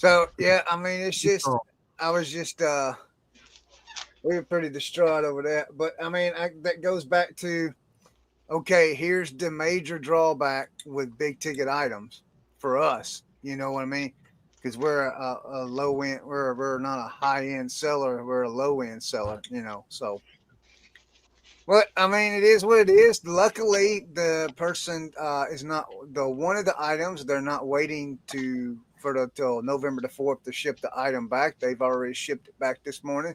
So yeah, I mean, it's just I was just we were pretty distraught over that. But I mean, that goes back to okay. Here's the major drawback with big ticket items for us. You know what I mean? Because we're a low end, we're not a high end seller. We're a low end seller. You know, so. Well, I mean, it is what it is. Luckily, the person is not the one of the items. They're not waiting till November the 4th to ship the item back. They've already shipped it back this morning,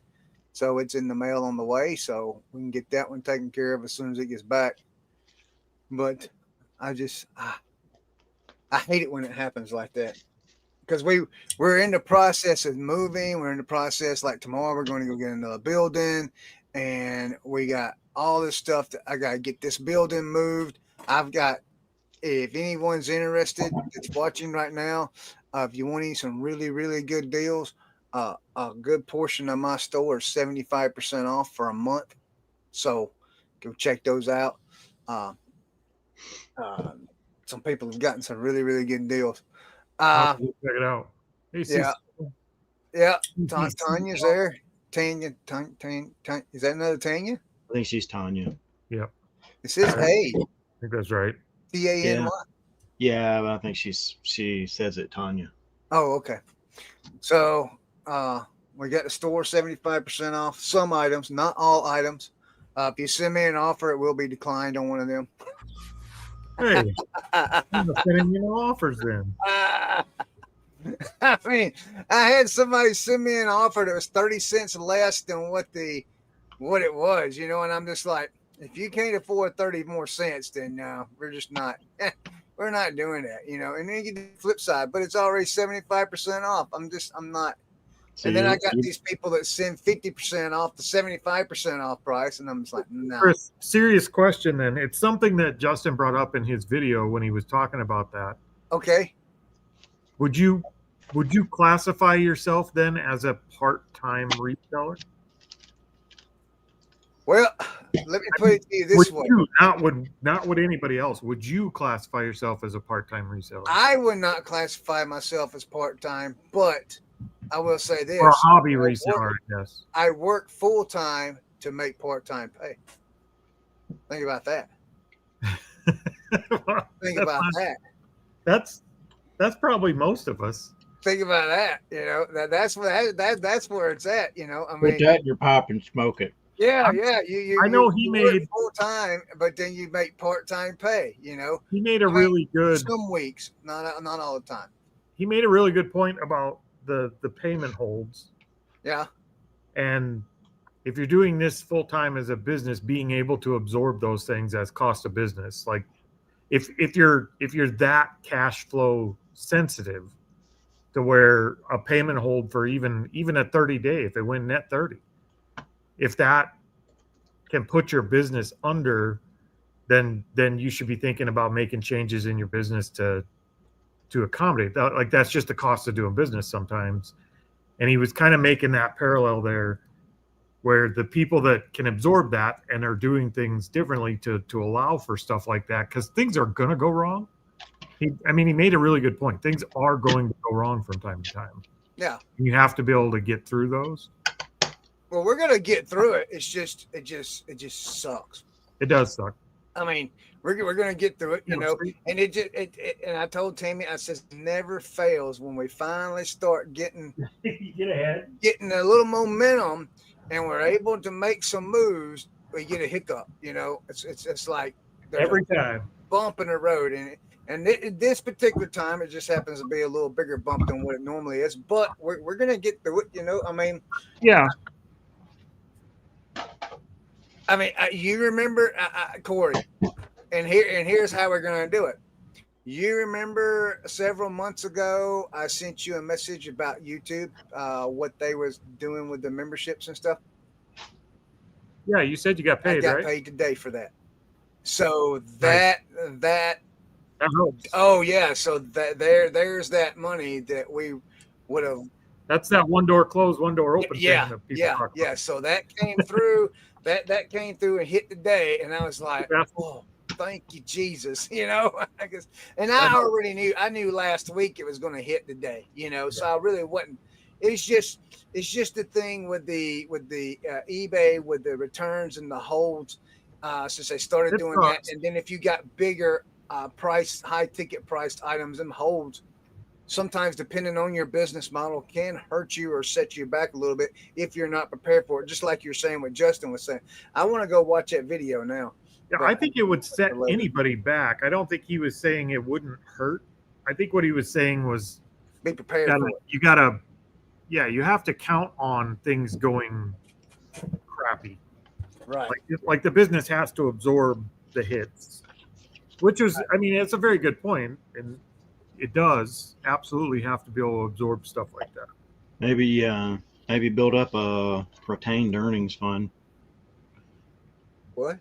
so it's in the mail on the way. So we can get that one taken care of as soon as it gets back. But I just I hate it when it happens like that because we're in the process of moving. We're in the process like tomorrow we're going to go get another building, and we got all this stuff that I got to get this building moved. I've got, if anyone's interested that's watching right now, if you want some really, really good deals, a good portion of my store is 75% off for a month. So go check those out. Uh, some people have gotten some really, really good deals. I'll check it out. Hey, Yeah. Yeah. Tanya's there. Tanya, is that another Tanya? I think she's Tanya. Yep. It says A. I think that's right. Tany. Yeah, but I think she says it Tanya. Oh, okay. So we got the store 75% off some items, not all items. If you send me an offer, it will be declined on one of them. Hey, I'm sending you offers then. I mean, I had somebody send me an offer that was 30 cents less than what it was, you know, and I'm just like, if you can't afford 30 more cents, then no, we're just not. We're not doing that, you know. And then you get the flip side, but it's already 75% off. I'm not. So and then I got these people that send 50% off the 75% off price, and I'm just like, no. For a serious question, then it's something that Justin brought up in his video when he was talking about that. Okay. Would you classify yourself then as a part-time reseller? Well, let me put it to you this way. Not would anybody else. Would you classify yourself as a part-time reseller? I would not classify myself as part-time, but I will say this. Or a hobby reseller, I guess. I work full-time to make part-time pay. Think about that. Think about that. That's probably most of us. Think about that. You know, that's where it's at. You know, I mean, put that in your pipe and smoke it. Yeah, yeah. You I know he made full time, but then you make part time pay. You know, he made a really good some weeks, not all the time. He made a really good point about the payment holds. Yeah, and if you're doing this full time as a business, being able to absorb those things as cost of business, like if you're that cash flow sensitive to where a payment hold for even a 30-day, if it went net 30. If that can put your business under, then you should be thinking about making changes in your business to accommodate that. Like that's just the cost of doing business sometimes. And he was kind of making that parallel there, where the people that can absorb that and are doing things differently to allow for stuff like that, because things are gonna go wrong. He made a really good point. Things are going to go wrong from time to time. Yeah, you have to be able to get through those. Well, we're gonna get through it. It just sucks. It does suck. I mean, we're gonna get through it, you know. And and I told Tammy, I said, never fails when we finally start getting get ahead, getting a little momentum, and we're able to make some moves. We get a hiccup, you know. It's like every time bump in the road, and this particular time, it just happens to be a little bigger bump than what it normally is. But we're gonna get through it, you know. I mean, yeah. I mean, you remember, Corey, and here's how we're going to do it. You remember several months ago, I sent you a message about YouTube, what they was doing with the memberships and stuff. Yeah, you said you got paid, I got right? paid today for that. So that helps. Oh yeah, so there's that money that we would have. That's that one door closed, one door open. Yeah, yeah. So that came through. That came through and hit the day, and I was like, oh, thank you, Jesus. I guess, and I already knew. I knew last week it was going to hit today. So I really wasn't. It's just the thing with the eBay with the returns and the holds. Since they started doing that, and then if you got bigger high ticket priced items, them holds sometimes, depending on your business model, can hurt you or set you back a little bit if you're not prepared for it. Just like you're saying, what Justin was saying. I want to go watch that video now. Yeah, I think it would set anybody back. I don't think he was saying it wouldn't hurt. I think what he was saying was be prepared. You have to count on things going crappy. Right. Like the business has to absorb the hits, which is, I mean, it's a very good point, and it does absolutely have to be able to absorb stuff like that. Maybe build up a retained earnings fund. What?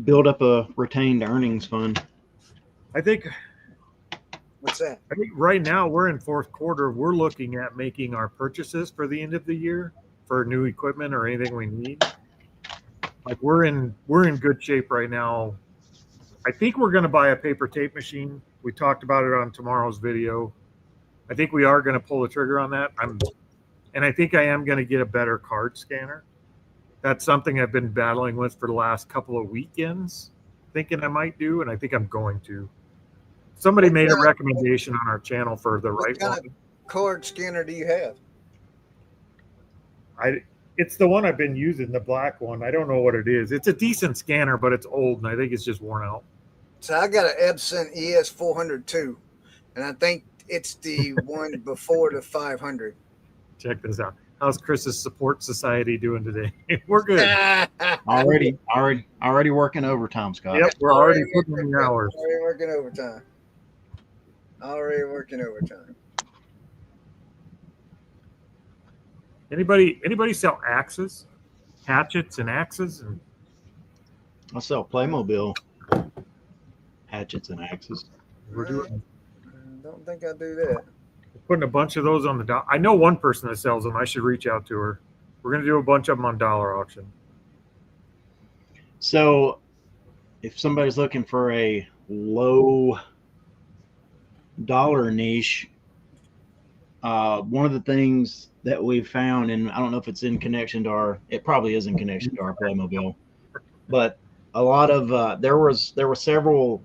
Build up a retained earnings fund. I think. What's that? I think right now we're in fourth quarter. We're looking at making our purchases for the end of the year for new equipment or anything we need. Like we're in good shape right now. I think we're going to buy a paper tape machine. We talked about it on tomorrow's video. I think we are going to pull the trigger on that. And I think I am going to get a better card scanner. That's something I've been battling with for the last couple of weekends, thinking I might do, and I think I'm going to. Somebody made a recommendation on our channel for the right one. What kind of card scanner do you have? It's the one I've been using, the black one. I don't know what it is. It's a decent scanner, but it's old, and I think it's just worn out. So I got an Epson ES 402, and I think it's the one before the 500. Check this out. How's Chris's support society doing today? We're good. already working overtime, Scott. Yep, we're already putting in the hours. Already working overtime. Anybody sell axes, hatchets, and axes? I sell Playmobil hatchets and axes. I don't think I do that. We're putting a bunch of those on the I know one person that sells them. I should reach out to her. We're going to do a bunch of them on dollar auction. So if somebody's looking for a low dollar niche, one of the things that we've found, and I don't know if it's in connection to it probably is in connection to our Playmobil, but a lot of there were several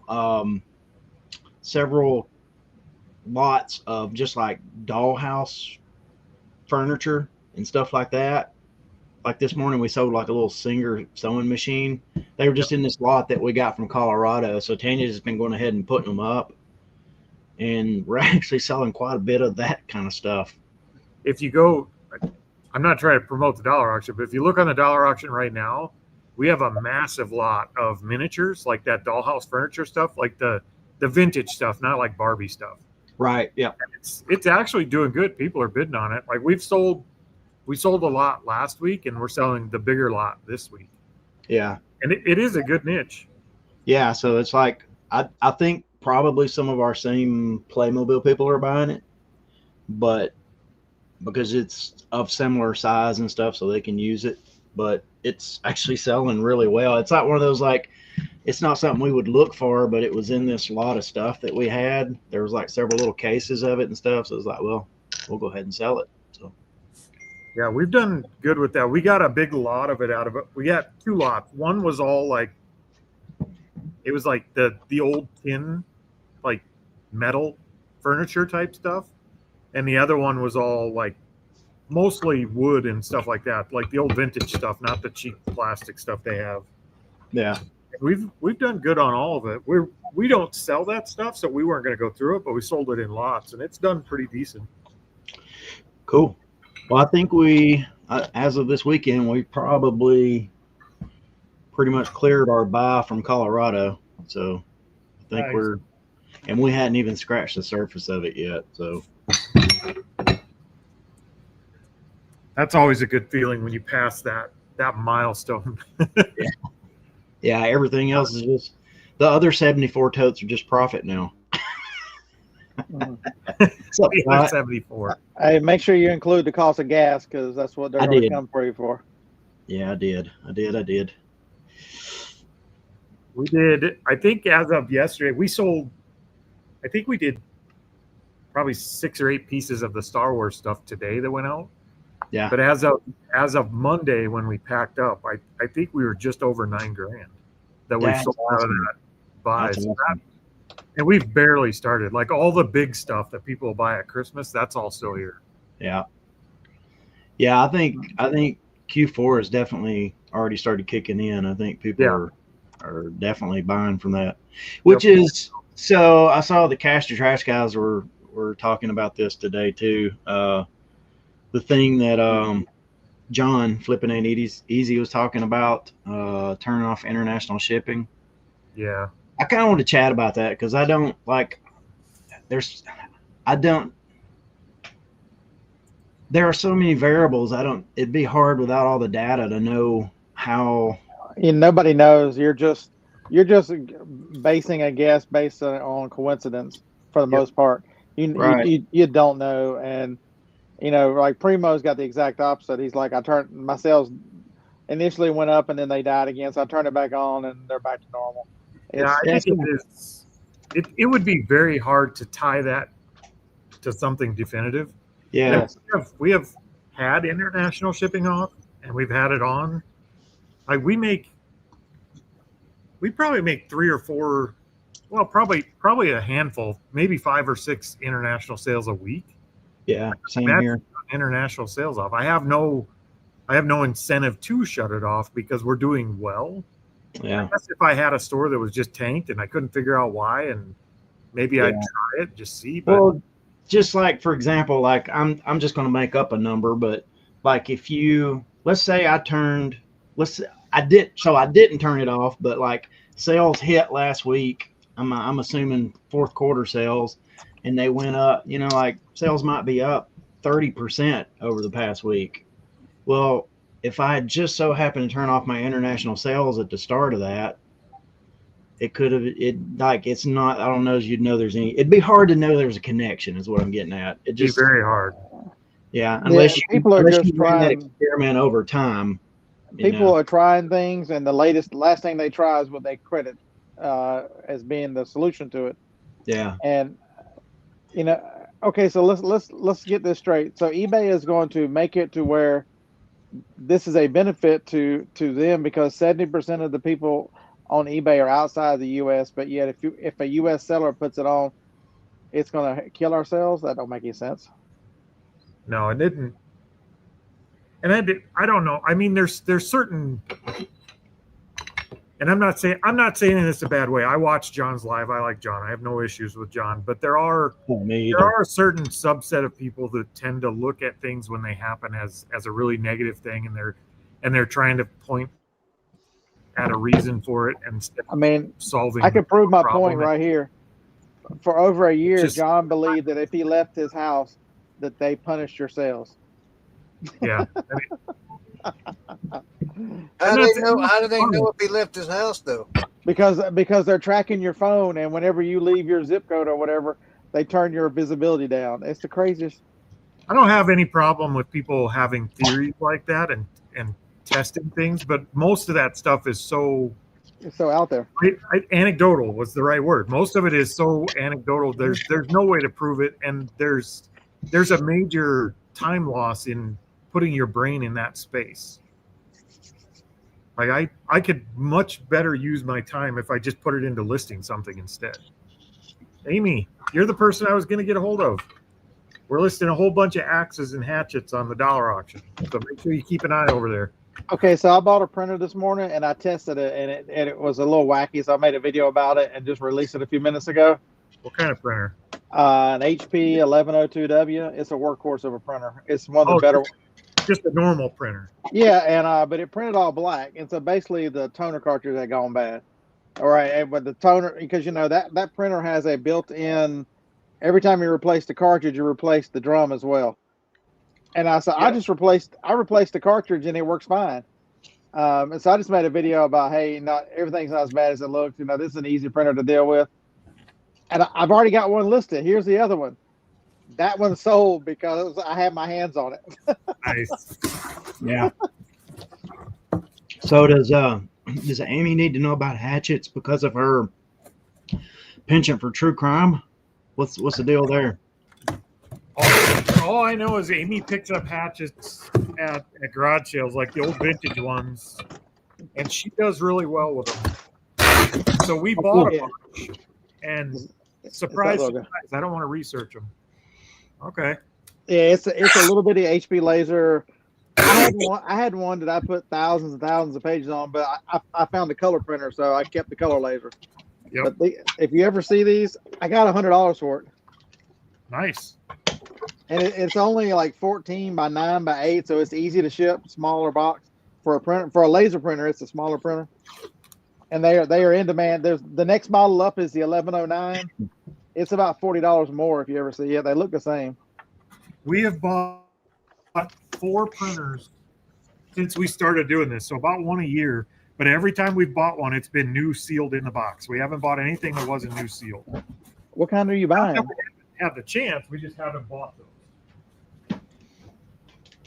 lots of just like dollhouse furniture and stuff like that. Like this morning we sold like a little Singer sewing machine. They were just in this lot that we got from Colorado. So Tanya's just been going ahead and putting them up, and we're actually selling quite a bit of that kind of stuff. If you go, I'm not trying to promote the dollar auction, but if you look on the dollar auction right now, we have a massive lot of miniatures, like that dollhouse furniture stuff, like the vintage stuff, not like Barbie stuff. Right. Yeah. It's actually doing good. People are bidding on it. Like we sold a lot last week, and we're selling the bigger lot this week. Yeah. And it is a good niche. Yeah. So it's like, I think probably some of our same Playmobil people are buying it, but because it's of similar size and stuff, so they can use it, but it's actually selling really well. It's not one of those, like, it's not something we would look for, but it was in this lot of stuff that we had. There was like several little cases of it and stuff. So it was like, well, we'll go ahead and sell it. So yeah, we've done good with that. We got a big lot of it out of it. We got two lots. One was all like, it was like the old tin, like metal furniture type stuff. And the other one was all like mostly wood and stuff like that, like the old vintage stuff, not the cheap plastic stuff they have. Yeah. We've done good on all of it. We don't sell that stuff, so we weren't going to go through it, but we sold it in lots, and it's done pretty decent. Cool. Well, I think as of this weekend, we probably pretty much cleared our buy from Colorado. So I think nice. And we hadn't even scratched the surface of it yet. So that's always a good feeling when you pass that milestone. Yeah, everything else is just, the other 74 totes are just profit now. So, 74. Hey, make sure you include the cost of gas, because that's what they're going to come for you for. Yeah, I did. We did. I think as of yesterday, we sold. I think we did probably 6 or 8 pieces of the Star Wars stuff today that went out. Yeah. But as of Monday when we packed up, I think we were just over $9,000 that we've That's sold out of awesome. that buy. That's So awesome. and we've barely started. Like all the big stuff that people buy at Christmas, that's all still here. Yeah. Yeah, I think Q4 has definitely already started kicking in. I think people are definitely buying from that. Which is so I saw the Cash to Trash guys were talking about this today too. The thing that John Flippin' Ain't Easy was talking about, turning off international shipping. Yeah. I kind of want to chat about that because I don't like. There are so many variables. It'd be hard without all the data to know how. Nobody knows. You're just basing a guess based on coincidence for the most part. Right. You don't know, and like Primo's got the exact opposite. He's like, my sales initially went up and then they died again, so I turned it back on and they're back to normal. I think it is. It would be very hard to tie that to something definitive. Yeah. We have had international shipping off, and we've had it on. Like we probably make 3 or 4, well, probably a handful, maybe 5 or 6 international sales a week. Yeah, same here. International sales off. I have no incentive to shut it off because we're doing well. Yeah. I guess if I had a store that was just tanked and I couldn't figure out why, and maybe I'd try it, just see. But well, just like for example, like I'm just going to make up a number, but like if you let's say I didn't turn it off, but like sales hit last week. I'm assuming fourth quarter sales, and they went up. Like sales might be up 30% over the past week. Well, if I just so happened to turn off my international sales at the start of that, it's not, I don't know as you'd know it'd be hard to know there's a connection is what I'm getting at. It'd be very hard. Yeah. Unless you run that trying experiment over time. People are trying things, and the last thing they try is what they credit as being the solution to it. Yeah. And okay, so let's get this straight. So eBay is going to make it to where this is a benefit to them because 70% of the people on eBay are outside the U.S. But yet, if a U.S. seller puts it on, it's going to kill our sales. That don't make any sense. No, it didn't. And I don't know. I mean, there's certain, and I'm not saying this a bad way. I watch John's live. I like John. I have no issues with John. But there are a certain subset of people that tend to look at things when they happen as a really negative thing, and they're trying to point at a reason for it instead of solving. I can prove my point right here. For over a year, John believed that if he left his house, that they punished your sales. Yeah. How do they know if he left his house though? Because they're tracking your phone, and whenever you leave your zip code or whatever, they turn your visibility down. It's the craziest. I don't have any problem with people having theories like that and testing things, but most of that stuff is it's so out there. Anecdotal was the right word. Most of it is so anecdotal. There's no way to prove it, and there's a major time loss in putting your brain in that space. Like I could much better use my time if I just put it into listing something instead. Amy, you're the person I was going to get a hold of. We're listing a whole bunch of axes and hatchets on the dollar auction, so make sure you keep an eye over there. Okay, so I bought a printer this morning and I tested it, and it was a little wacky, so I made a video about it and just released it a few minutes ago. What kind of printer? An HP 1102W. It's a workhorse of a printer. It's one of the better. Just a normal printer. Yeah, and but it printed all black, and so basically the toner cartridge had gone bad. All right, but the toner, because that printer has a built-in. Every time you replace the cartridge, you replace the drum as well. And I said, I replaced the cartridge and it works fine. And so I just made a video about, hey, not everything's not as bad as it looks. This is an easy printer to deal with. And I've already got one listed. Here's the other one. That one sold because I had my hands on it. Nice. Yeah. So does Does Amy need to know about hatchets because of her penchant for true crime? What's the deal there? All I know is Amy picks up hatchets at garage sales, like the old vintage ones, and she does really well with them. So we bought a bunch, and surprise, I don't want to research them. Okay. Yeah, it's a little bitty HP laser. I had one that I put thousands and thousands of pages on, but I found the color printer, so I kept the color laser. Yep. But if you ever see these, I got $100 for it. Nice. And it's only like 14 by 9 by 8, so it's easy to ship. Smaller box for a printer, for a laser printer. It's a smaller printer, and they are in demand. There's the next model up is the 1109. It's about $40 more if you ever see it. They look the same. We have bought 4 printers since we started doing this, so about one a year. But every time we've bought one, it's been new sealed in the box. We haven't bought anything that wasn't new sealed. What kind are you buying? We haven't had the chance. We just haven't bought those.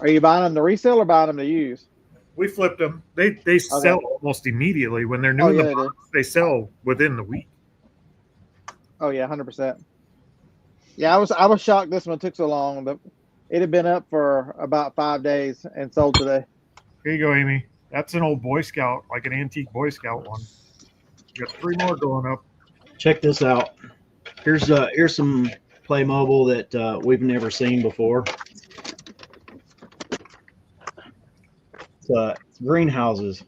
Are you buying them to resell or buying them to use? We flipped them. They sell almost immediately when they're new in the box. They sell within the week. Oh yeah, 100%. Yeah, I was shocked this one took so long, but it had been up for about 5 days and sold today. Here you go, Amy. That's an old Boy Scout, like an antique Boy Scout one. You got 3 more going up. Check this out. Here's some Playmobil that we've never seen before. It's greenhouses.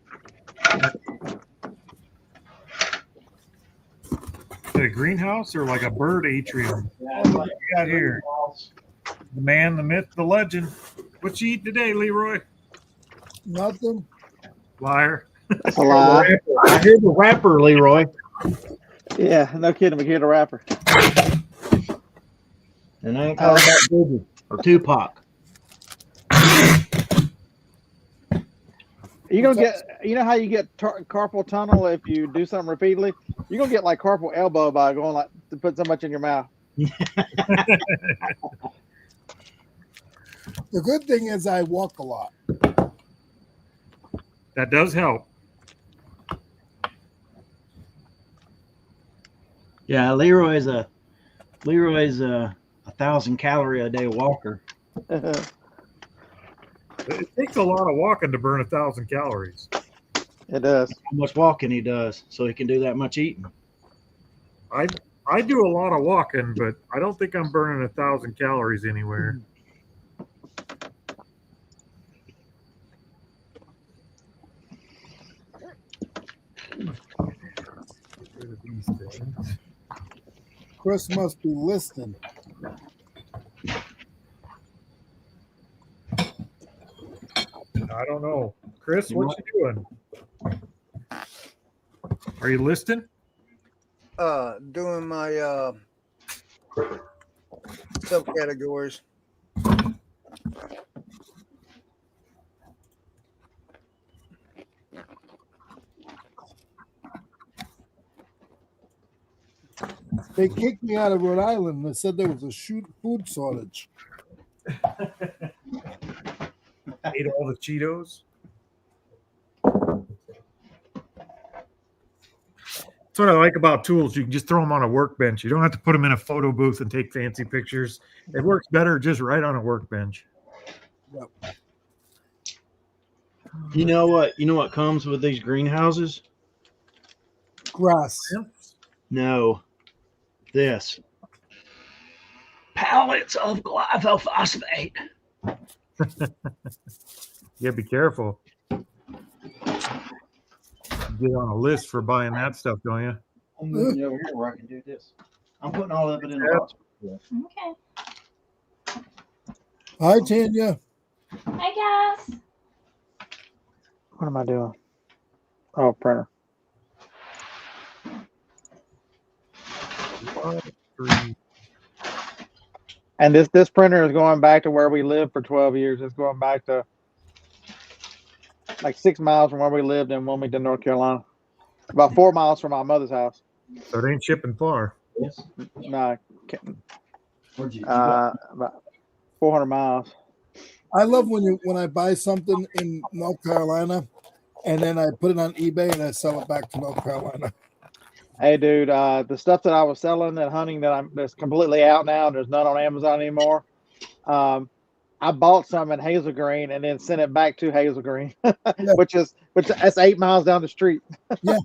Is it a greenhouse or like a bird atrium? What do you got here? The man, the myth, the legend. What you eat today, Leroy? Nothing. Liar. That's a lie. I hear the rapper, Leroy. Yeah, no kidding. We hear the rapper. And I ain't talking about Biggie or Tupac. You're gonna get, you know how you get carpal tunnel if you do something repeatedly? You're gonna get like carpal elbow by going like to put so much in your mouth. The good thing is I walk a lot. That does help. Yeah, Leroy's a 1,000-calorie a day walker. It takes a lot of walking to burn 1,000 calories. It does. How much walking he does, so he can do that much eating. I do a lot of walking, but I don't think I'm burning 1,000 calories anywhere. Chris must be listening. I don't know. Chris, what you doing? Are you listening? Doing my subcategories. They kicked me out of Rhode Island. They said there was a food shortage. Ate all the Cheetos. That's what I like about tools. You can just throw them on a workbench. You don't have to put them in a photo booth and take fancy pictures. It works better just right on a workbench. Yep. You know what comes with these greenhouses? Grass. No. This. Pallets of glyphosate. Yeah, be careful. Get on a list for buying that stuff, don't you? I'm moving over here where I can do this. I'm putting all of it in the box. Okay. Hi, Tanya. Hi, guys. What am I doing? Oh, printer. 1, 3. And this printer is going back to where we lived for 12 years. It's going back to like 6 miles from where we lived in Wilmington, North Carolina. About 4 miles from my mother's house. So it ain't shipping far. Yes. No, Where'd you about 400 miles. I love when I buy something in North Carolina and then I put it on eBay and I sell it back to North Carolina. Hey, dude, the stuff that I was selling and hunting that's completely out now. There's none on Amazon anymore. I bought some in Hazel Green and then sent it back to Hazel Green, which that's 8 miles down the street. Yeah.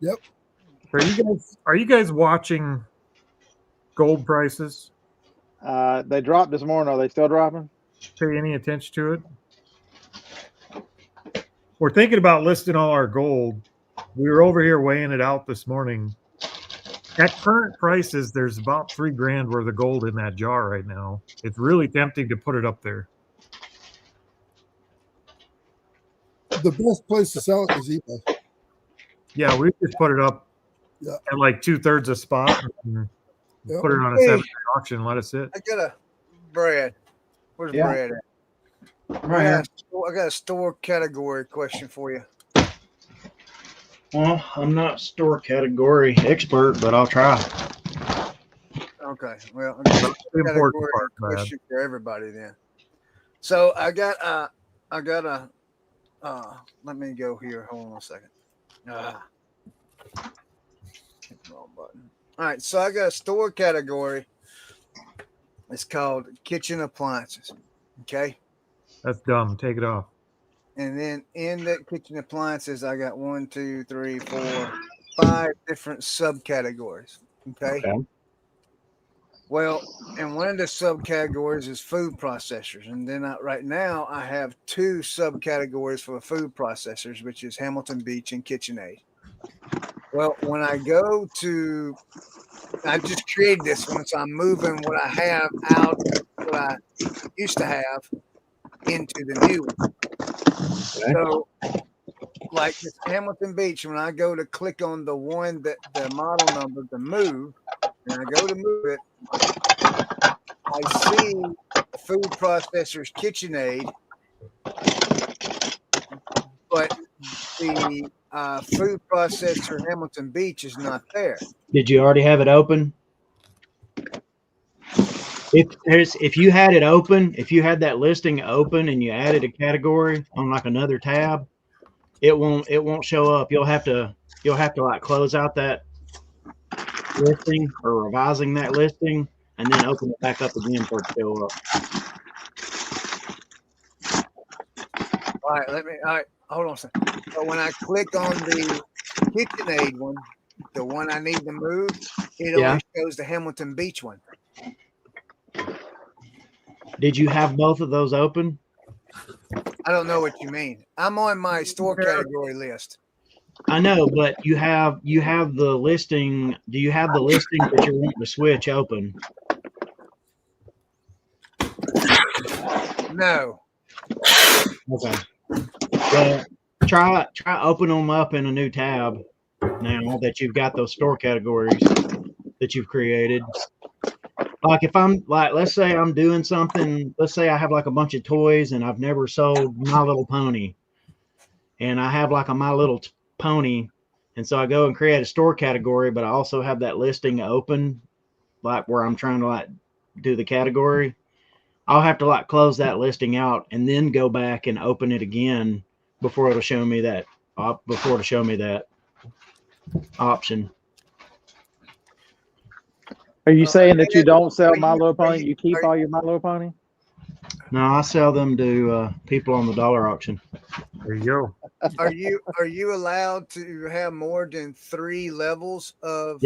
Yep. Are you guys watching gold prices? They dropped this morning. Are they still dropping? Pay any attention to it? We're thinking about listing all our gold. We were over here weighing it out this morning. At current prices, there's about $3,000 worth of gold in that jar right now. It's really tempting to put it up there. The best place to sell it is eBay. Yeah, we just put it up at like 2/3 a spot and put it on a 7-day auction and let it sit. I got a Brad. Where's Brad at? Right here. I got a store category question for you. Well, I'm not store category expert, but I'll try. Okay. Well, I got a The important category part, question for everybody then. So I got a let me go here. Hold on a second. Hit the wrong button. All right, so I got a store category. It's called kitchen appliances. Okay. That's dumb. Take it off. And then in that kitchen appliances, I got 1, 2, 3, 4, 5 different subcategories. Okay. Well, and one of the subcategories is food processors. And then right now I have 2 subcategories for food processors, which is Hamilton Beach and KitchenAid. Well, when I go to, I just created this one, so I'm moving what I have out, what I used to have, into the new one. So, like this Hamilton Beach, when I go to click on the one that the model number to move, and I go to move it, I see food processors KitchenAid, but the food processor Hamilton Beach is not there. Did you already have it open? If you had it open, if you had that listing open and you added a category on like another tab, it won't show up. You'll have to like close out that listing or revising that listing and then open it back up again for it to show up. All right, hold on a second. So when I click on the KitchenAid one, the one I need to move, it only shows the Hamilton Beach one. Did you have both of those open? I don't know what you mean. I'm on my store category list. I know, but you have the listing. Do you have the listing that you're wanting to switch open? No. Okay. Well, try open them up in a new tab now that you've got those store categories that you've created. Like if I'm like, let's say I'm doing something, let's say I have like a bunch of toys and I've never sold My Little Pony, and I have like a My Little Pony, and so I go and create a store category, but I also have that listing open, like where I'm trying to like do the category. I'll have to like close that listing out and then go back and open it again before it'll show me that option. Are you saying that you don't sell My Little Pony? You keep all your My Little Pony? No, I sell them to people on the dollar auction. There you go. Are you allowed to have more than 3 levels of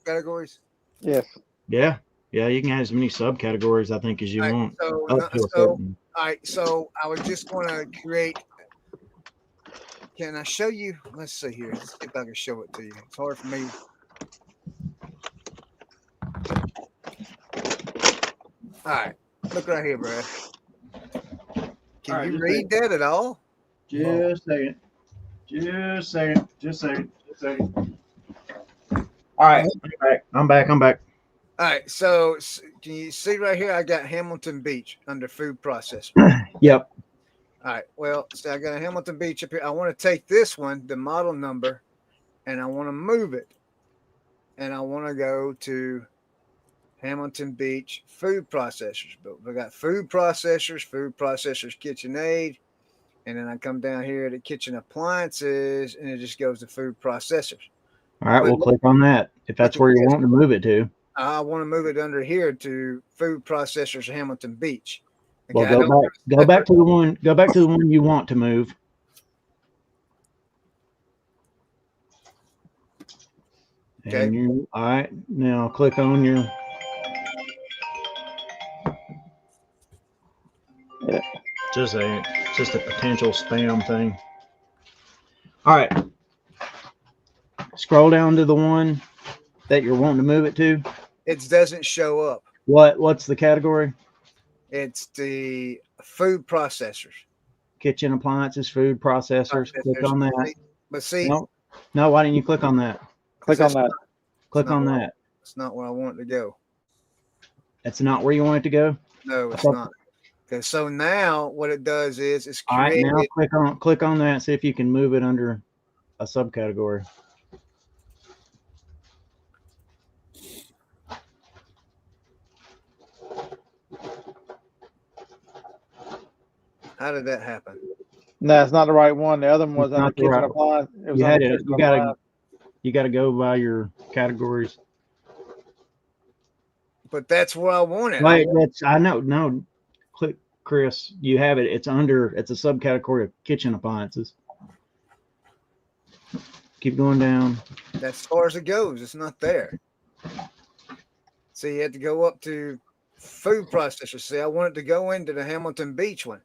categories? Yes. Yeah. Yeah, you can have as many subcategories, I think, as you want. All right, so I was just going to create. Can I show you? Let's see here. Let's see if I can show it to you. It's hard for me. All right, look right here, Brad. Can you read that at all? Just a second. All right, I'm back. All right, so can you see right here? I got Hamilton Beach under food processor. Yep. All right, well, so I got a Hamilton Beach up here. I want to take this one, the model number, and I want to move it. And I want to go to Hamilton Beach food processors. But we got food processors KitchenAid, and then I come down here to kitchen appliances, and it just goes to food processors. All right, we'll click on that if that's where you want to move it to. I want to move it under here to food processors Hamilton Beach. Okay, well, go back to the one you want to move. Okay. And all right, now click on your. Just a potential spam thing. All right. Scroll down to the one that you're wanting to move it to. It doesn't show up. What's the category? It's the food processors. Kitchen appliances, food processors. Click on that. But see, no, why didn't you click on that? Click on that. Click on that. It's not where I want it to go. That's not where you want it to go? No, it's not. Okay, so now what it does is it's created. All right, now click on that. See if you can move it under a subcategory. How did that happen? No, it's not the right one. The other one was under kitchen appliance. You got to go by your categories. But that's where I want it. Wait, I know. No, click, Chris. You have it. It's a subcategory of kitchen appliances. Keep going down. That's as far as it goes. It's not there. So you have to go up to food processors. See, I want it to go into the Hamilton Beach one.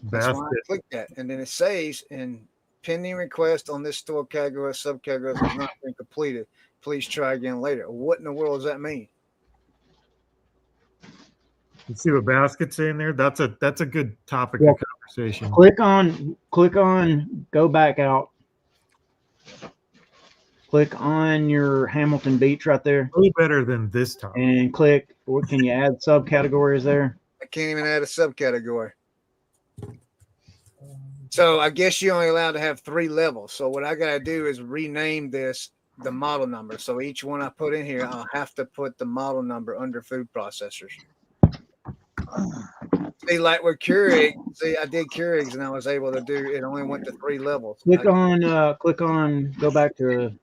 That's why I click that, and then it says, "In pending request on this store category, subcategory has not been completed. Please try again later." What in the world does that mean? You see what Basket's saying there? That's a good topic of conversation. Click on, go back out. Click on your Hamilton Beach right there. Way better than this topic. And click. What can you add subcategories there? I can't even add a subcategory. So I guess you're only allowed to have 3 levels. So what I got to do is rename this the model number. So each one I put in here, I'll have to put the model number under food processors. See, like with Keurig, I did Keurigs and I was able to do it. Only went to 3 levels. Click on, go back to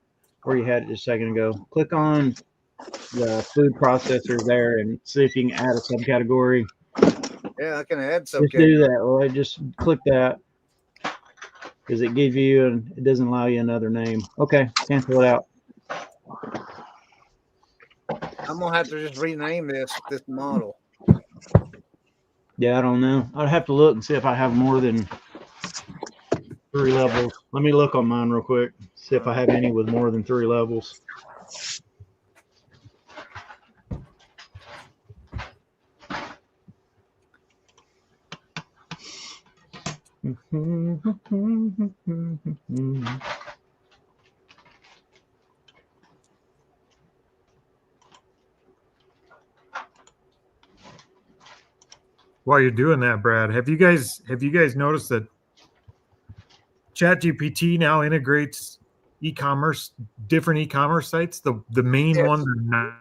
where you had it just a second ago. Click on the food processor there and see if you can add a subcategory. Yeah, I can add subcategory. Just do that. Well, just click that because it gives you and it doesn't allow you another name. Okay, cancel it out. I'm gonna have to just rename this model. Yeah, I don't know. I'd have to look and see if I have more than 3 levels. Let me look on mine real quick. See if I have any with more than 3 levels. While you're doing that, Brad, have you guys noticed that ChatGPT now integrates different e-commerce sites? The main one they're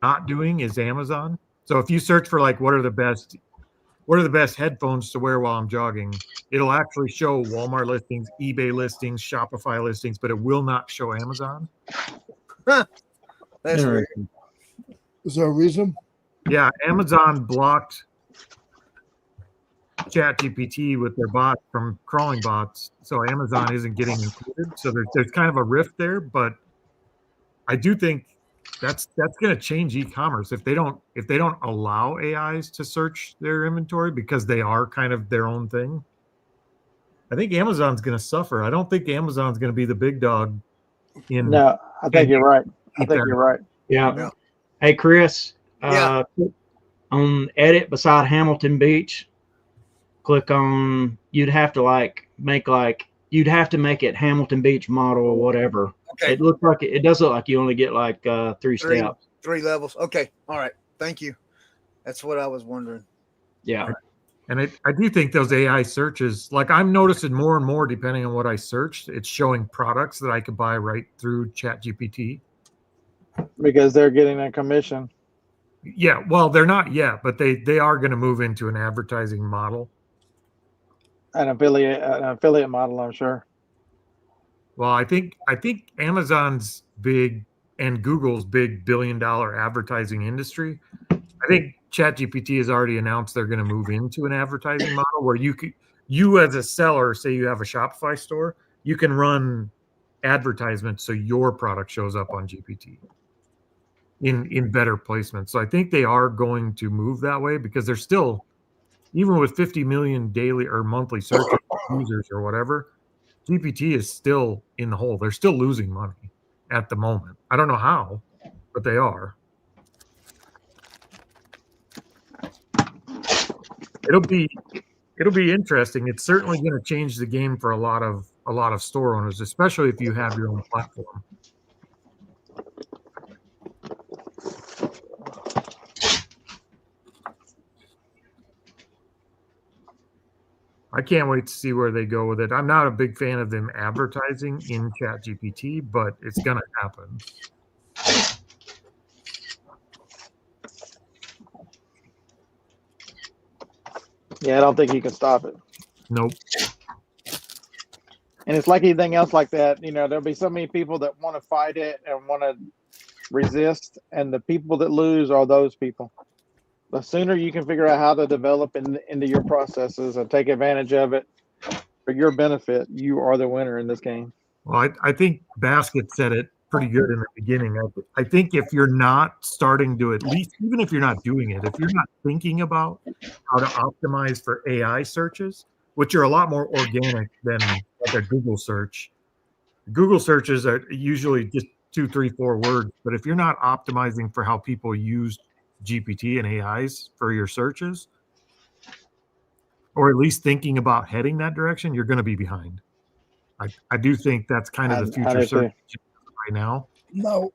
not doing is Amazon. So if you search for like what are the best headphones to wear while I'm jogging, it'll actually show Walmart listings, eBay listings, Shopify listings, but it will not show Amazon. That's weird. Is there a reason? Yeah, Amazon blocked ChatGPT with their bot from crawling bots, so Amazon isn't getting included. So there's kind of a rift there, but I do think that's going to change e-commerce if they don't allow AIs to search their inventory because they are kind of their own thing. I think Amazon's going to suffer. I don't think Amazon's going to be the big dog. No, I think you're right. Yeah. Hey, Chris. On edit beside Hamilton Beach, click on. You'd have to make it Hamilton Beach model or whatever. Okay. It does look like you only get 3 steps. 3 levels. Okay. All right. Thank you. That's what I was wondering. Yeah. And I do think those AI searches, like I'm noticing more and more, depending on what I searched, it's showing products that I could buy right through ChatGPT. Because they're getting a commission. Yeah. Well, they're not yet, but they are going to move into an advertising model. an affiliate model, I'm sure. Well, I think Amazon's big and Google's big billion-dollar advertising industry. I think ChatGPT has already announced they're going to move into an advertising model where you as a seller, say you have a Shopify store, you can run advertisements so your product shows up on GPT in better placements. So I think they are going to move that way because they're still, even with 50 million daily or monthly search users or whatever, GPT is still in the hole. They're still losing money at the moment. I don't know how, but they are. It'll be interesting. It's certainly going to change the game for a lot of store owners, especially if you have your own platform. I can't wait to see where they go with it. I'm not a big fan of them advertising in ChatGPT, but it's going to happen. Yeah, I don't think you can stop it. Nope. And it's like anything else like that. There'll be so many people that want to fight it and want to resist, and the people that lose are those people. The sooner you can figure out how to develop into your processes and take advantage of it for your benefit, you are the winner in this game. Well, I think Basket said it pretty good in the beginning. I think if you're not starting to, at least, even if you're not doing it, if you're not thinking about how to optimize for AI searches, which are a lot more organic than like a Google search. Google searches are usually just 2, 3, 4 words. But if you're not optimizing for how people use GPT and AIs for your searches, or at least thinking about heading that direction, you're going to be behind. I do think that's kind of the future search right now. Now,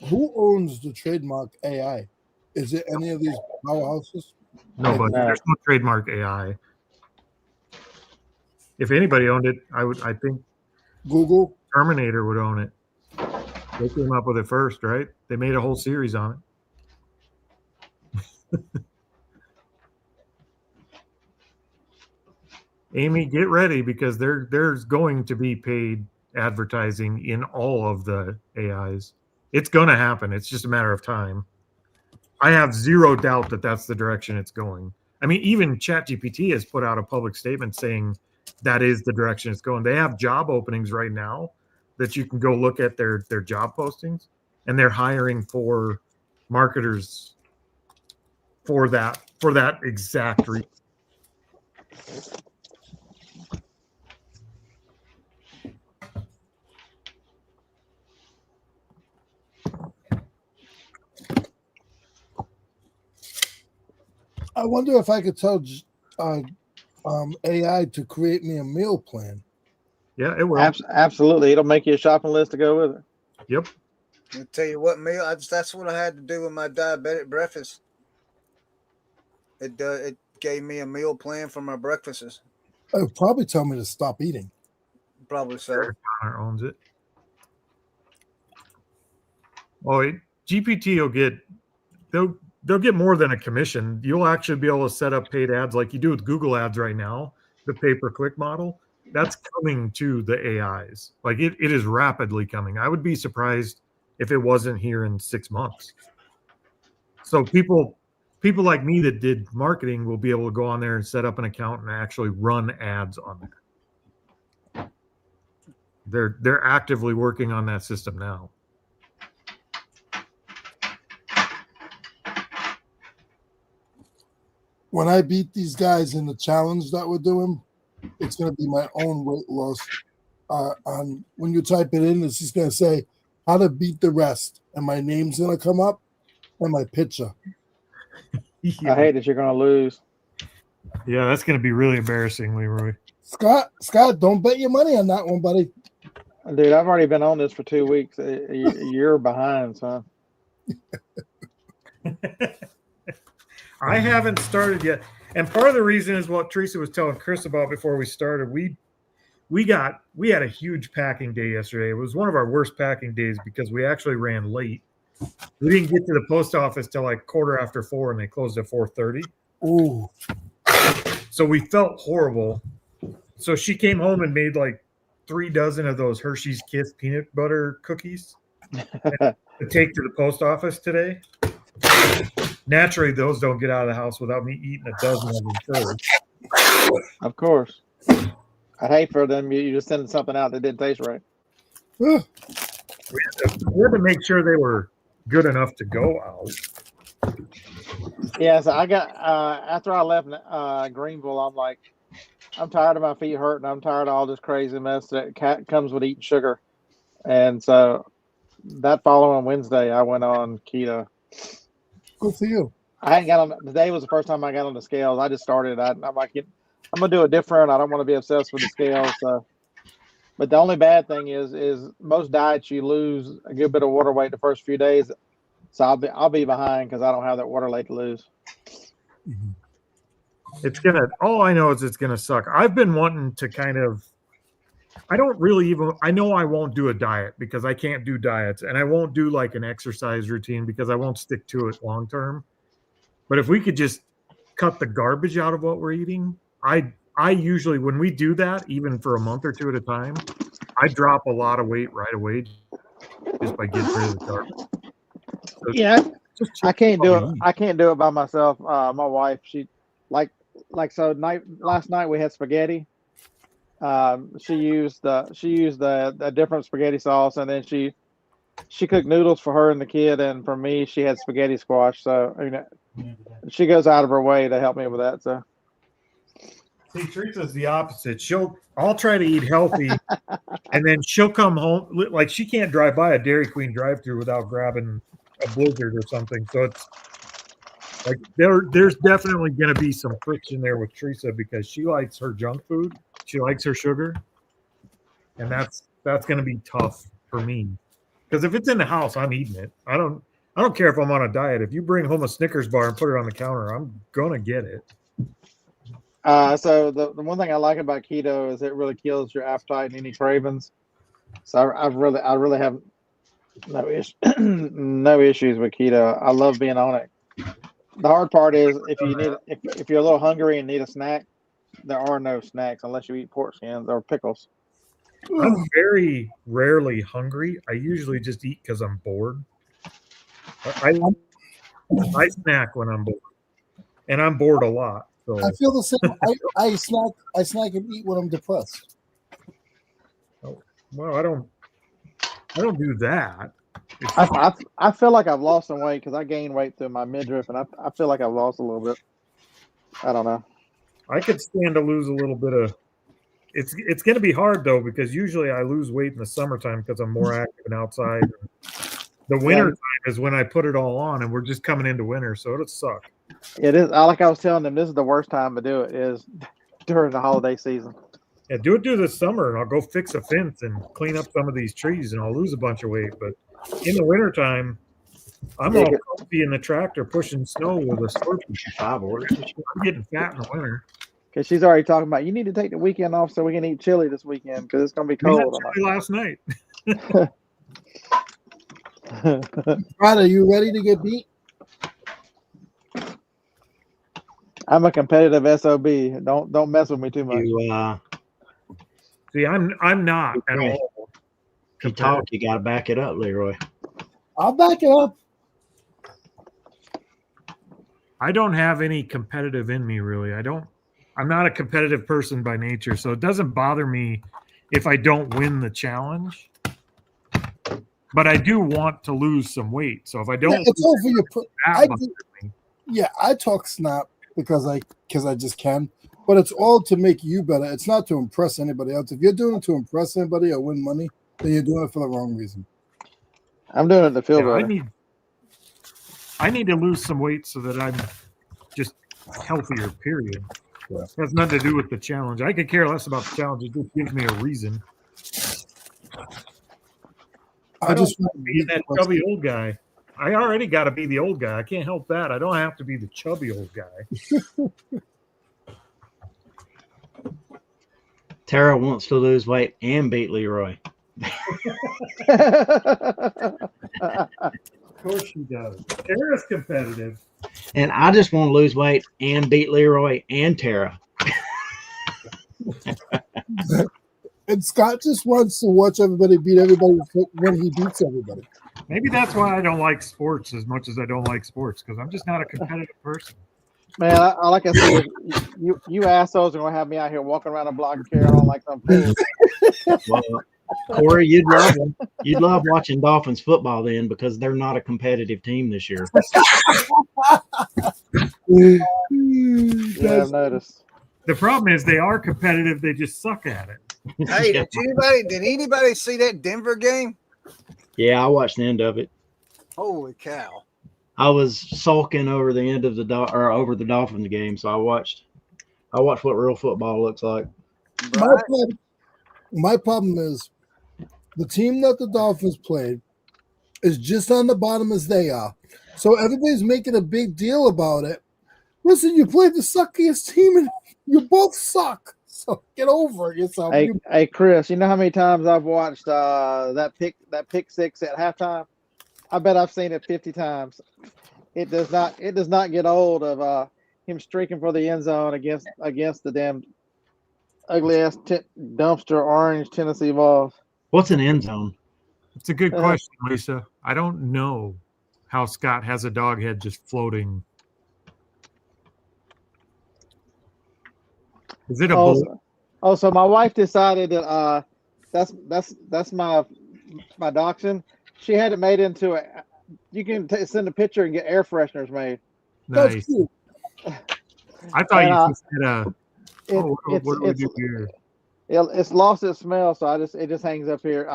who owns the trademark AI? Is it any of these powerhouses? No, but there's no trademark AI. If anybody owned it, I think Google. Terminator would own it. They came up with it first, right? They made a whole series on it. Amy, get ready because there's going to be paid advertising in all of the AIs. It's going to happen. It's just a matter of time. I have zero doubt that that's the direction it's going. I mean, even ChatGPT has put out a public statement saying that is the direction it's going. They have job openings right now that you can go look at their job postings, and they're hiring for marketers for that exact reason. I wonder if I could tell AI to create me a meal plan. Yeah, it will. Absolutely. It'll make you a shopping list to go with it. Yep. I'll tell you what, meal. That's what I had to do with my diabetic breakfast. It gave me a meal plan for my breakfasts. It would probably tell me to stop eating. Probably so. Connor owns it. Oh, GPT will get they'll get more than a commission. You'll actually be able to set up paid ads like you do with Google ads right now, the pay-per-click model. That's coming to the AIs. Like it is rapidly coming. I would be surprised if it wasn't here in 6 months. So people like me that did marketing will be able to go on there and set up an account and actually run ads on there. They're actively working on that system now. When I beat these guys in the challenge that we're doing, it's going to be my own weight loss. On when you type it in, it's just going to say how to beat the rest, and my name's going to come up and my picture. Yeah. I hate that you're going to lose. Yeah, that's going to be really embarrassing, Leroy. Scott, don't bet your money on that one, buddy. Dude, I've already been on this for 2 weeks. You're behind, son. I haven't started yet. And part of the reason is what Teresa was telling Chris about before we started. We had a huge packing day yesterday. It was one of our worst packing days because we actually ran late. We didn't get to the post office till like 4:15, and they closed at 4:30. Ooh. So we felt horrible. So she came home and made like 3 dozen of those Hershey's Kiss peanut butter cookies to take to the post office today. Naturally, those don't get out of the house without me eating a dozen of them first. Of course. I'd hate for them. You just sending something out that didn't taste right. We had to make sure they were good enough to go out. Yeah, so I got after I left Greenville, I'm like, I'm tired of my feet hurting. I'm tired of all this crazy mess that comes with eating sugar. And so that following Wednesday, I went on keto. Good for you. I hadn't got on. Today was the first time I got on the scales. I just started. I'm like, I'm gonna do it different. I don't want to be obsessed with the scales. So, but the only bad thing is most diets you lose a good bit of water weight the first few days. So I'll be behind because I don't have that water weight to lose. It's gonna. All I know is it's gonna suck. I've been wanting to kind of. I don't really even. I know I won't do a diet because I can't do diets, and I won't do like an exercise routine because I won't stick to it long term. But if we could just cut the garbage out of what we're eating, I usually, when we do that, even for a month or two at a time, I drop a lot of weight right away just by getting rid of the garbage. So yeah, I can't do it. I can't do it by myself. My wife, she last night we had spaghetti. She used the different spaghetti sauce, and then she cooked noodles for her and the kid, and for me, she had spaghetti squash. So she goes out of her way to help me with that. So see, Teresa's the opposite. I'll try to eat healthy, and then she'll come home like she can't drive by a Dairy Queen drive-thru without grabbing a Blizzard or something. So it's like there's definitely going to be some friction there with Teresa because she likes her junk food, she likes her sugar, and that's going to be tough for me. Because if it's in the house, I'm eating it. I don't care if I'm on a diet. If you bring home a Snickers bar and put it on the counter, I'm gonna get it. So the one thing I like about keto is it really kills your appetite and any cravings. So I really have no issues with keto. I love being on it. The hard part is if you're a little hungry and need a snack, there are no snacks unless you eat pork skins or pickles. I'm very rarely hungry. I usually just eat because I'm bored. I snack when I'm bored, and I'm bored a lot. So I feel the same. I snack and eat when I'm depressed. Well, I don't do that. I feel like I've lost some weight because I gained weight through my midriff, and I feel like I've lost a little bit. I don't know. I could stand to lose a little bit of. It's going to be hard though because usually I lose weight in the summertime because I'm more active and outside. The winter time is when I put it all on, and we're just coming into winter, so it'll suck. It is. Like I was telling them, this is the worst time to do it is during the holiday season. Yeah, do it through the summer, and I'll go fix a fence and clean up some of these trees, and I'll lose a bunch of weight. But in the wintertime, I'm all comfy in the tractor pushing snow with a Slurpee. I'm getting fat in the winter. Because she's already talking about, you need to take the weekend off so we can eat chili this weekend because it's going to be cold. We had last night. Brad, are you ready to get beat? I'm a competitive SOB. Don't mess with me too much. See, I'm not at all. If you talk, you got to back it up, Leroy. I'll back it up. I don't have any competitive in me, really. I'm not a competitive person by nature, so it doesn't bother me if I don't win the challenge. But I do want to lose some weight. So if I don't, it's all for your. I talk snap because I just can, but it's all to make you better. It's not to impress anybody else. If you're doing it to impress anybody or win money, then you're doing it for the wrong reason. I'm doing it to feel better. I need to lose some weight so that I'm just healthier. Period. Yeah. It has nothing to do with the challenge. I could care less about the challenge. It just gives me a reason. I just want to be that chubby old guy. I already got to be the old guy. I can't help that. I don't have to be the chubby old guy. Tara wants to lose weight and beat Leroy. Of course she does. Tara's competitive. And I just want to lose weight and beat Leroy and Tara. And Scott just wants to watch everybody beat everybody when he beats everybody. Maybe that's why I don't like sports as much as I don't like sports, because I'm just not a competitive person. Man, all I can see is you assholes are gonna have me out here walking around the block carrying on like some fool. Well, Corey, you'd love watching Dolphins football then, because they're not a competitive team this year. Yeah, I've noticed. The problem is they are competitive; they just suck at it. Hey, Yeah. did anybody see that Denver game? Yeah, I watched the end of it. Holy cow! I was sulking over the end of over the Dolphins game, so I watched what real football looks like. Right? My problem is the team that the Dolphins played is just on the bottom as they are. So everybody's making a big deal about it. Listen, you played the suckiest team and you both suck. So get over it yourself. Hey, Chris, you know how many times I've watched that pick six at halftime? I bet I've seen it 50 times. It does not get old of him streaking for the end zone against the damn ugly ass dumpster orange Tennessee Vols. What's an end zone? It's a good question, Lisa. I don't know how Scott has a dog head just floating. Is it a bull? So my wife decided that that's my dachshund. She had it made into a. You can send a picture and get air fresheners made. Nice. That's cute. I thought you just had a. What do we do here? It's lost its smell, so it just hangs up here.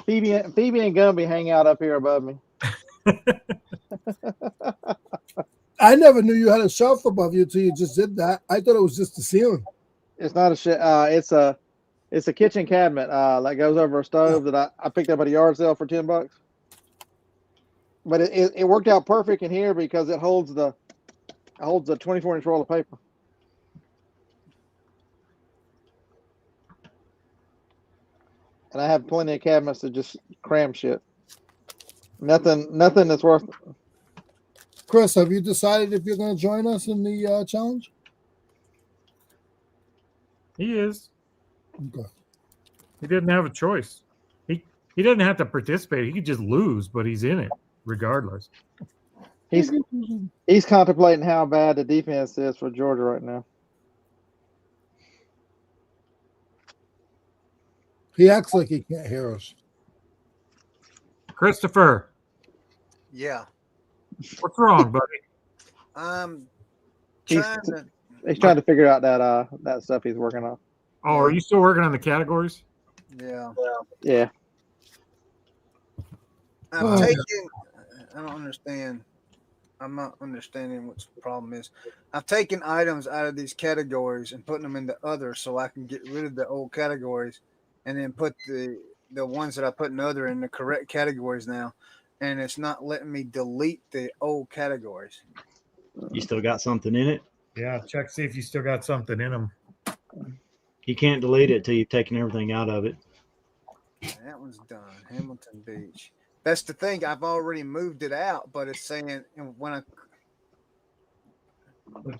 Phoebe and Gumby hang out up here above me. I never knew you had a shelf above you until you just did that. I thought it was just the ceiling. It's not a shit. It's a kitchen cabinet that goes over a stove that I picked up at a yard sale for $10. But it worked out perfect in here because it holds the 24-inch roll of paper. And I have plenty of cabinets to just cram shit. Nothing that's worth. Chris, have you decided if you're going to join us in the challenge? He is. Okay. He didn't have a choice. He doesn't have to participate. He could just lose, but he's in it regardless. He's contemplating how bad the defense is for Georgia right now. He acts like he can't hear us. Christopher. Yeah. What's wrong, buddy? He's trying to figure out that stuff he's working on. Oh, are you still working on the categories? Yeah. Yeah. I don't understand. I'm not understanding what the problem is. I've taken items out of these categories and putting them into others so I can get rid of the old categories and then put the ones that I put in other in the correct categories now. And it's not letting me delete the old categories. You still got something in it? Yeah, check, see if you still got something in them. You can't delete it till you've taken everything out of it. That one's done. Hamilton Beach. That's the thing. I've already moved it out, but it's saying when I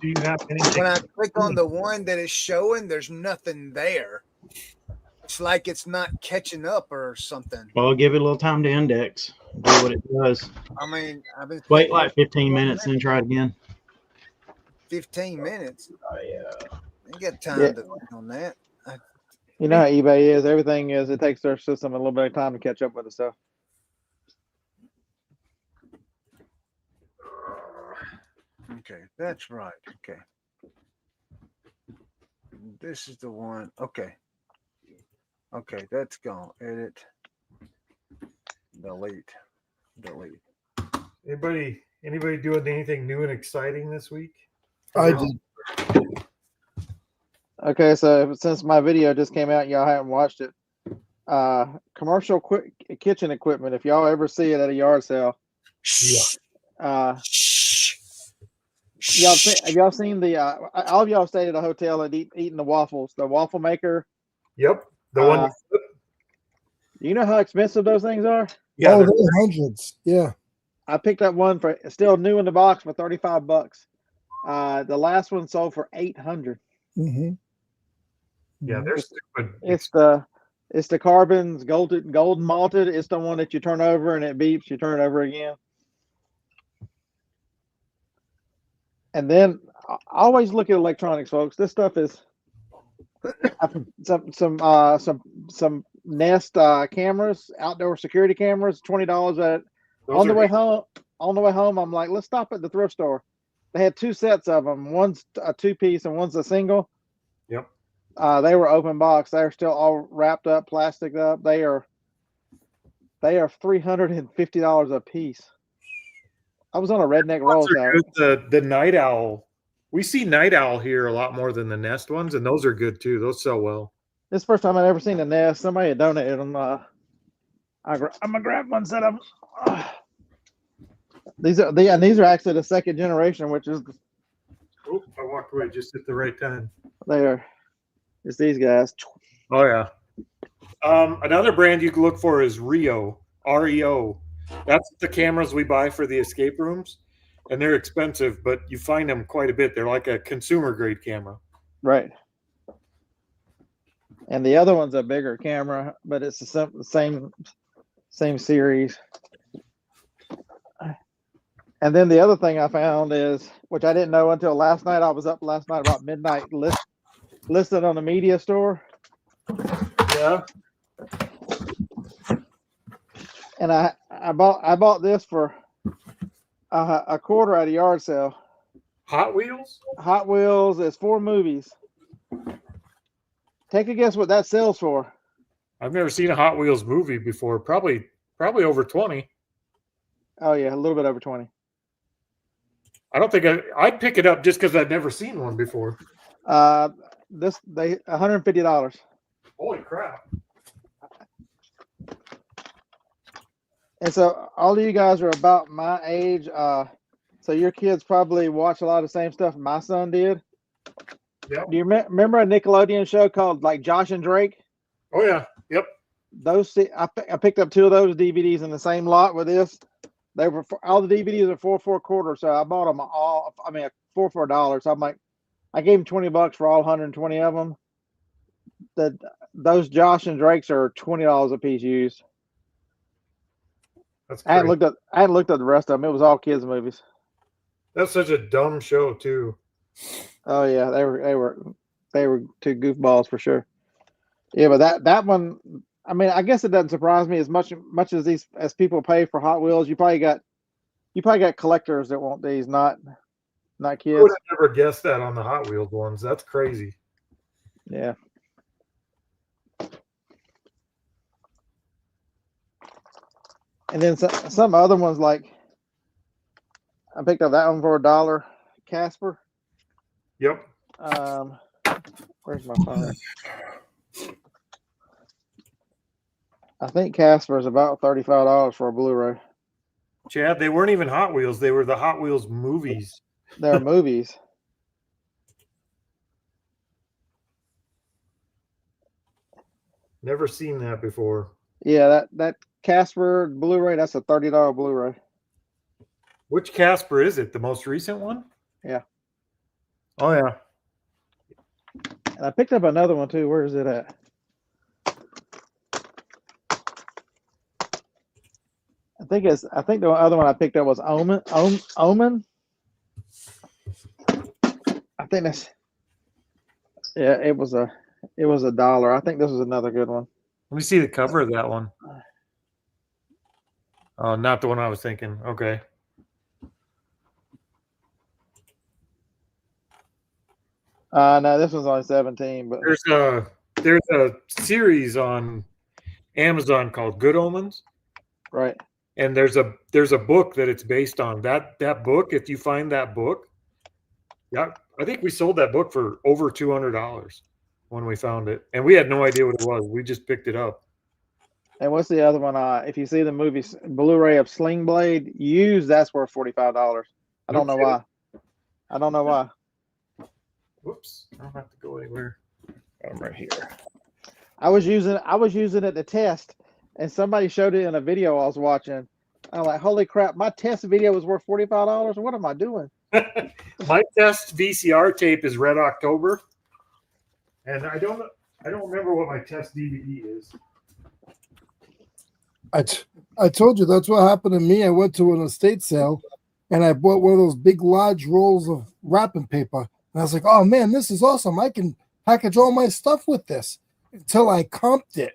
Do you have anything? when I click on the one that is showing, there's nothing there. It's like it's not catching up or something. Well, give it a little time to index. Do what it does. I mean, I've been Wait like 15 minutes and then try it again. 15 minutes. I got time to work on that. You know how eBay is. Everything is. It takes their system a little bit of time to catch up with the stuff. Okay, that's right. Okay. This is the one. Okay. Okay, that's gone. Edit. Delete. Anybody doing anything new and exciting this week? I did. Okay, so since my video just came out, y'all haven't watched it. Commercial kitchen equipment. If y'all ever see it at a yard sale, have y'all seen the? All of y'all stayed at a hotel and eating the waffles. The waffle maker. Yep, the one. You know how expensive those things are? Yeah, they're hundreds. Yeah. I picked up one for still new in the box for $35. The last one sold for $800. Mm-hmm. Yeah, they're stupid. It's the carbons golden malted. It's the one that you turn over and it beeps. You turn it over again. And then I always look at electronics, folks. This stuff is some Nest cameras, outdoor security cameras, $20 at on the way home. On the way home, I'm like, let's stop at the thrift store. They had 2 sets of them. One's a 2-piece and one's a single. Yep. They were open box. They're still all wrapped up, plastic up. They are $350 a piece. I was on a redneck roll. The Night Owl. We see Night Owl here a lot more than the Nest ones, and those are good too. Those sell well. This is the first time I've ever seen a Nest. Somebody had donated them. I'm gonna grab one set of them. These are actually the second generation, which is. Oh, I walked away just at the right time. It's these guys. Oh yeah. Another brand you can look for is Reo. REO. That's the cameras we buy for the escape rooms, and they're expensive, but you find them quite a bit. They're like a consumer grade camera. Right. And the other one's a bigger camera, but it's the same series. And then the other thing I found is, which I didn't know until last night. I was up last night about midnight, listed on the media store. Yeah. And I bought this for a quarter at a yard sale. Hot Wheels? Hot Wheels is 4 movies. Take a guess what that sells for. I've never seen a Hot Wheels movie before. Probably over 20. Oh yeah, a little bit over 20. I don't think I'd pick it up just because I've never seen one before. They $150. Holy crap. And so all of you guys are about my age. So your kids probably watch a lot of the same stuff my son did. Yep. Do you remember a Nickelodeon show called like Josh and Drake? Oh yeah. Yep. I picked up 2 of those DVDs in the same lot with this. They were all the DVDs are $4 quarter, so I bought them all. I mean, $4 for $1. So I'm like, I gave him $20 for all 120 of them. Those Josh and Drakes are $20 a piece used. That's I hadn't looked at the rest of them. It was all kids movies. That's such a dumb show too. Oh yeah, they were 2 goofballs for sure. Yeah, but that one, I mean, I guess it doesn't surprise me as much as people pay for Hot Wheels. You probably got collectors that want these, not kids. I would have never guessed that on the Hot Wheels ones. That's crazy. Yeah. And then some other ones, like I picked up that one for $1. Casper. Yep. Where's my phone? I think Casper is about $35 for a Blu-ray. Chad, they weren't even Hot Wheels. They were the Hot Wheels movies. They're movies. Never seen that before. Yeah, that Casper Blu-ray, that's a $30 Blu-ray. Which Casper is it? The most recent one? Yeah. Oh yeah. And I picked up another one too. Where is it at? I think the other one I picked up was Omen. I think that's. Yeah, it was $1. I think this was another good one. Let me see the cover of that one. Oh, not the one I was thinking. Okay. No, this one's only 17. But there's a series on Amazon called Good Omens. Right. And there's a book that it's based on. That book, if you find that book, yeah, I think we sold that book for over $200 when we found it, and we had no idea what it was. We just picked it up. And what's the other one? If you see the movie Blu-ray of Sling Blade used, that's worth $45. I don't know why. Whoops! I don't have to go anywhere. I'm right here. I was using it to test, and somebody showed it in a video I was watching. I'm like, holy crap! My test video was worth $45. What am I doing? My test VCR tape is Red October, and I don't know. I don't remember what my test DVD is. I told you that's what happened to me. I went to an estate sale and I bought one of those big large rolls of wrapping paper. And I was like, oh man, this is awesome. I can package all my stuff with this, until I comped it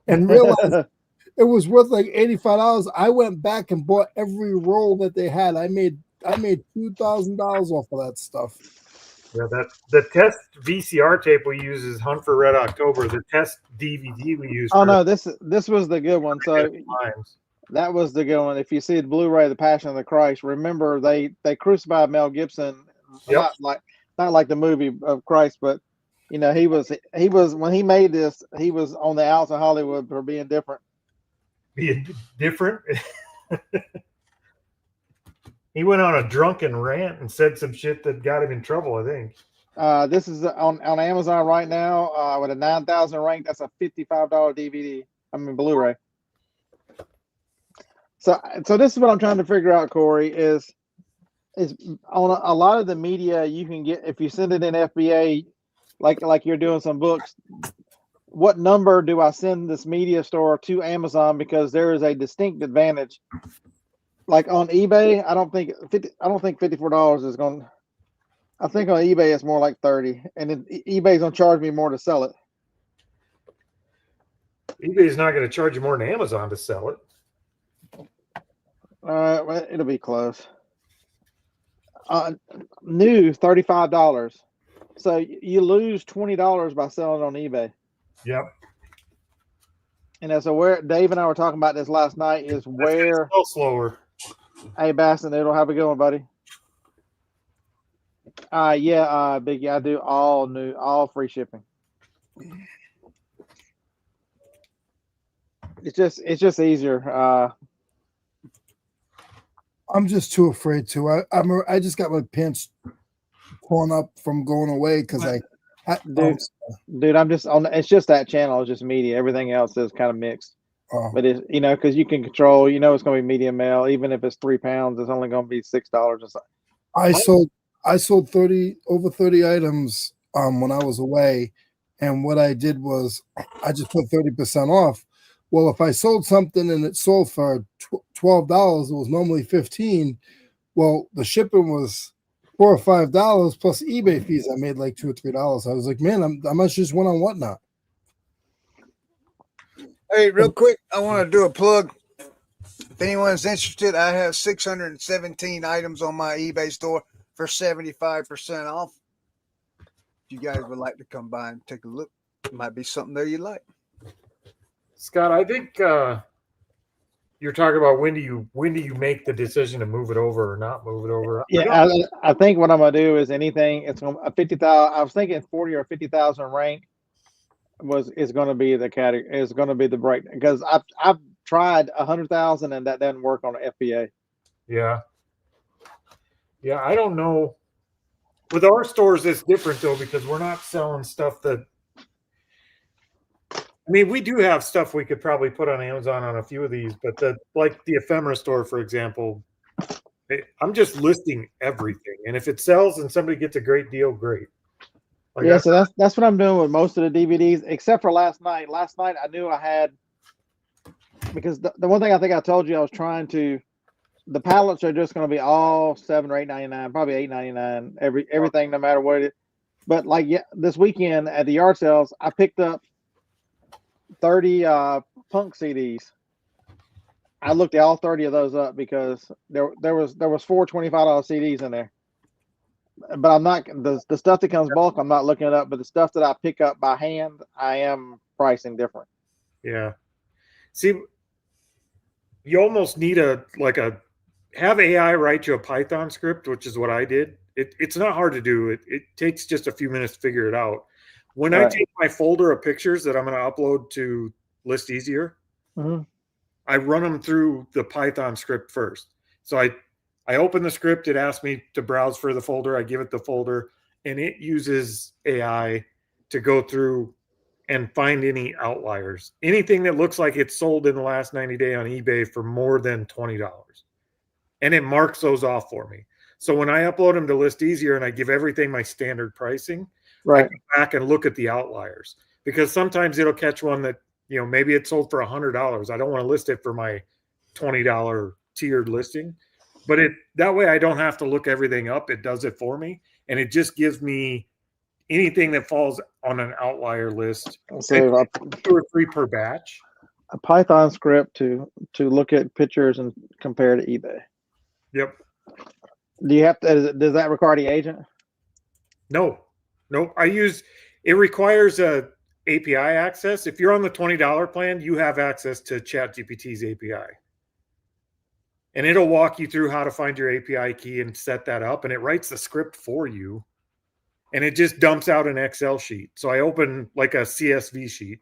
and realized it was worth like $85. I went back and bought every roll that they had. I made $2,000 off of that stuff. Yeah, the test VCR tape we use is Hunt for Red October. The test DVD we use. Oh no, this was the good one. So times. that was the good one. If you see the Blu-ray, The Passion of the Christ, remember they crucified Mel Gibson. Yep. Not like the movie of Christ, but you know he was when he made this, he was on the outs of Hollywood for being different. Being different. He went on a drunken rant and said some shit that got him in trouble, I think. This is on Amazon right now with a 9,000 rank. That's a $55 DVD. I mean Blu-ray. So this is what I'm trying to figure out, Corey, is on a lot of the media you can get if you send it in FBA, like you're doing some books. What number do I send this media store to Amazon? Because there is a distinct advantage. Like on eBay, I don't think $54 is going. I think on eBay it's more like 30, and then eBay's gonna charge me more to sell it. eBay's not going to charge you more than Amazon to sell it. Well, it'll be close. New $35, so you lose $20 by selling on eBay. Yep. And so where Dave and I were talking about this last night is where. Sell slower. Hey, Basson, it'll have a good one, buddy. Biggie, I do all free shipping. It's just easier. I'm just too afraid to. I just got my pants torn up from going away because dude, I'm just on. It's just that channel. It's just media. Everything else is kind of mixed. But it's because you can control. It's going to be medium mail. Even if it's 3 pounds, it's only going to be $6 or something. I sold over 30 items when I was away, and what I did was I just put 30% off. Well, if I sold something and it sold for $12, it was normally $15. Well, the shipping was $4 or $5 plus eBay fees. I made like $2 or $3. I was like, man, I must just went on Whatnot. Hey, real quick, I want to do a plug. If anyone's interested, I have 617 items on my eBay store for 75% off. If you guys would like to come by and take a look, it might be something there you like. Scott, I think you're talking about when do you make the decision to move it over or not move it over? Yeah, I think what I'm gonna do is anything. It's a 50,000. I was thinking 40 or 50,000 rank is going to be the category. Is going to be the break because I've tried 100,000 and that doesn't work on an FBA. Yeah. I don't know. With our stores, it's different though because we're not selling stuff that. I mean, we do have stuff we could probably put on Amazon on a few of these, but like the ephemera store, for example, I'm just listing everything, and if it sells and somebody gets a great deal, great. Like so that's what I'm doing with most of the DVDs, except for last night. Last night I knew I had because the one thing I think I told you I was trying to. The pallets are just going to be all $7 or $8.99, probably $8.99 everything, no matter what it is. But this weekend at the yard sales, I picked up 30 punk CDs. I looked at all 30 of those up because there was 4 $25 CDs in there. But I'm not the stuff that comes bulk. I'm not looking it up. But the stuff that I pick up by hand, I am pricing different. Yeah. See, you almost need have AI write you a Python script, which is what I did. It's not hard to do. It takes just a few minutes to figure it out. When I take my folder of pictures that I'm going to upload to List Easier, I run them through the Python script first. So I open the script. It asks me to browse for the folder. I give it the folder, and it uses AI to go through and find any outliers. Anything that looks like it's sold in the last 90 days on eBay for more than $20. And it marks those off for me. So when I upload them to List Easier and I give everything my standard pricing, I go back and look at the outliers because sometimes it'll catch one that, maybe it sold for $100. I don't want to list it for my $20 tiered listing, but that way I don't have to look everything up. It does it for me, and it just gives me anything that falls on an outlier list. So 2 or 3 per batch. a Python script to look at pictures and compare to eBay. Yep. Do you have to? Does that require the agent? No. It requires a API access. If you're on the $20 plan, you have access to ChatGPT's API. And it'll walk you through how to find your API key and set that up. And it writes the script for you. And it just dumps out an Excel sheet. So I open like a CSV sheet.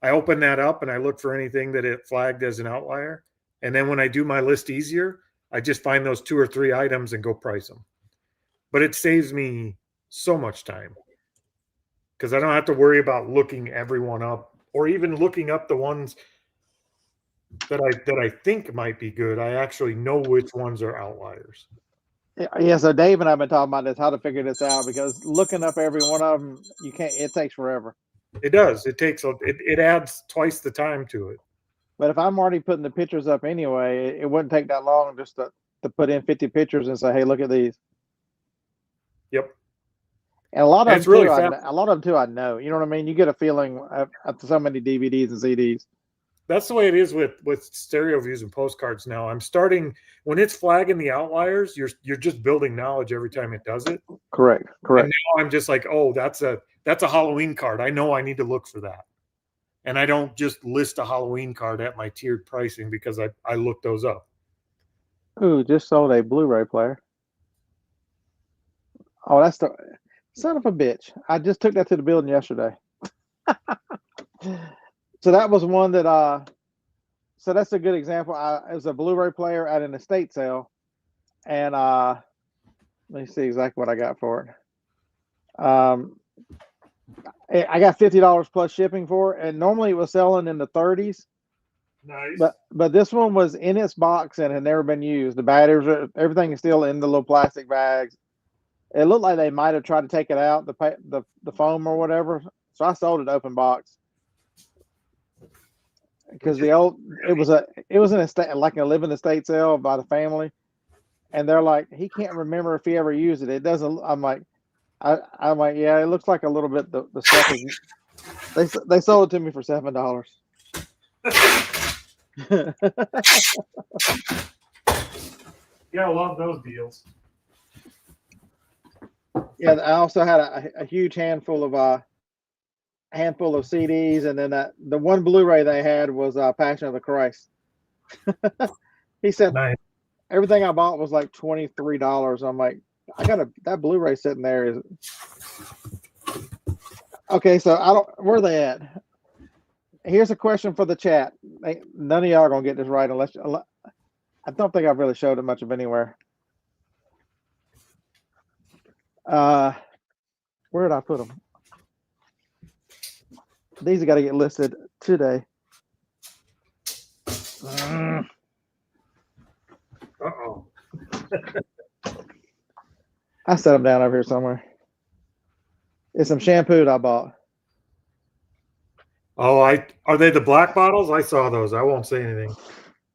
I open that up and I look for anything that it flagged as an outlier. And then when I do my list easier, I just find those 2 or 3 items and go price them. But it saves me so much time because I don't have to worry about looking everyone up or even looking up the ones that I think might be good. I actually know which ones are outliers. Yeah, so Dave and I have been talking about this, how to figure this out, because looking up every one of them, you can't. It takes forever. It does. It adds twice the time to it. But if I'm already putting the pictures up anyway, it wouldn't take that long just to put in 50 pictures and say, hey, look at these. Yep. And a lot of It's them really too, fast. a lot of them too, I know. You know what I mean? You get a feeling after so many DVDs and CDs. That's the way it is with stereo views and postcards now. I'm starting when it's flagging the outliers. You're just building knowledge every time it does it. Correct. And now I'm just like, oh, that's a Halloween card. I know I need to look for that, and I don't just list a Halloween card at my tiered pricing because I look those up. Ooh, just sold a Blu-ray player. Oh, that's the son of a bitch. I just took that to the building yesterday. So that was one that so that's a good example. It was a Blu-ray player at an estate sale, and let me see exactly what I got for it. I got $50 plus shipping for it, and normally it was selling in the 30s. Nice. But this one was in its box and had never been used. The batteries, everything is still in the little plastic bags. It looked like they might have tried to take it out, the foam or whatever. So I sold it open box. Because it was an estate, like a living estate sale by the family, and they're like, he can't remember if he ever used it. It doesn't. I'm like, yeah, it looks like a little bit. The stuff is, they sold it to me for $7. Yeah, I love those deals. Yeah, I also had a huge handful of CDs, and then the one Blu-ray they had was Passion of the Christ. He said, nice. Everything I bought was like $23. I'm like, that Blu-ray sitting there is okay. So where are they at? Here's a question for the chat. None of y'all are gonna get this right unless I don't think I've really showed it much of anywhere. Where did I put them? These have got to get listed today. Uh-oh. I set them down over here somewhere. It's some shampoo that I bought. Oh, are they the black bottles? I saw those. I won't say anything.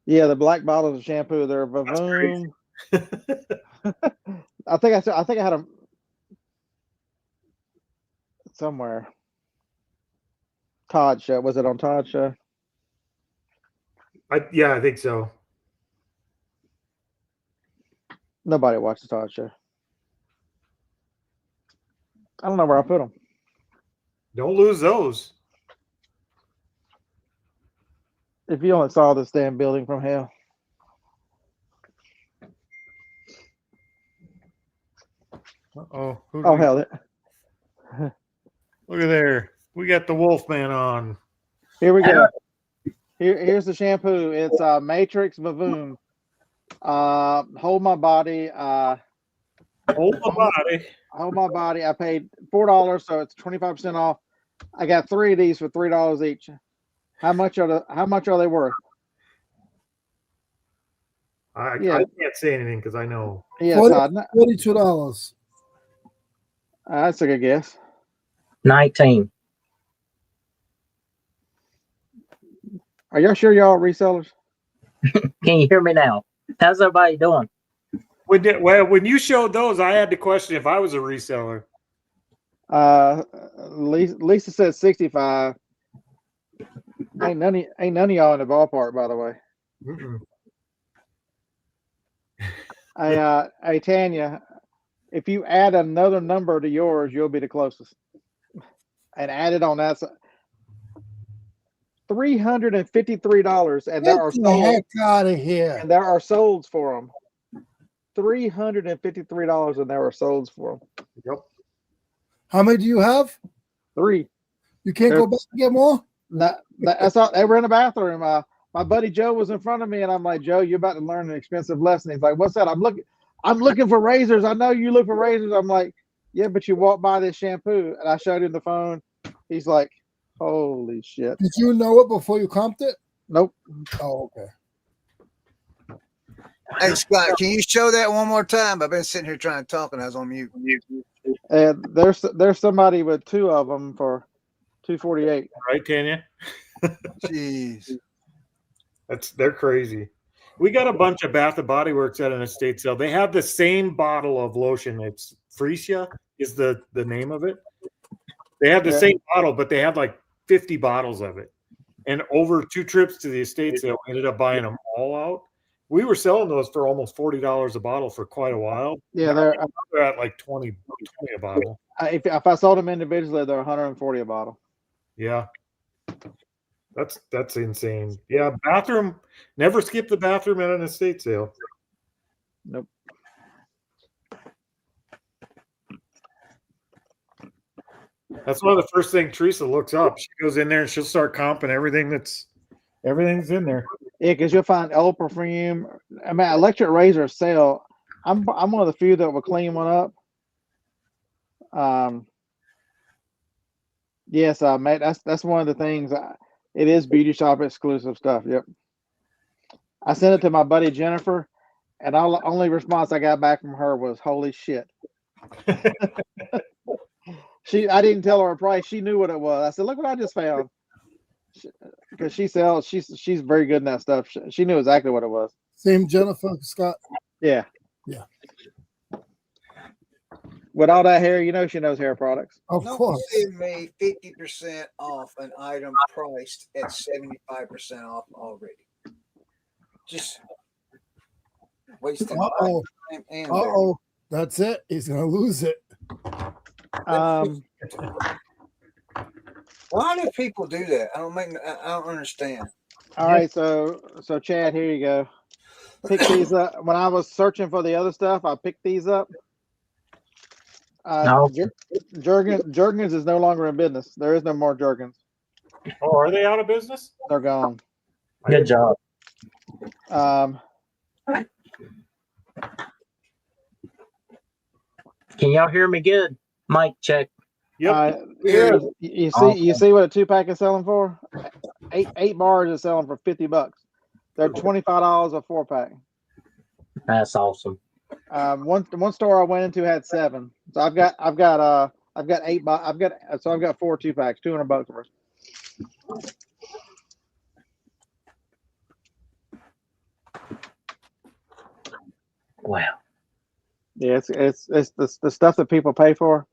Yeah, the black bottles of shampoo. They're Vavoom. I think I had them somewhere. Todd Show. Was it on Todd Show? I think so. Nobody watches Todd Show. I don't know where I put them. Don't lose those. If you only saw this damn building from hell. Uh-oh. Oh, hell. Look at there. We got the Wolfman on. Here we go. Here's the shampoo. It's Matrix Vavoom. Hold My Body. Hold My Body. Hold My Body. I paid $4, so it's 25% off. I got 3 of these for $3 each. How much are they worth? I can't say anything because I know. Yeah, $42. That's a good guess. 19. Are y'all sure y'all resellers? Can you hear me now? How's everybody doing? When you showed those, I had to question if I was a reseller. Lisa said 65. Ain't none of y'all in the ballpark, by the way. Mm-mm. Hey Tanya, if you add another number to yours, you'll be the closest. And add it on that side. $353, and there are Get the heck out of here. and there are solds for them. $353, and there are solds for them. Yep. How many do you have? 3. You can't go back and get more? That's all. They were in the bathroom. My buddy Joe was in front of me, and I'm like, Joe, you're about to learn an expensive lesson. He's like, what's that? I'm looking for razors. I know you look for razors. I'm like, yeah, but you walk by this shampoo, and I showed him the phone. He's like, holy shit. Did you know it before you comped it? Nope. Oh, okay. Hey Scott, can you show that one more time? I've been sitting here trying to talk and I was on mute. And there's somebody with 2 of them for $248. Right, Tanya? Jeez. They're crazy. We got a bunch of Bath and Body Works at an estate sale. They have the same bottle of lotion. It's Freesia is the name of it. They have the same bottle, but they have like 50 bottles of it. And over 2 trips to the estate sale, we ended up buying them all out. We were selling those for almost $40 a bottle for quite a while. Yeah, they're at like 20 a bottle. If I sold them individually, they're $140 a bottle. Yeah. That's insane. Yeah, bathroom. Never skip the bathroom at an estate sale. Nope. That's one of the first things Teresa looks up. She goes in there and she'll start comping everything's in there. Yeah, because you'll find old perfume. I mean, electric razor sale. I'm one of the few that will clean one up. Yes, mate. That's one of the things. It is beauty shop exclusive stuff. Yep. I sent it to my buddy Jennifer, and all only response I got back from her was "Holy shit." I didn't tell her a price. She knew what it was. I said, "Look what I just found." Because she's very good in that stuff. She knew exactly what it was. Same Jennifer Scott. Yeah. Yeah. With all that hair, she knows hair products. Of course. It made 50% off an item priced at 75% off already. Just wasting time and that's it. He's gonna lose it. Why do people do that? I don't understand. All right, so Chad, here you go. Pick these up. When I was searching for the other stuff, I picked these up. Jergens is no longer in business. There is no more Jergens. Oh, are they out of business? They're gone. Good job. Can y'all hear me good? Mic check. Yep. You see what a 2-pack is selling for? Eight bars is selling for $50. They're $25 a 4-pack. That's awesome. One store I went into had 7. So I've got 8. I've got 4 2-packs, $200 worth. Wow. Yeah, it's the stuff that people pay for.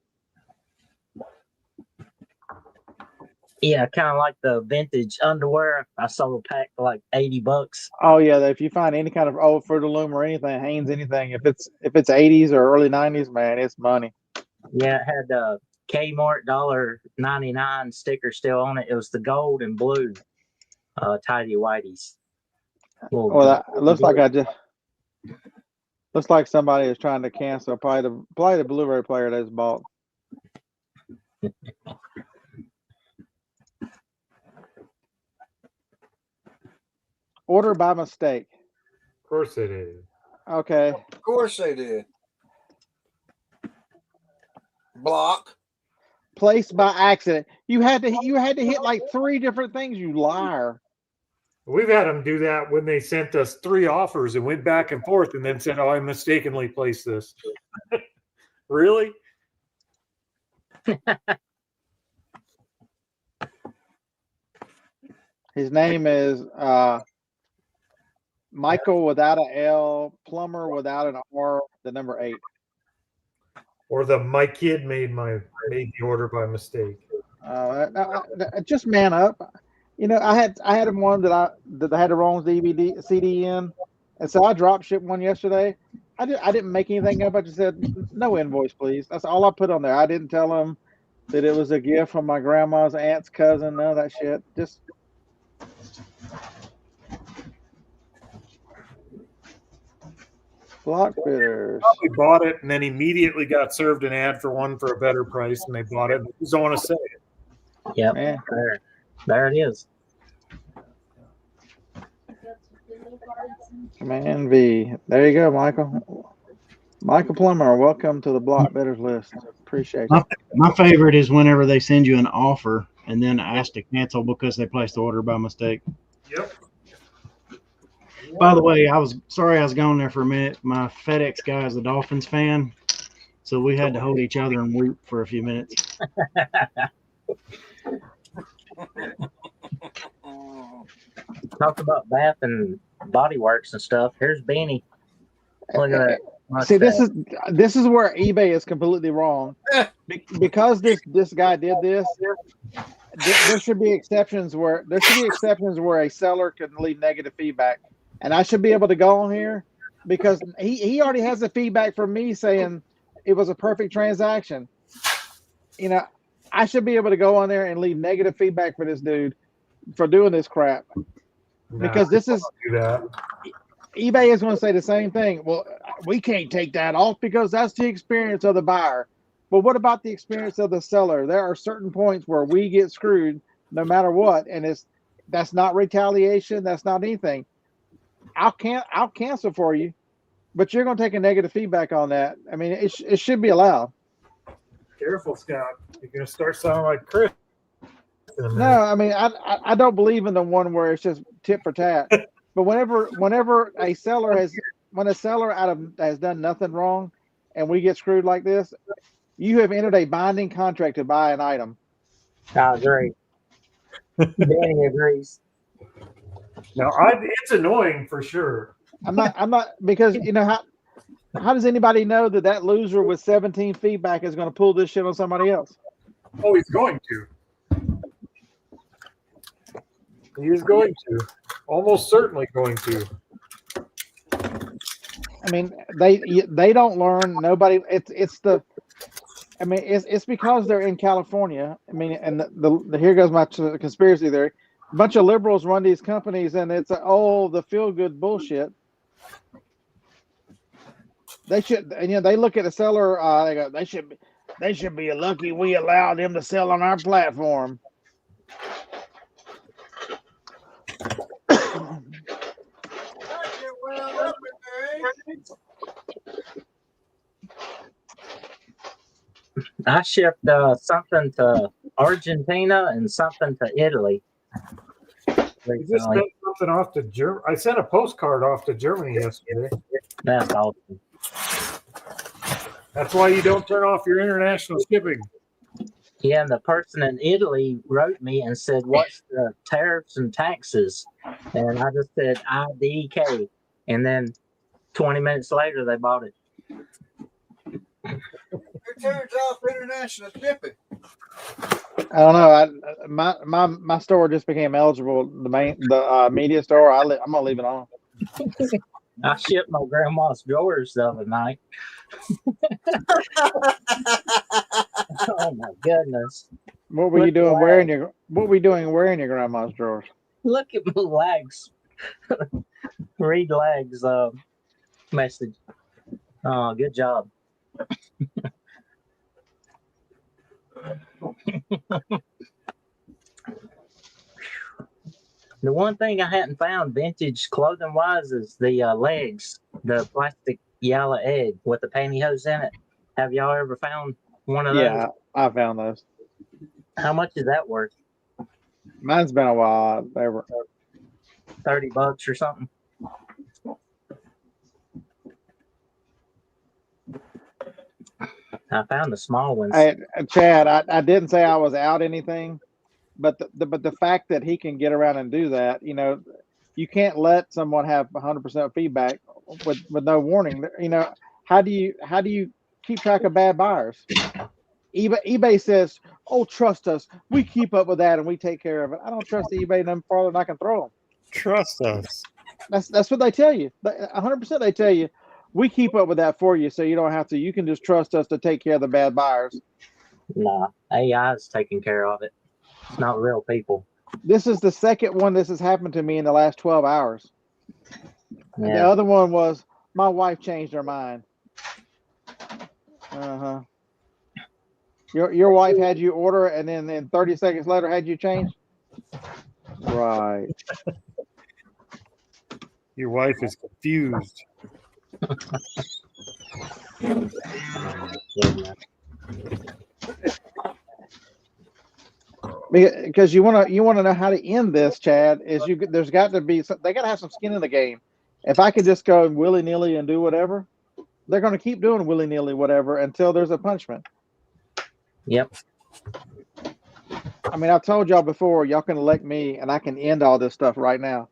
Yeah, kind of like the vintage underwear. I sold a pack for like $80. Oh yeah, if you find any kind of old Fruit of Loom or anything, Hanes, anything, if it's 80s or early 90s, man, it's money. Yeah, it had Kmart $1.99 sticker still on it. It was the gold and blue tidy whities. Well, that looks like somebody is trying to cancel probably the Blu-ray player that's bought. Order by mistake. Of course they did. Okay. Of course they did. Block. Placed by accident. You had to hit like 3 different things, you liar. We've had them do that when they sent us 3 offers and went back and forth and then said, "Oh, I mistakenly placed this." Really? His name is Michael without an L, Plumber without an R, the number 8. Or my kid made the order by mistake. Just man up. You know, I had one that I had the wrong DVD CD in, and so I drop shipped one yesterday. I didn't make anything up. I just said no invoice, please. That's all I put on there. I didn't tell them that it was a gift from my grandma's aunt's cousin. None of that shit. Just block fitters. Probably bought it and then immediately got served an ad for one for a better price, and they bought it. Just don't want to say it. Yep. Man. There it is. Command V. There you go, Michael. Michael Plummer, welcome to the block bidders list. Appreciate it. My favorite is whenever they send you an offer and then ask to cancel because they placed the order by mistake. Yep. By the way, I was gone there for a minute. My FedEx guy is a Dolphins fan, so we had to hold each other and weep for a few minutes. Talk about Bath and Body Works and stuff. Here's Beanie. Look at that. See, this is where eBay is completely wrong. Because this guy did this, there should be exceptions where a seller can leave negative feedback, and I should be able to go on here because he already has the feedback from me saying it was a perfect transaction. You know, I should be able to go on there and leave negative feedback for this dude for doing this crap. Because this is eBay is going to say the same thing. Well, we can't take that off because that's the experience of the buyer. But what about the experience of the seller? There are certain points where we get screwed no matter what, and that's not retaliation. That's not anything. I'll cancel for you, but you're going to take a negative feedback on that. I mean, it should be allowed. Careful, Scott. You're going to start sounding like Chris. No, I mean, I don't believe in the one where it's just tit for tat. But whenever a seller has done nothing wrong, and we get screwed like this, you have entered a binding contract to buy an item. I agree. Danny agrees. Now, it's annoying for sure. I'm not because you know how does anybody know that loser with 17 feedback is going to pull this shit on somebody else? Oh, he's going to. He is going to. Almost certainly going to. I mean, they don't learn. Nobody. It's because they're in California. I mean, and the here goes my conspiracy theory. A bunch of liberals run these companies, and it's the feel good bullshit. They should, and they look at the seller. They go, they should be lucky we allow them to sell on our platform. I shipped something to Argentina and something to Italy. You just sent something off to Germany. I sent a postcard off to Germany yesterday. That's awesome. That's why you don't turn off your international shipping. Yeah, and the person in Italy wrote me and said, "What's the tariffs and taxes?" And I just said IDK, and then 20 minutes later they bought it. Who turns off international shipping? I don't know. My store just became eligible. The media store. I'm gonna leave it on. I shipped my grandma's drawers the other night. Oh my goodness! What were you doing wearing your grandma's drawers? Look at my legs. Read legs. Message. Oh, good job. The one thing I hadn't found vintage clothing wise is the legs, the plastic yellow egg with the pantyhose in it. Have y'all ever found one of those? Yeah, I found those. How much is that worth? Mine's been a while. They were $30 or something. I found the small ones. Hey, Chad, I didn't say I was out anything, But the fact that he can get around and do that, you know, you can't let someone have 100% feedback with no warning. You know, how do you keep track of bad buyers? eBay says, "Oh, trust us. We keep up with that and we take care of it." I don't trust eBay no farther than I can throw them. Trust us. That's what they tell you. 100% they tell you, we keep up with that for you, so you don't have to. You can just trust us to take care of the bad buyers. Nah, AI is taking care of it. It's not real people. This is the second one this has happened to me in the last 12 hours. And the Yeah. other one was my wife changed her mind. Uh-huh. Your wife had you order and then 30 seconds later had you change? Right. Your wife is confused. Because you want to know how to end this, Chad, is there's got to be they got to have some skin in the game. If I could just go willy-nilly and do whatever, they're going to keep doing willy-nilly whatever until there's a punishment. Yep. I mean, I've told y'all before, y'all can elect me and I can end all this stuff right now.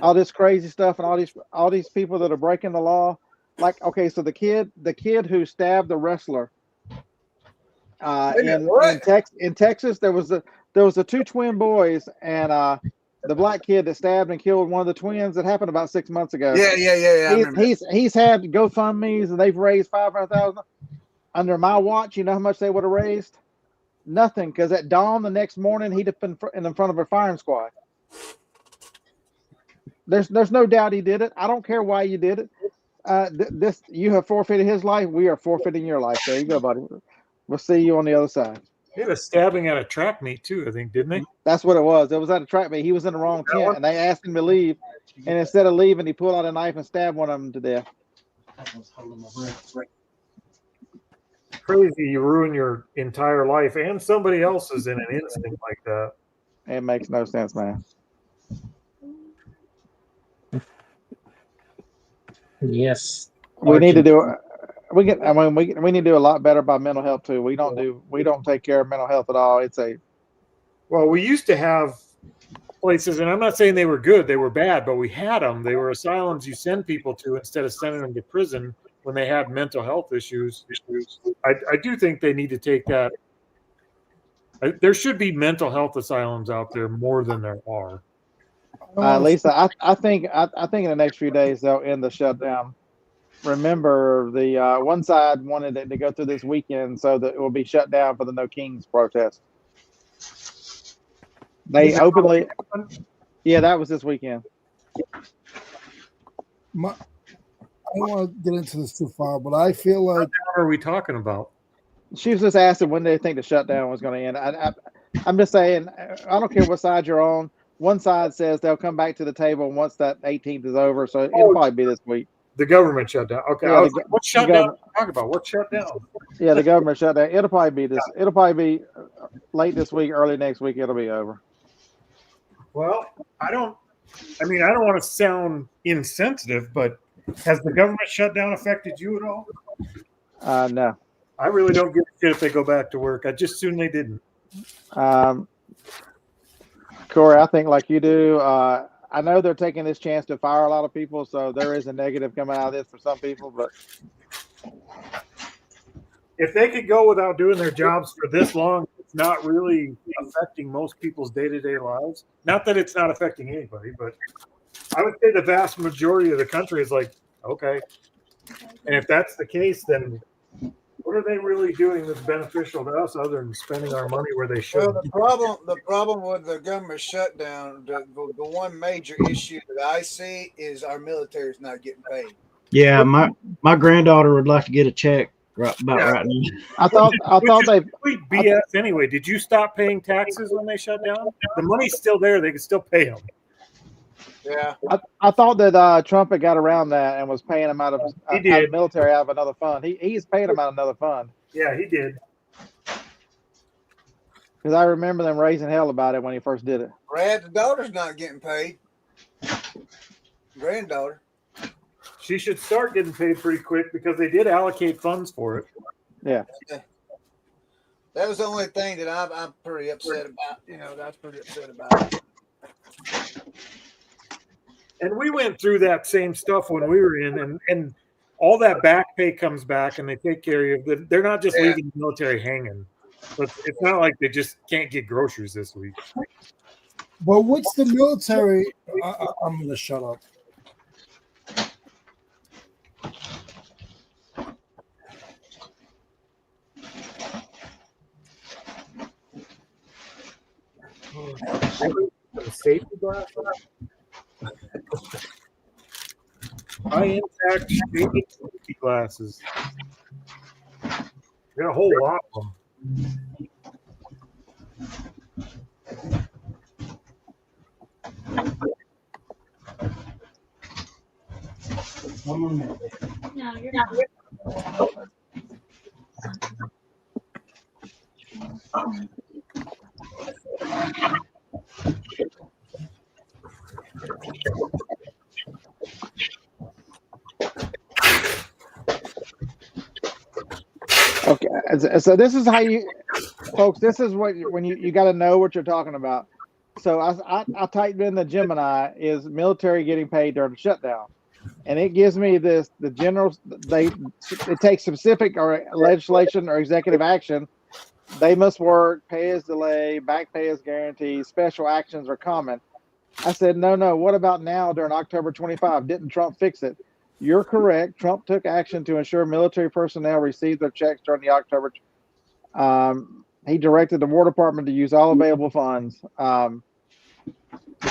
All this crazy stuff and all these people that are breaking the law. Like, okay, so the kid who stabbed the wrestler in Texas, there was the two twin boys and the black kid that stabbed and killed one of the twins. That happened about 6 months ago. Yeah. He's had GoFundMe's and they've raised $500,000. Under my watch, you know how much they would have raised? Nothing, because at dawn the next morning he'd have been in front of a firing squad. There's no doubt he did it. I don't care why you did it. You have forfeited his life. We are forfeiting your life. There you go, buddy. We'll see you on the other side. They had a stabbing at a track meet too, I think, didn't they? That's what it was. It was at a track meet. He was in the wrong tent, and they asked him to leave. And instead of leaving, he pulled out a knife and stabbed one of them to death. Crazy, you ruin your entire life and somebody else's in an instant like that. It makes no sense, man. Yes. We need to do. We need to do a lot better by mental health too. We don't take care of mental health at all. Well, we used to have places, and I'm not saying they were good, they were bad, but we had them. They were asylums you send people to instead of sending them to prison when they had mental health issues. I do think they need to take that. There should be mental health asylums out there more than there are. Lisa, I think in the next few days they'll end the shutdown. Remember, the one side wanted it to go through this weekend so that it will be shut down for the No Kings protest. They openly, yeah, that was this weekend. I don't want to get into this too far, but I feel like. What are we talking about? She was just asking when they think the shutdown was going to end. I'm just saying, I don't care what side you're on. One side says they'll come back to the table once that 18th is over, so it'll probably be this week. The government shutdown. Okay, Yeah, what shutdown are you talking about? What shutdown? Yeah, the government shutdown. It'll probably be this. It'll probably be late this week, early next week. It'll be over. Well, I don't want to sound insensitive, but has the government shutdown affected you at all? No. I really don't give a shit if they go back to work. I just assume they didn't. Corey, I think like you do. I know they're taking this chance to fire a lot of people, so there is a negative coming out of this for some people. But if they could go without doing their jobs for this long, it's not really affecting most people's day-to-day lives. Not that it's not affecting anybody, but I would say the vast majority of the country is like, okay. And if that's the case, then what are they really doing that's beneficial to us other than spending our money where they should? Well, the problem with the government shutdown, the one major issue that I see is our military is not getting paid. Yeah, my granddaughter would like to get a check right now. I thought they complete BS anyway. Did you stop paying taxes when they shut down? The money's still there. They can still pay them. Yeah, I thought that Trump had got around that and was paying them out of the military out of another fund. He's paying them out of another fund. Yeah, he did. Because I remember them raising hell about it when he first did it. Brad's daughter's not getting paid. Granddaughter. She should start getting paid pretty quick because they did allocate funds for it. Yeah. That was the only thing that I'm pretty upset about. That's pretty upset about. And we went through that same stuff when we were in, and all that back pay comes back, and they take care of you. They're not just leaving the military hanging. But it's not like they just can't get groceries this week. But what's the military? I'm going to shut up. Safety glasses? High impact safety glasses. Got a whole lot of them. No, you're not. Okay, so this is how you, folks. This is what when you got to know what you're talking about. So I typed in the Gemini is military getting paid during the shutdown, and it gives me the general. It takes specific or legislation or executive action. They must work. Pay is delay. Back pay is guaranteed. Special actions are common. I said no. What about now during October 25? Didn't Trump fix it? You're correct. Trump took action to ensure military personnel received their checks during the October. He directed the War Department to use all available funds. The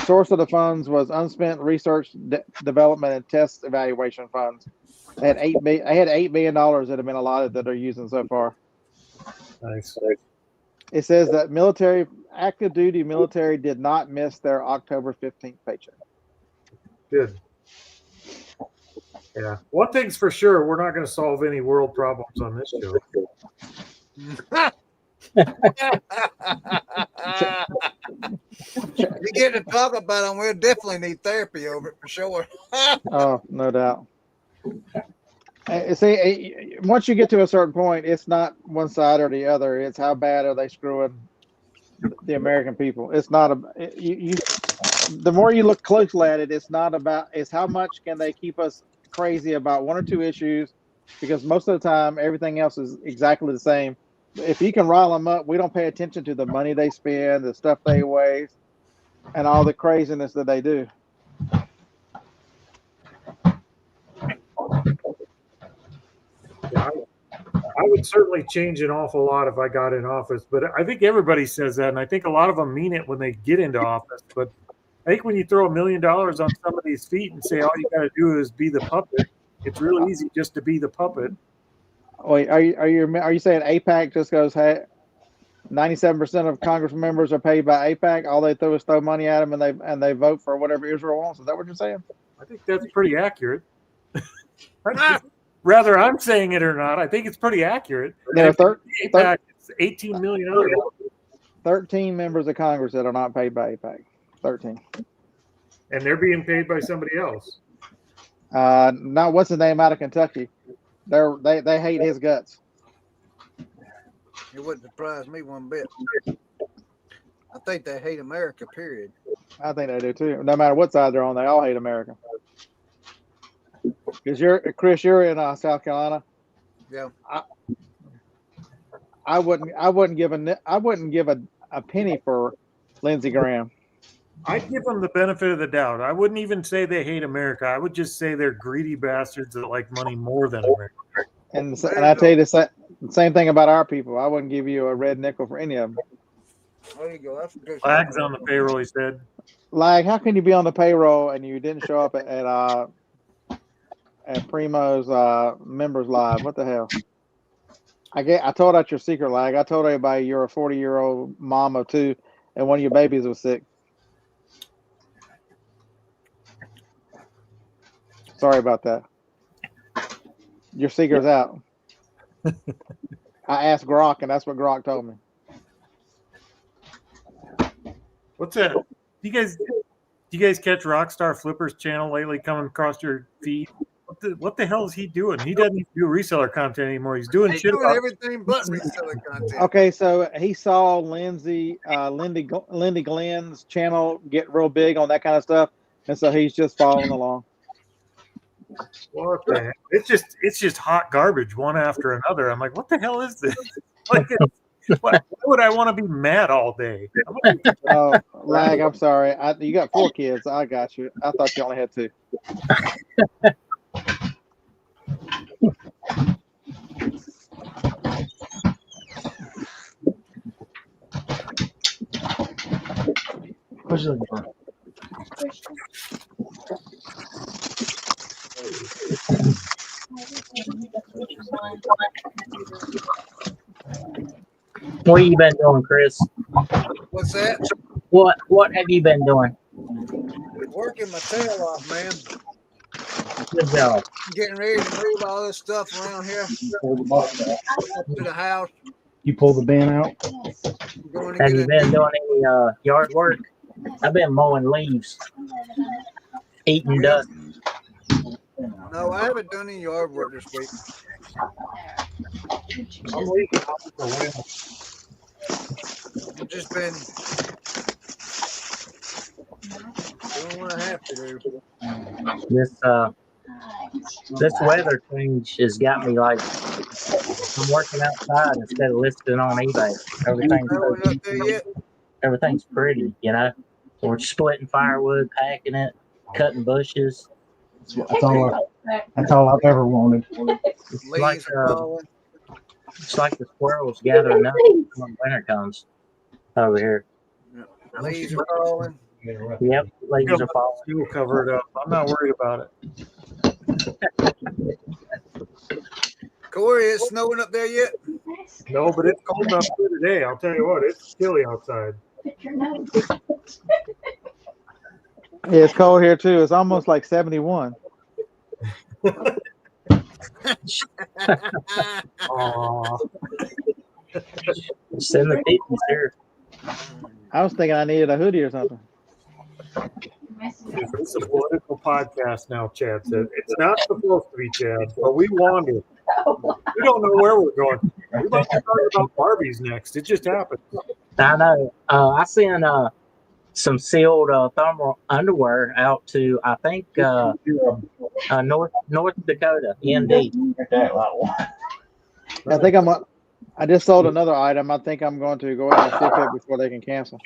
source of the funds was unspent research, development, and test evaluation funds. I had $8 billion that have been allotted that they're using so far. Nice. It says that active duty military did not miss their October 15th paycheck. Good. Yeah. One thing's for sure, we're not going to solve any world problems on this show. You get to talk about them, we'll definitely need therapy over it for sure. Oh, no doubt. See, once you get to a certain point, it's not one side or the other. It's how bad are they screwing the American people. It's not the more you look closely at it, it's how much can they keep us crazy about one or two issues, because most of the time everything else is exactly the same. If you can rile them up, we don't pay attention to the money they spend, the stuff they waste, and all the craziness that they do. Yeah, I would certainly change an awful lot if I got in office, but I think everybody says that, and I think a lot of them mean it when they get into office. But I think when you throw $1 million on somebody's feet and say all you got to do is be the puppet, it's real easy just to be the puppet. Wait, are you saying AIPAC just goes, hey, 97% of Congress members are paid by AIPAC? All they do is throw money at them, and they vote for whatever Israel wants. Is that what you're saying? I think that's pretty accurate. Whether I'm saying it or not, I think it's pretty accurate. There are AIPAC is 18 million other 13 members of Congress that are not paid by AIPAC. 13. And they're being paid by somebody else. Now, what's the name out of Kentucky? They hate his guts. It wouldn't surprise me one bit. I think they hate America, period. I think they do too. No matter what side they're on, they all hate America. Because you're in South Carolina. Yeah. I wouldn't give a penny for Lindsey Graham. I'd give them the benefit of the doubt. I wouldn't even say they hate America. I would just say they're greedy bastards that like money more than America. And I tell you the same thing about our people. I wouldn't give you a red nickel for any of them. There you go. That's a good. Flag's on the payroll, he said. Like, how can you be on the payroll and you didn't show up at Primo's members live? What the hell? I told out your secret, Lag. I told everybody you're a 40-year-old mom of two, and one of your babies was sick. Sorry about that. Your secret's out. I asked Grok, and that's what Grok told me. What's that? Do you guys catch Rockstar Flipper's channel lately coming across your feed? what the hell is he doing? He doesn't even do reseller content anymore. He's doing He's shit doing about everything but reseller content. Okay, so he saw Lindy Glenn's channel get real big on that kind of stuff, and so he's just following along. what the heck? It's just hot garbage one after another. I'm like, what the hell is this? Like, why would I want to be mad all day? Oh, lag. I'm sorry. You got 4 kids. I got you. I thought you only had 2. Push the door. What have you been doing, Chris? What's that? What have you been doing? Working my tail off, man. Good job. Getting ready to move all this stuff around here up to the house. You pull the bin out. Going to Have get you a been doing any yard work? I've been mowing leaves, eating dust. No, I haven't done any yard work this week. I've just been doing what I have to do. This weather change has got me like I'm working outside instead of listing on eBay. Growing up there yet? Everything's pretty, you know. We're splitting firewood, packing it, cutting bushes. That's all I've ever wanted. Leaves are falling. It's like the squirrels gathering up when winter comes over here. Leaves are falling. Yep, leaves are falling. You'll cover it up. I'm not worried about it. Corey, it's snowing up there yet? No, but it's cold enough for today. I'll tell you what, it's chilly outside. Yeah, it's cold here too. It's almost like 71. Aw. It's in the 50s here. I was thinking I needed a hoodie or something. It's a political podcast now, Chad said. It's not supposed to be, Chad, but we wander. We don't know where we're going. We're about to talk about Barbies next. It just happened. I know. I sent some sealed thermal underwear out to, I think, North Dakota, ND. I think I just sold another item. I think I'm going to go ahead and ship it before they can cancel.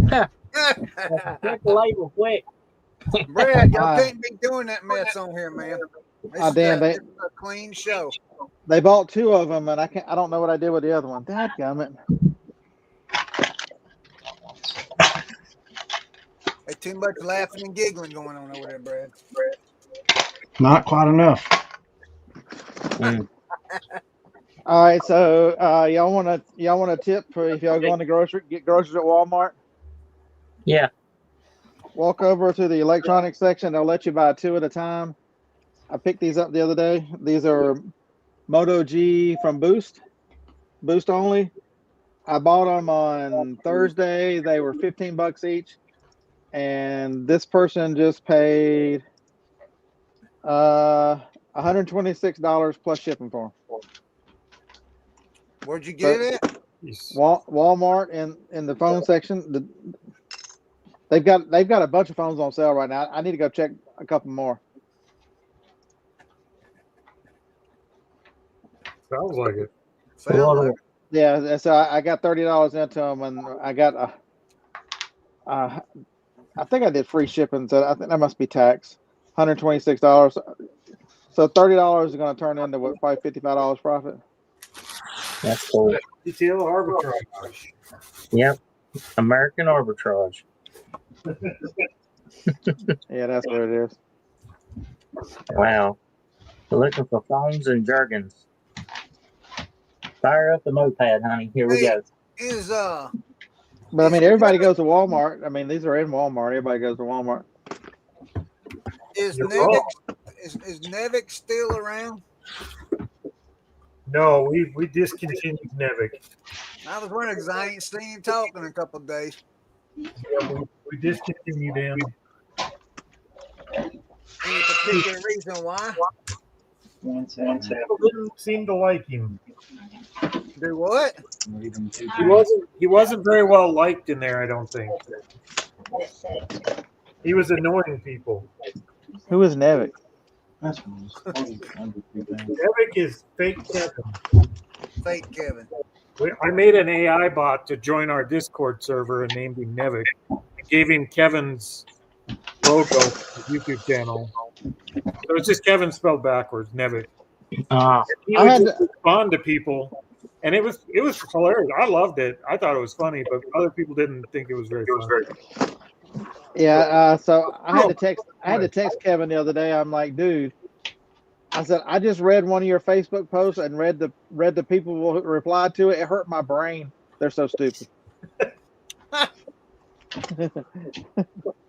Check the label quick. Brad, y'all can't be doing that mess on here, man. This is a clean show. They bought 2 of them, and I don't know what I did with the other one. Dadgummit. There's too much laughing and giggling going on over there, Brad. Not quite enough. All right, so y'all want a tip for if y'all go on the get groceries at Walmart? Yeah. Walk over to the electronics section. They'll let you buy 2 at a time. I picked these up the other day. These are Moto G from Boost only. I bought them on Thursday. They were $15 each, and this person just paid $126 plus shipping for them. Where'd you get it? Walmart in the phone section. They've got a bunch of phones on sale right now. I need to go check a couple more. Sounds like it. Yeah, so I got $30 into them, and I got I think I did free shipping, so I think that must be tax. $126. So $30 is going to turn into what, probably $55 profit. That's cool. Retail arbitrage. Yep. American arbitrage. Yeah, that's what it is. Wow. We're looking for phones and jargons. Fire up the notepad, honey. Here we go. But I mean, everybody goes to Walmart. I mean, these are in Walmart. Everybody goes to Walmart. Is Nevik still around? No, we discontinued Nevik. I was wondering because I ain't seen him talking in a couple of days. Yeah, we discontinued him. Any particular reason why? People didn't seem to like him. Do what? He wasn't very well liked in there, I don't think. He was annoying people. Who is Nevik? Epic is fake Kevin. Fake Kevin. I made an AI bot to join our Discord server and named him Nevik. I gave him Kevin's logo for his YouTube channel. So it's just Kevin spelled backwards, Nevik. He would just respond to people, and it was hilarious. I loved it. I thought it was funny, but other people didn't think it was very funny. Yeah, so I had to text Kevin the other day. I'm like, dude, I said, I just read one of your Facebook posts and read the people who replied to it. It hurt my brain. They're so stupid.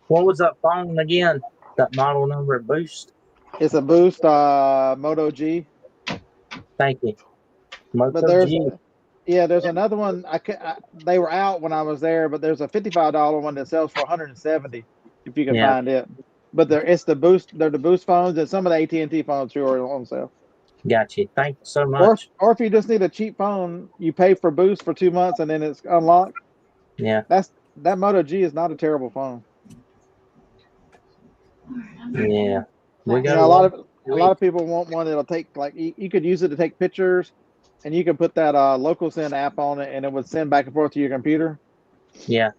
What was that phone again? That model number Boost? It's a Boost Moto G. Thank you. But there's another one. They were out when I was there, but there's a $55 one that sells for $170 if you can find it. But it's the Boost. They're the Boost phones, and some of the AT&T phones too are on sale. Gotcha. Thank you so much. Or if you just need a cheap phone, you pay for Boost for 2 months and then it's unlocked. Yeah. That Moto G is not a terrible phone. Yeah. We got a lot of people want one that'll take, like, you could use it to take pictures, and you can put that local send app on it, and it would send back and forth to your computer. Yeah.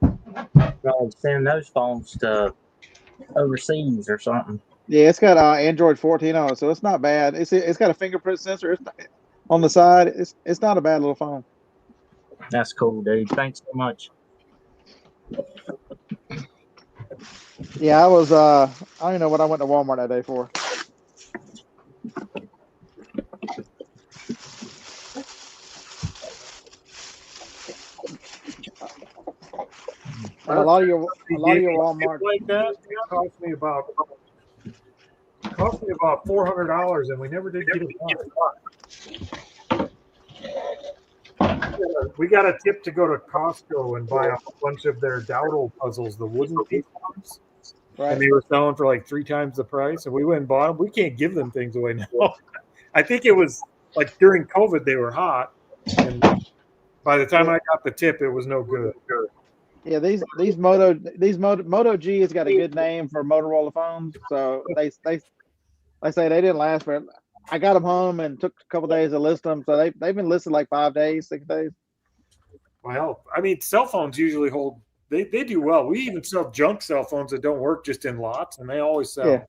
I'd send those phones to overseas or something. Yeah, it's got Android 14 on it, so it's not bad. It's got a fingerprint sensor on the side. It's not a bad little phone. That's cool, dude. Thanks so much. Yeah, I was I don't even know what I went to Walmart that day for. And a lot of your Walmart like that cost me about $400, and we never did get it back. We got a tip to go to Costco and buy a bunch of their Dowdle puzzles, the wooden piece ones. Right. And they were selling for like 3 times the price, and we went and bought them. We can't give them things away now. I think it was like during COVID they were hot, and by the time I got the tip, it was no good. Yeah, these Moto G has got a good name for Motorola phones, so they say they didn't last for. I got them home and took a couple days to list them, so they've been listed like 5 days, 6 days. Well, I mean, cell phones usually hold. They do well. We even sell junk cell phones that don't work just in lots, and they always sell.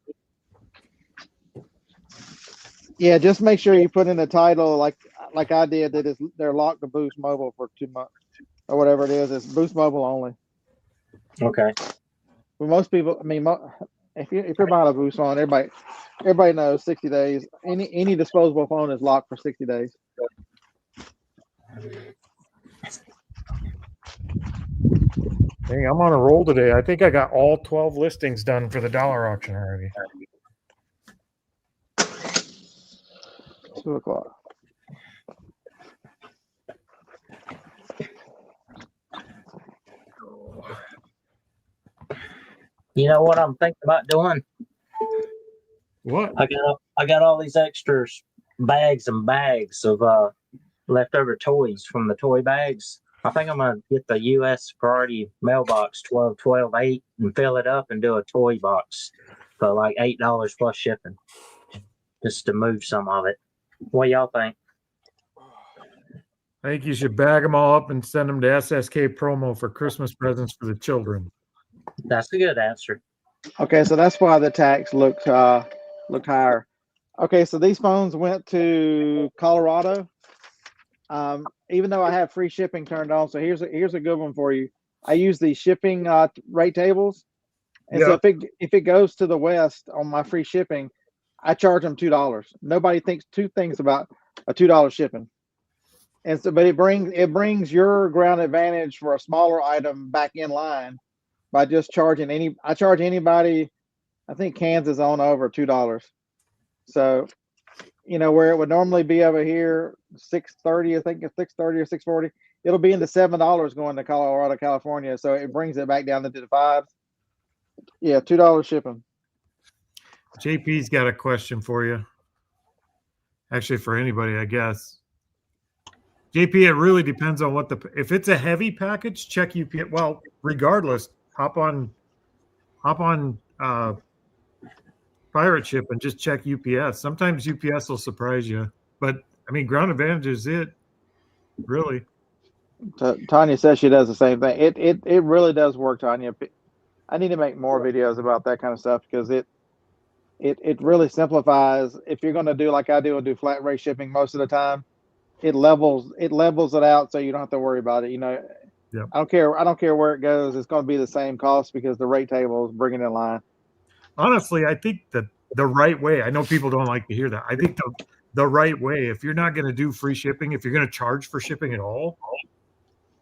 Yeah, just make sure you put in the title like I did that they're locked to Boost Mobile for 2 months or whatever it is. It's Boost Mobile only. Okay. For most people, I mean, if you're buying a Boost phone, everybody knows 60 days. Any disposable phone is locked for 60 days. Hey, I'm on a roll today. I think I got all 12 listings done for the dollar auction already. 2 o'clock. You know what I'm thinking about doing? What? I got all these extras, bags and bags of leftover toys from the toy bags. I think I'm gonna get the U.S. Priority Mailbox 1212-8 and fill it up and do a toy box for like $8 plus shipping, just to move some of it. What y'all think? I think you should bag them all up and send them to SSK Promo for Christmas presents for the children. That's a good answer. Okay, so that's why the tax looked higher. Okay, so these phones went to Colorado. Even though I have free shipping turned on, so here's a good one for you. I use the shipping rate tables, and so if it goes to the West on my free shipping, I charge them $2. Nobody thinks about a $2 shipping, and so but it brings your ground advantage for a smaller item back in line by just charging I charge anybody, I think Kansas on over $2. So, where it would normally be over here $6.30, I think it's $6.30 or $6.40, it'll be into $7 going to Colorado, California. So it brings it back down into the $5s. Yeah, $2 shipping. JP's got a question for you. Actually, for anybody, I guess. JP, it really depends on what if it's a heavy package, check UPS. Well, regardless, hop on Pirate Ship and just check UPS. Sometimes UPS will surprise you, but I mean, Ground Advantage is it, really. Tanya says she does the same thing. It really does work, Tanya. I need to make more videos about that kind of stuff because it really simplifies. If you're going to do like I do and do flat rate shipping most of the time, it levels it out so you don't have to worry about it. You know, Yep. I don't care where it goes. It's going to be the same cost because the rate table is bringing it in line. Honestly, I think that the right way, I know people don't like to hear that. I think the right way, if you're not going to do free shipping, if you're going to charge for shipping at all,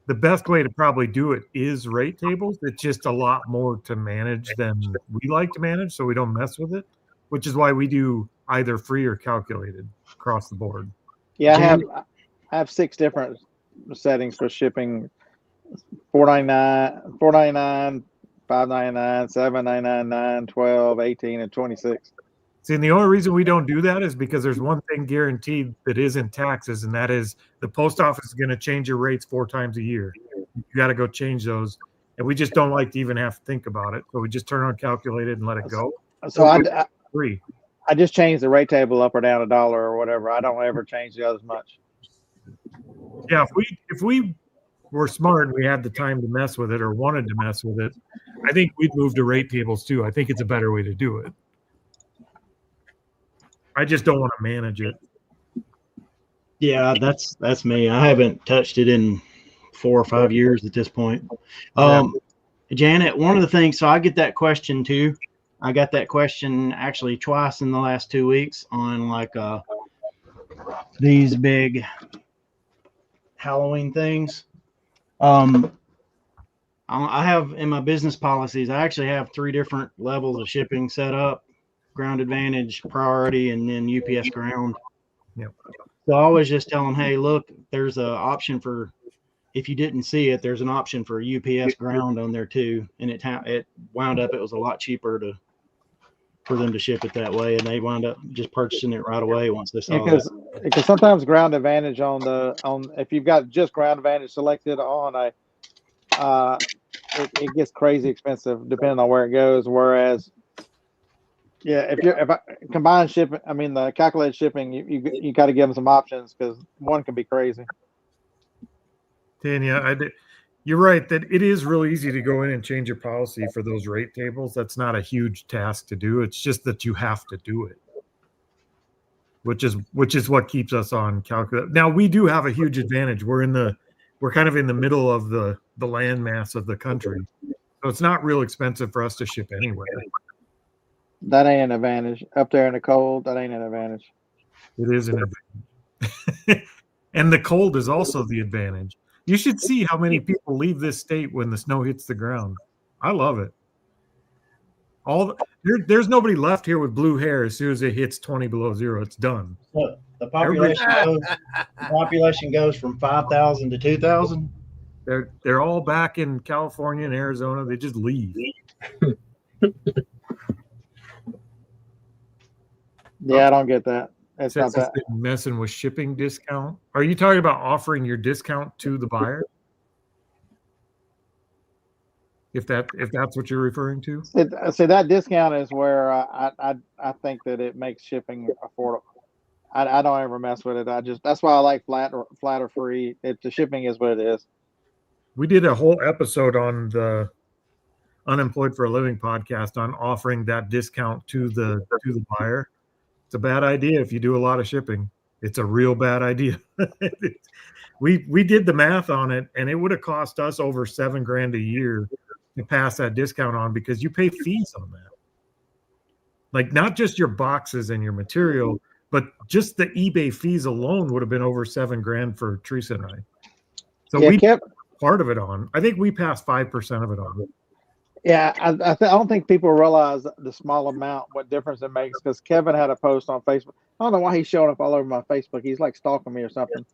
the best way to probably do it is rate tables. It's just a lot more to manage than we like to manage, so we don't mess with it, which is why we do either free or calculated across the board. Yeah, I have 6 different settings for shipping: $4.99, $5.99, $7.99, $9, $12, $18, and $26. See, and the only reason we don't do that is because there's one thing guaranteed that isn't taxes, and that is the post office is going to change your rates 4 times a year. You got to go change those, and we just don't like to even have to think about it. So we just turn on calculated and let it go. So free. I just changed the rate table up or down $1 or whatever. I don't ever change the others much. Yeah, if we were smart and we had the time to mess with it or wanted to mess with it, I think we'd move to rate tables too. I think it's a better way to do it. I just don't want to manage it. Yeah, that's me. I haven't touched it in 4 or 5 years at this point. Janet, one of the things, so I get that question too. I got that question actually twice in the last 2 weeks on like these big Halloween things. I have in my business policies, I actually have 3 different levels of shipping set up: Ground Advantage, Priority, and then UPS Ground. Yep. So I always just tell them, hey, look, there's an option for, if you didn't see it, there's an option for UPS Ground on there too. And it wound up, it was a lot cheaper for them to ship it that way, and they wound up just purchasing it right away once they saw because sometimes Ground Advantage on if you've got just Ground Advantage selected on it gets crazy expensive depending on where it goes. Whereas, yeah, if I combine shipping, I mean the calculated shipping, you got to give them some options because one can be crazy. Tanya, you're right that it is really easy to go in and change your policy for those rate tables. That's not a huge task to do. It's just that you have to do it, which is what keeps us on calculate. Now we do have a huge advantage. We're kind of in the middle of the land mass of the country, so it's not real expensive for us to ship anywhere. That ain't an advantage up there in the cold. That ain't an advantage. It is an advantage, and the cold is also the advantage. You should see how many people leave this state when the snow hits the ground. I love it. There's nobody left here with blue hair as soon as it hits 20 below zero. It's done. So the population goes from 5,000 to 2,000. They're all back in California and Arizona. They just leave. Yeah, I don't get that. It's not that. Messing with shipping discount. Are you talking about offering your discount to the buyer? If that's what you're referring to? See, that discount is where I think that it makes shipping affordable. I don't ever mess with it. That's why I like flat or free. The shipping is what it is. We did a whole episode on the Unemployed for a Living podcast on offering that discount to the buyer. It's a bad idea if you do a lot of shipping. It's a real bad idea. We did the math on it, and it would have cost us over $7,000 a year to pass that discount on because you pay fees on that. Like not just your boxes and your material, but just the eBay fees alone would have been over $7,000 for Teresa and I. So we kept part of it on. I think we passed 5% of it on. Yeah, I don't think people realize the small amount, what difference it makes. Because Kevin had a post on Facebook. I don't know why he's showing up all over my Facebook. He's like stalking me or something.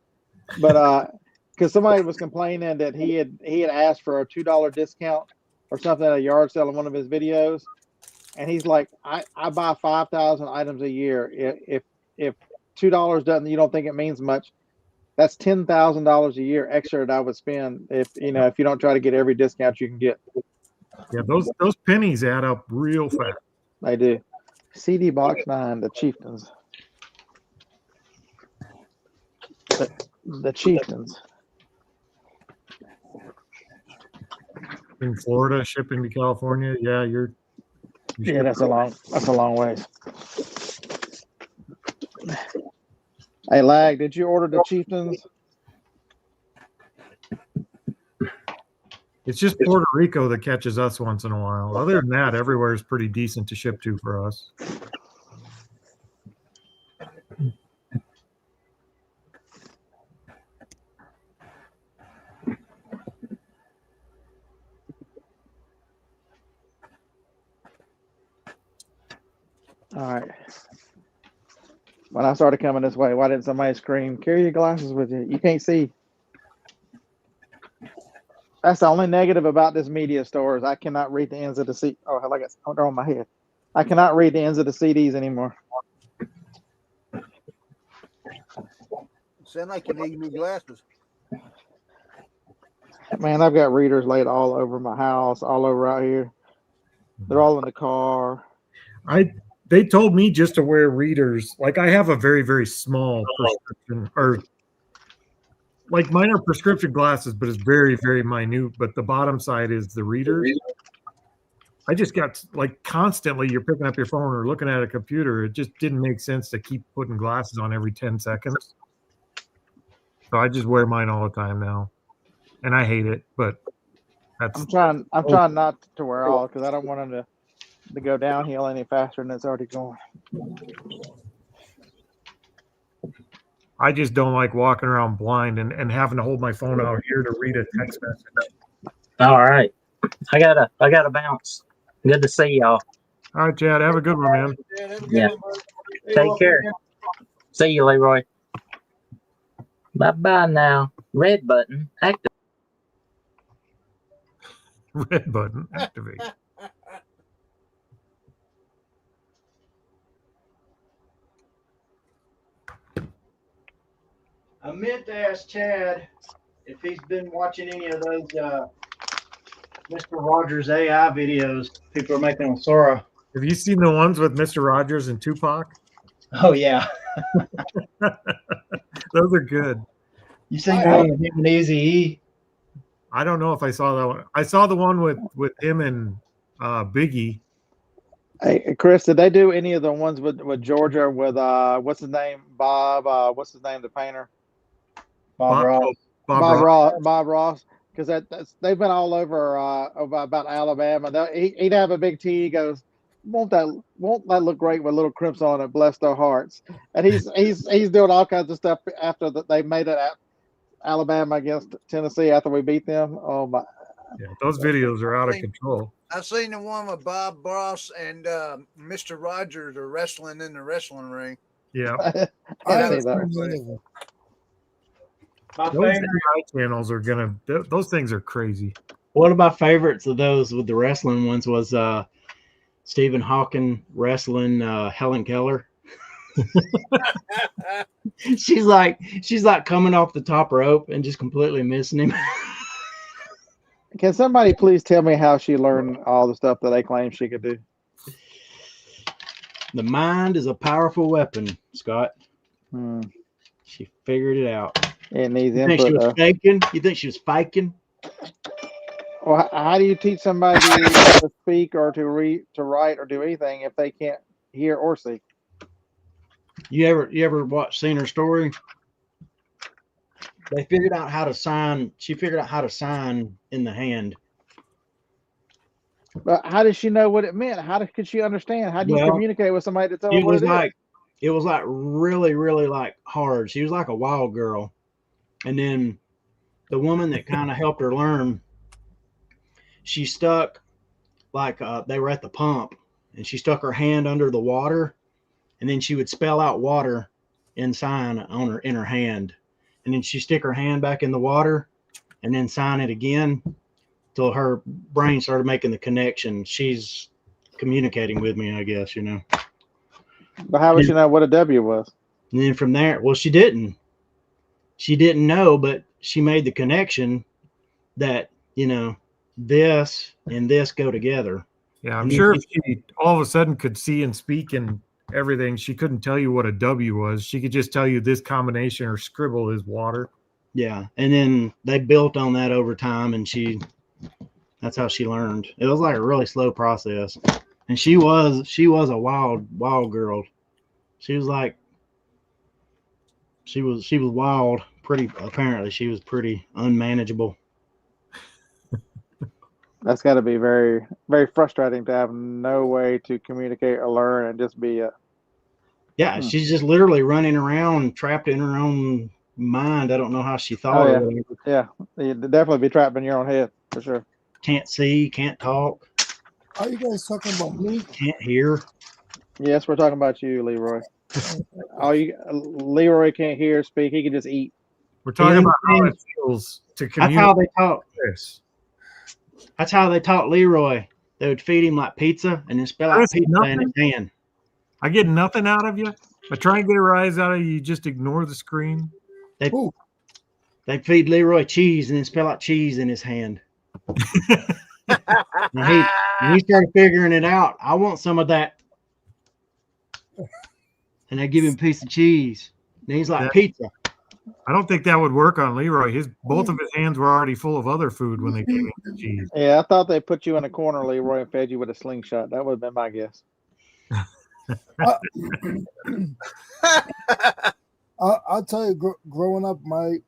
But because somebody was complaining that he had asked for a $2 discount or something at a yard sale in one of his videos, and he's like, I buy 5,000 items a year. If $2 doesn't, you don't think it means much. That's $10,000 a year extra that I would spend if you don't try to get every discount you can get. Yeah, those pennies add up real fast. They do. CD Box 9, the Chieftains. The Chieftains. In Florida, shipping to California, yeah, Yeah, that's a long ways. Hey, Lag, did you order the Chieftains? It's just Puerto Rico that catches us once in a while. Other than that, everywhere is pretty decent to ship to for us. All right. When I started coming this way, why didn't somebody scream, carry your glasses with you? You can't see. That's the only negative about this media store is I cannot read the ends of the CD. Oh, hell, I got they're on my head. I cannot read the ends of the CDs anymore. Sound like you need new glasses. Man, I've got readers laid all over my house, all over out here. They're all in the car. They told me just to wear readers. Like I have a very, very small prescription, or like mine are prescription glasses, but it's very, very minute. But the bottom side is the readers. I just got like constantly you're picking up your phone or looking at a computer. It just didn't make sense to keep putting glasses on every 10 seconds. So I just wear mine all the time now. And I hate it, but that's I'm trying not to wear all because I don't want them to go downhill any faster than it's already going. I just don't like walking around blind and having to hold my phone out here to read a text message. All right. I gotta bounce. Good to see y'all. All right, Chad, have a good one, man. Yeah. Take care. See you, Leroy. Bye-bye now. Red button active. Red button activate. I meant to ask Chad if he's been watching any of those Mr. Rogers AI videos people are making on Sora. Have you seen the ones with Mr. Rogers and Tupac? Oh yeah, Those are good. you seen that with him and Eazy-E? I don't know if I saw that one. I saw the one with him and Biggie. Hey, Chris, did they do any of the ones with Georgia with what's his name? Bob, what's his name, the painter? Bob Ross. Bob Ross. Because they've been all over about Alabama. He'd have a big T. He goes, won't that look great with little crimps on it? Bless their hearts. And he's doing all kinds of stuff after they made it at Alabama against Tennessee after we beat them. Oh my! Yeah, those videos are out of control. I've seen the one with Bob Ross and Mr. Rogers are wrestling in the wrestling ring. Yeah, I see that. My those favorite. AI channels are gonna. Those things are crazy. One of my favorites of those with the wrestling ones was Stephen Hawking wrestling Helen Keller. she's like coming off the top rope and just completely missing him. Can somebody please tell me how she learned all the stuff that they claim she could do? The mind is a powerful weapon, Scott. She figured it out. It needs You think input. she was faking? You think she was faking? Well, how do you teach somebody to speak or to read, to write, or do anything if they can't hear or see? You ever seen her story? They figured out how to sign. She figured out how to sign in the hand. But how did she know what it meant? Could she understand? How do you communicate with somebody to tell them what it is? It was like really, really like hard. She was like a wild girl. And then the woman that kind of helped her learn, she stuck like they were at the pump, and she stuck her hand under the water, and then she would spell out water and sign in her hand, and then she stick her hand back in the water, and then sign it again till her brain started making the connection. She's communicating with me, I guess, But how would she know what a W was? And then from there, well, she didn't know, but she made the connection that, this and this go together. Yeah, I'm And sure then if she all of a sudden could see and speak and everything, she couldn't tell you what a W was. She could just tell you this combination or scribble is water. Yeah. And then they built on that over time, and that's how she learned. It was like a really slow process. And she was a wild girl. She was wild, apparently she was pretty unmanageable. That's got to be very, very frustrating to have no way to communicate or learn and just be Yeah, she's just literally running around trapped in her own mind. I don't know how she thought. Oh, yeah. You'd definitely be trapped in your own head for sure. Can't see, can't talk. Are you guys talking about me? Can't hear. Yes, we're talking about you, Leroy. Leroy can't hear, speak. He can just eat. We're talking about how it feels to communicate. That's how they taught. That's how they taught Leroy. They would feed him like pizza and then spell out pizza in his hand. I get nothing out of you. I try and get a rise out of you. You just ignore the screen. They feed Leroy cheese and then spell out cheese in his hand. And he started figuring it out. I want some of that. And they give him a piece of cheese. And he's like, pizza. I don't think that would work on Leroy. Both of his hands were already full of other food when they gave him the cheese. Yeah, I thought they put you in a corner, Leroy, and fed you with a slingshot. That would have been my guess. I'll tell you, growing up, my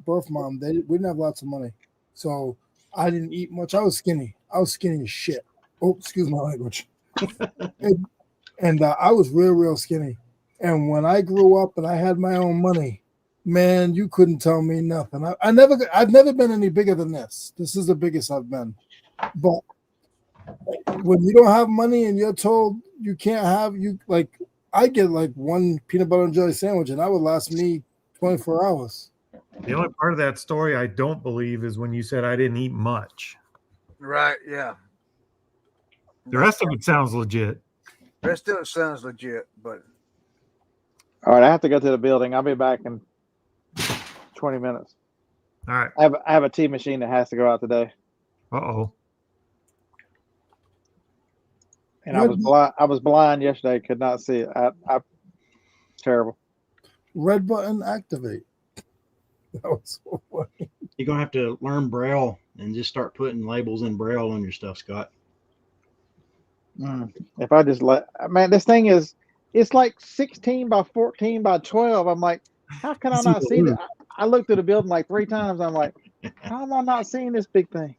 birth mom, we didn't have lots of money, so I didn't eat much. I was skinny. I was skinny as shit. Oh, excuse my language. and I was real skinny. And when I grew up and I had my own money, man, you couldn't tell me nothing. I've never been any bigger than this. This is the biggest I've been. But when you don't have money and you're told you can't have, I get like one peanut butter and jelly sandwich and that would last me 24 hours. The only part of that story I don't believe is when you said I didn't eat much. Right, yeah. The rest of it sounds legit. The rest of it sounds legit, but all right, I have to go to the building. I'll be back in 20 minutes. All right. I have a tea machine that has to go out today. Uh-oh. And I was blind yesterday, could not see it. Terrible. Red button activate. That was so funny. You're gonna have to learn Braille and just start putting labels in Braille on your stuff, Scott. If I just this thing it's like 16 by 14 by 12. I'm like, how can I not see it? I looked through the building like 3 times. I'm like, how am I not seeing this big thing?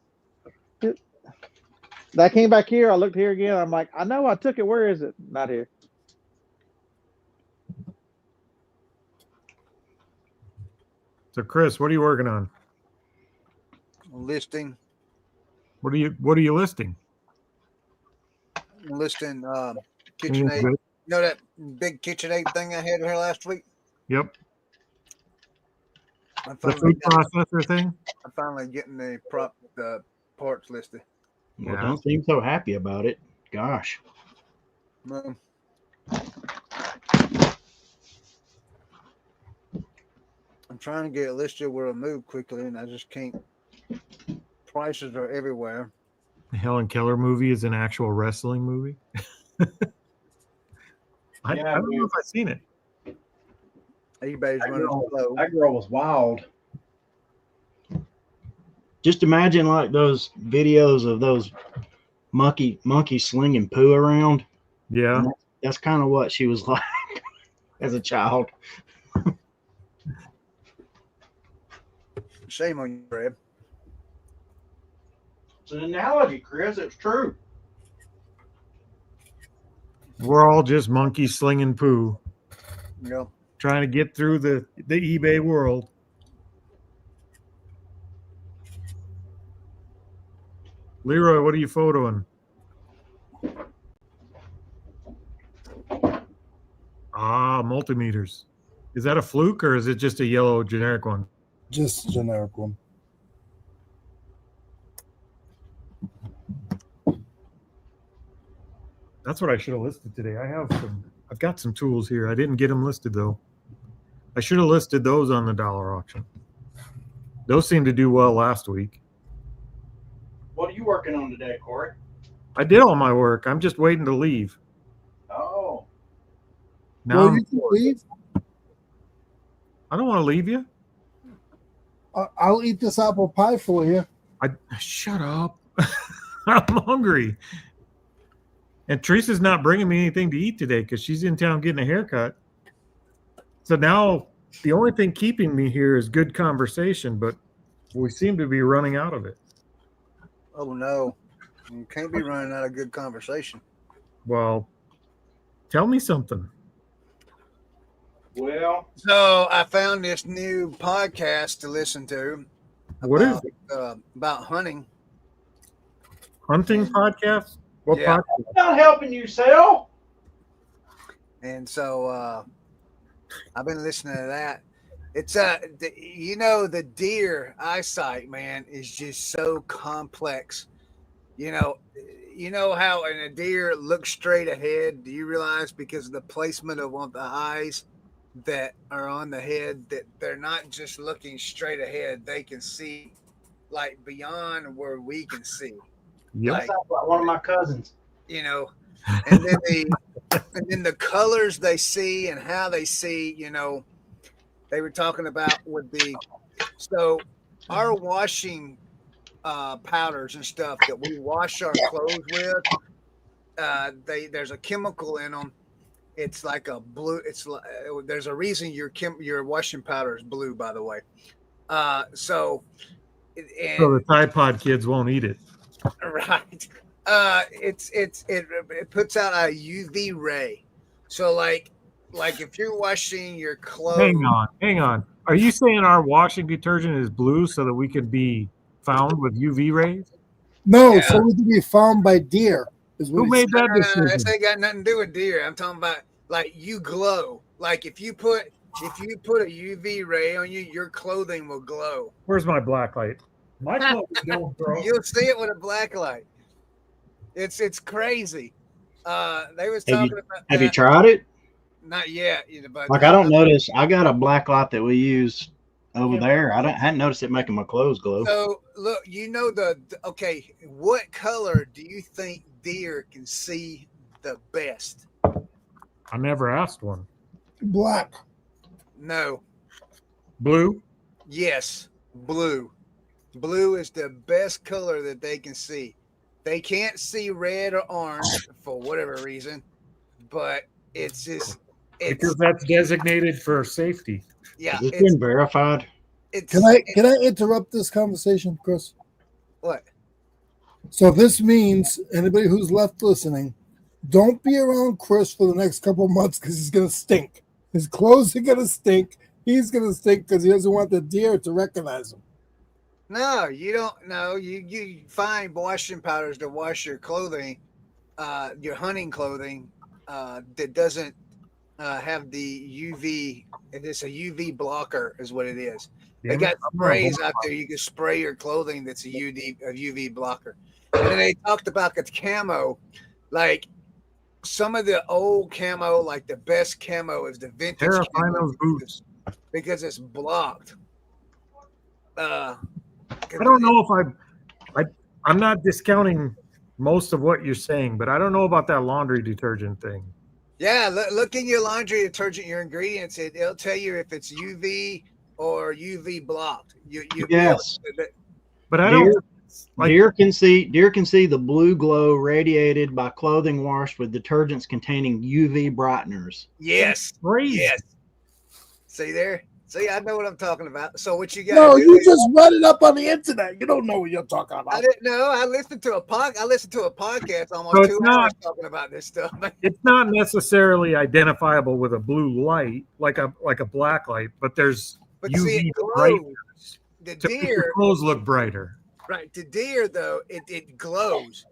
I came back here. I looked here again. I'm like, I know I took it. Where is it? Not here. So, Chris, what are you working on? Listing. What are you listing? Listing KitchenAid. You know that big KitchenAid thing I had here last week? Yep. The food processor thing? I'm finally getting the parts listed. Well, don't seem so happy about it. Gosh. Well, I'm trying to get it listed where I move quickly, and I just can't. Prices are everywhere. The Helen Keller movie is an actual wrestling movie. I don't know if I've seen it. eBay's running slow. That girl was wild. Just imagine like those videos of those monkeys slinging poo around. Yeah. That's kind of what she was like as a child. Shame on you, Brad. It's an analogy, Chris. It's true. We're all just monkeys slinging poo. Yeah. Trying to get through the eBay world. Leroy, what are you photoing? Multimeters. Is that a fluke or is it just a yellow generic one? Just a generic one. That's what I should have listed today. I've got some tools here. I didn't get them listed though. I should have listed those on the dollar auction. Those seemed to do well last week. What are you working on today, Corey? I did all my work. I'm just waiting to leave. Oh. Now Well, you can leave. I don't want to leave you. I'll eat this apple pie for you. Shut up. I'm hungry. And Teresa's not bringing me anything to eat today because she's in town getting a haircut. So now the only thing keeping me here is good conversation, but we seem to be running out of it. Oh no, you can't be running out of good conversation. Well, tell me something. Well, So I found this new podcast to listen to. What is it? About hunting. Hunting podcast? What Yeah. podcast? not helping you, Sal. And so I've been listening to that. It's the deer eyesight, man, is just so complex. You know how in a deer looks straight ahead. Do you realize because of the placement of the eyes that are on the head that they're not just looking straight ahead? They can see like beyond where we can see. Yep. Like, Sounds like one of my cousins. And then the colors they see and how they see, they were talking about so our washing powders and stuff that we wash our clothes with, there's a chemical in them. It's like a blue. There's a reason your washing powder is blue, by the way. So the Tide Pod kids won't eat it. Right. It puts out a UV ray. So like if you're washing your clothes. Hang on. Are you saying our washing detergent is blue so that we could be found with UV rays? No, Yeah. so we can be found by deer. Who made that decision? This ain't got nothing to do with deer. I'm talking about like you glow. Like if you put a UV ray on you, your clothing will glow. Where's my black light? My clothes don't, bro. You'll see it with a black light. It's crazy. They was talking about. Have you tried it? Not yet. But Like I don't notice. I got a black light that we use over there. Hadn't noticed it making my clothes glow. So look, okay. What color do you think deer can see the best? I never asked one. Black. No. Blue? Yes, blue. Blue is the best color that they can see. They can't see red or orange for whatever reason, but it's Because that's designated for safety. yeah. Has this been verified? Can I interrupt this conversation, Chris? What? So this means anybody who's left listening, don't be around Chris for the next couple of months because he's gonna stink. His clothes are gonna stink. He's gonna stink because he doesn't want the deer to recognize him. No, you don't know. You find washing powders to wash your clothing, your hunting clothing, that doesn't have the UV. It's a UV blocker, is what it is. They got sprays out there. You can spray your clothing that's a UV blocker. And then they talked about the camo, like some of the old camo, like the best camo is the vintage camo those boots. because it's blocked. I don't know if I'm not discounting most of what you're saying, but I don't know about that laundry detergent thing. Yeah, look in your laundry detergent, your ingredients. It'll tell you if it's UV or UV blocked. Yes. But I don't. Deer can see the blue glow radiated by clothing washed with detergents containing UV brighteners. Yes. Crazy. Yes. See there? See, I know what I'm talking about. So what you got? No, you just read it up on the internet. You don't know what you're talking about. I didn't know. I listened to a podcast almost 2 hours talking about this stuff. It's not necessarily identifiable with a blue light, like a black light, but there's UV see, it glows. brightness The to make deer, your clothes look brighter. right? The deer, though, it glows.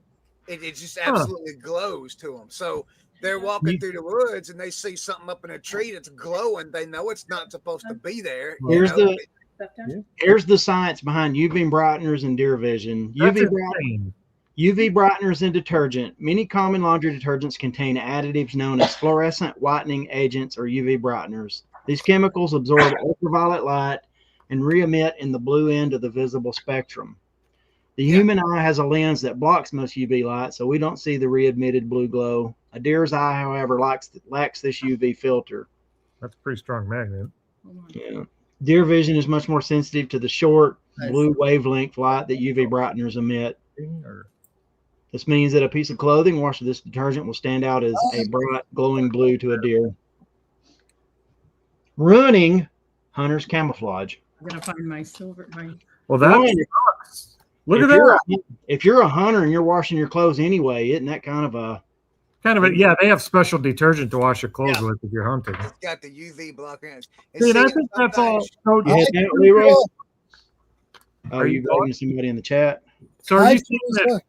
It just absolutely glows to them. So they're walking through the woods and they see something up in a tree that's glowing. They know it's not supposed to be there. Here's the science behind UV brighteners and deer vision. That's insane. UV brighteners and detergent. Many common laundry detergents contain additives known as fluorescent whitening agents or UV brighteners. These chemicals absorb ultraviolet light and re-emit in the blue end of the visible spectrum. The human eye has a lens that blocks most UV light, so we don't see the re-emitted blue glow. A deer's eye, however, lacks this UV filter. That's a pretty strong magnet. Yeah. Deer vision is much more sensitive to the short blue wavelength light that UV brighteners emit. This means that a piece of clothing washed with this detergent will stand out as a bright, glowing blue to a deer. Running hunter's camouflage. I'm gonna find my silver. Well, that sucks. Look at that. If you're a hunter and you're washing your clothes anyway, isn't that kind of a yeah, they have special detergent to wash your clothes with if you're hunting. It's got the UV blocker. Dude, I think that's all. So, you hit that, Leroy? Are you talking to somebody in the chat? So are you saying that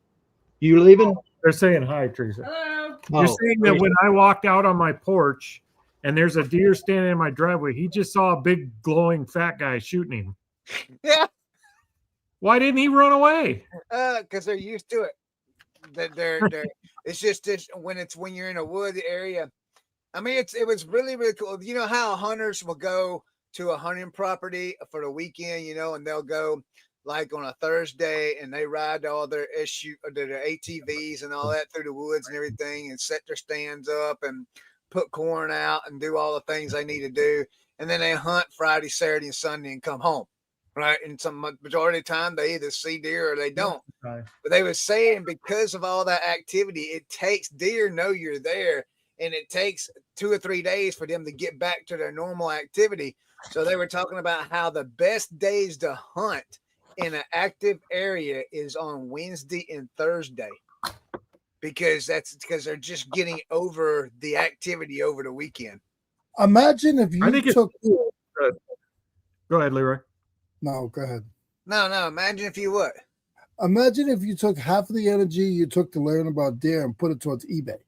you leaving? They're saying hi, Teresa. Hello. You're saying that when I walked out on my porch and there's a deer standing in my driveway, he just saw a big glowing fat guy shooting him. Yeah. Why didn't he run away? Because they're used to it. They're it's just this when you're in a wood area. I mean, it was really, really cool. You know how hunters will go to a hunting property for the weekend, and they'll go like on a Thursday and they ride all their their ATVs and all that through the woods and everything and set their stands up and put corn out and do all the things they need to do. And then they hunt Friday, Saturday, and Sunday and come home. Right. And some majority of the time they either see deer or they don't. Right. But they were saying because of all that activity, it takes deer know you're there. And it takes 2 or 3 days for them to get back to their normal activity. So they were talking about how the best days to hunt in an active area is on Wednesday and Thursday. Because they're just getting over the activity over the weekend. Imagine if you took. Go ahead, Leroy. No, go ahead. No. Imagine if you what? Imagine if you took half of the energy you took to learn about deer and put it towards eBay.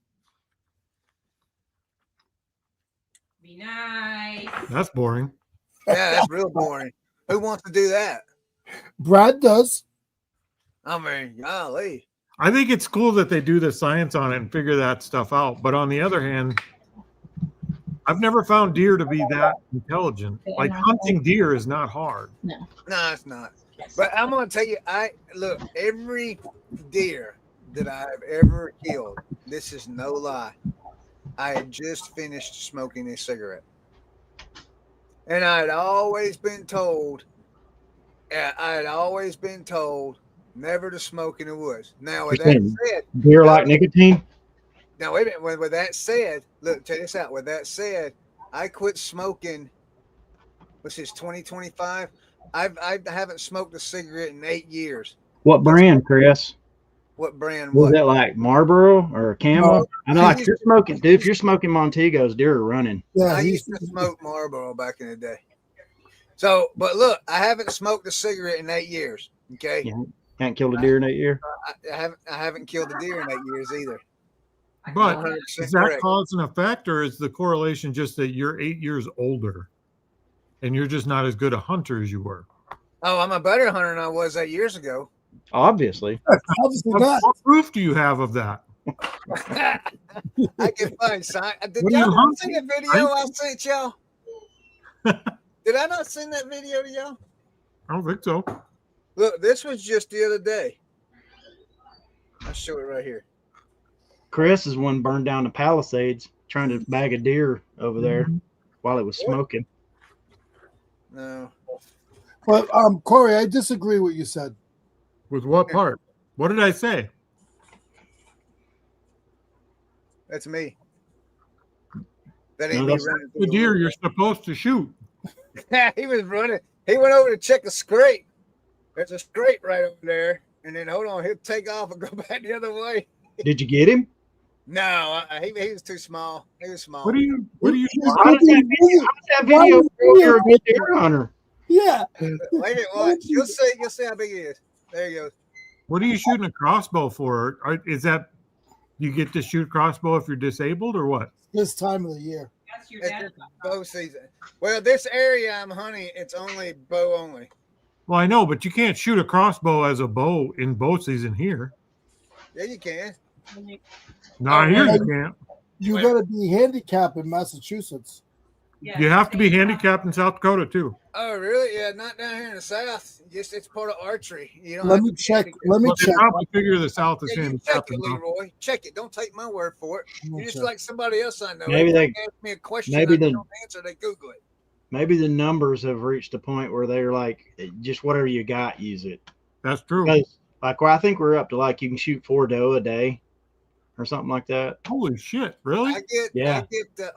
Be nice. That's boring. Yeah, that's real boring. Who wants to do that? Brad does. I mean, golly. I think it's cool that they do the science on it and figure that stuff out. But on the other hand, I've never found deer to be that intelligent. Like hunting deer is not hard. No, it's not. But I'm gonna tell you, every deer that I've ever killed, this is no lie. I had just finished smoking a cigarette. And I had always been told never to smoke in the woods. Now with that said, deer like nicotine. Now, wait a minute. With that said, look, check this out. With that said, I quit smoking. What's this, 2025? I haven't smoked a cigarette in 8 years. What brand, Chris? What brand? Was that like Marlboro or Camel? No, I know, like if you're smoking, dude. If you're smoking Montegos, deer are running. Yeah, I used to smoke Marlboro back in the day. So, but look, I haven't smoked a cigarette in 8 years. Okay. Yeah. Can't kill a deer in 8 years. I haven't killed a deer in 8 years either. But is that cause and effect, or is the correlation just that you're 8 years older and you're just not as good a hunter as you were? Oh, I'm a better hunter than I was 8 years ago. Obviously. What proof do you have of that? I can find sign. Did y'all not see the video I sent y'all? Did I not send that video to y'all? I don't think so. Look, this was just the other day. I'll show it right here. Chris is one burned down the Palisades trying to bag a deer over there while it was smoking. No. But Corey, I disagree with what you said. With what part? What did I say? That's me. That ain't me running. The deer you're supposed to shoot. He was running. He went over to check a scrape. There's a scrape right over there. And then hold on, he'll take off and go back the other way. Did you get him? No, he was too small. He was small. What are you? How does that video prove you're a good deer hunter? Yeah. Wait a minute, watch. You'll see how big he is. There you go. What are you shooting a crossbow for? Is that you get to shoot crossbow if you're disabled or what? This time of the year. It's bow season. Well, this area I'm hunting, it's only bow only. Well, I know, but you can't shoot a crossbow as a bow in bow season here. Yeah, you can. Not here, you can't. You got to be handicapped in Massachusetts. You have to be handicapped in South Dakota too. Oh, really? Yeah, not down here in the South. Just it's part of archery. You don't Let have me to be check. handicapped. Let me Well, they check. probably figure the South is Yeah, you check handicapped it, enough. Leroy. Check it. Don't take my word for it. Let me You're just check. like somebody else I know. Maybe Every time they- ask me a question, maybe I the- don't answer. They Google it. Maybe the numbers have reached a point where they're like, just whatever you got, use it. That's true. Because, like, well, I think we're up to like you can shoot 4 doe a day, or something like that. Holy shit! Really? I get. Yeah.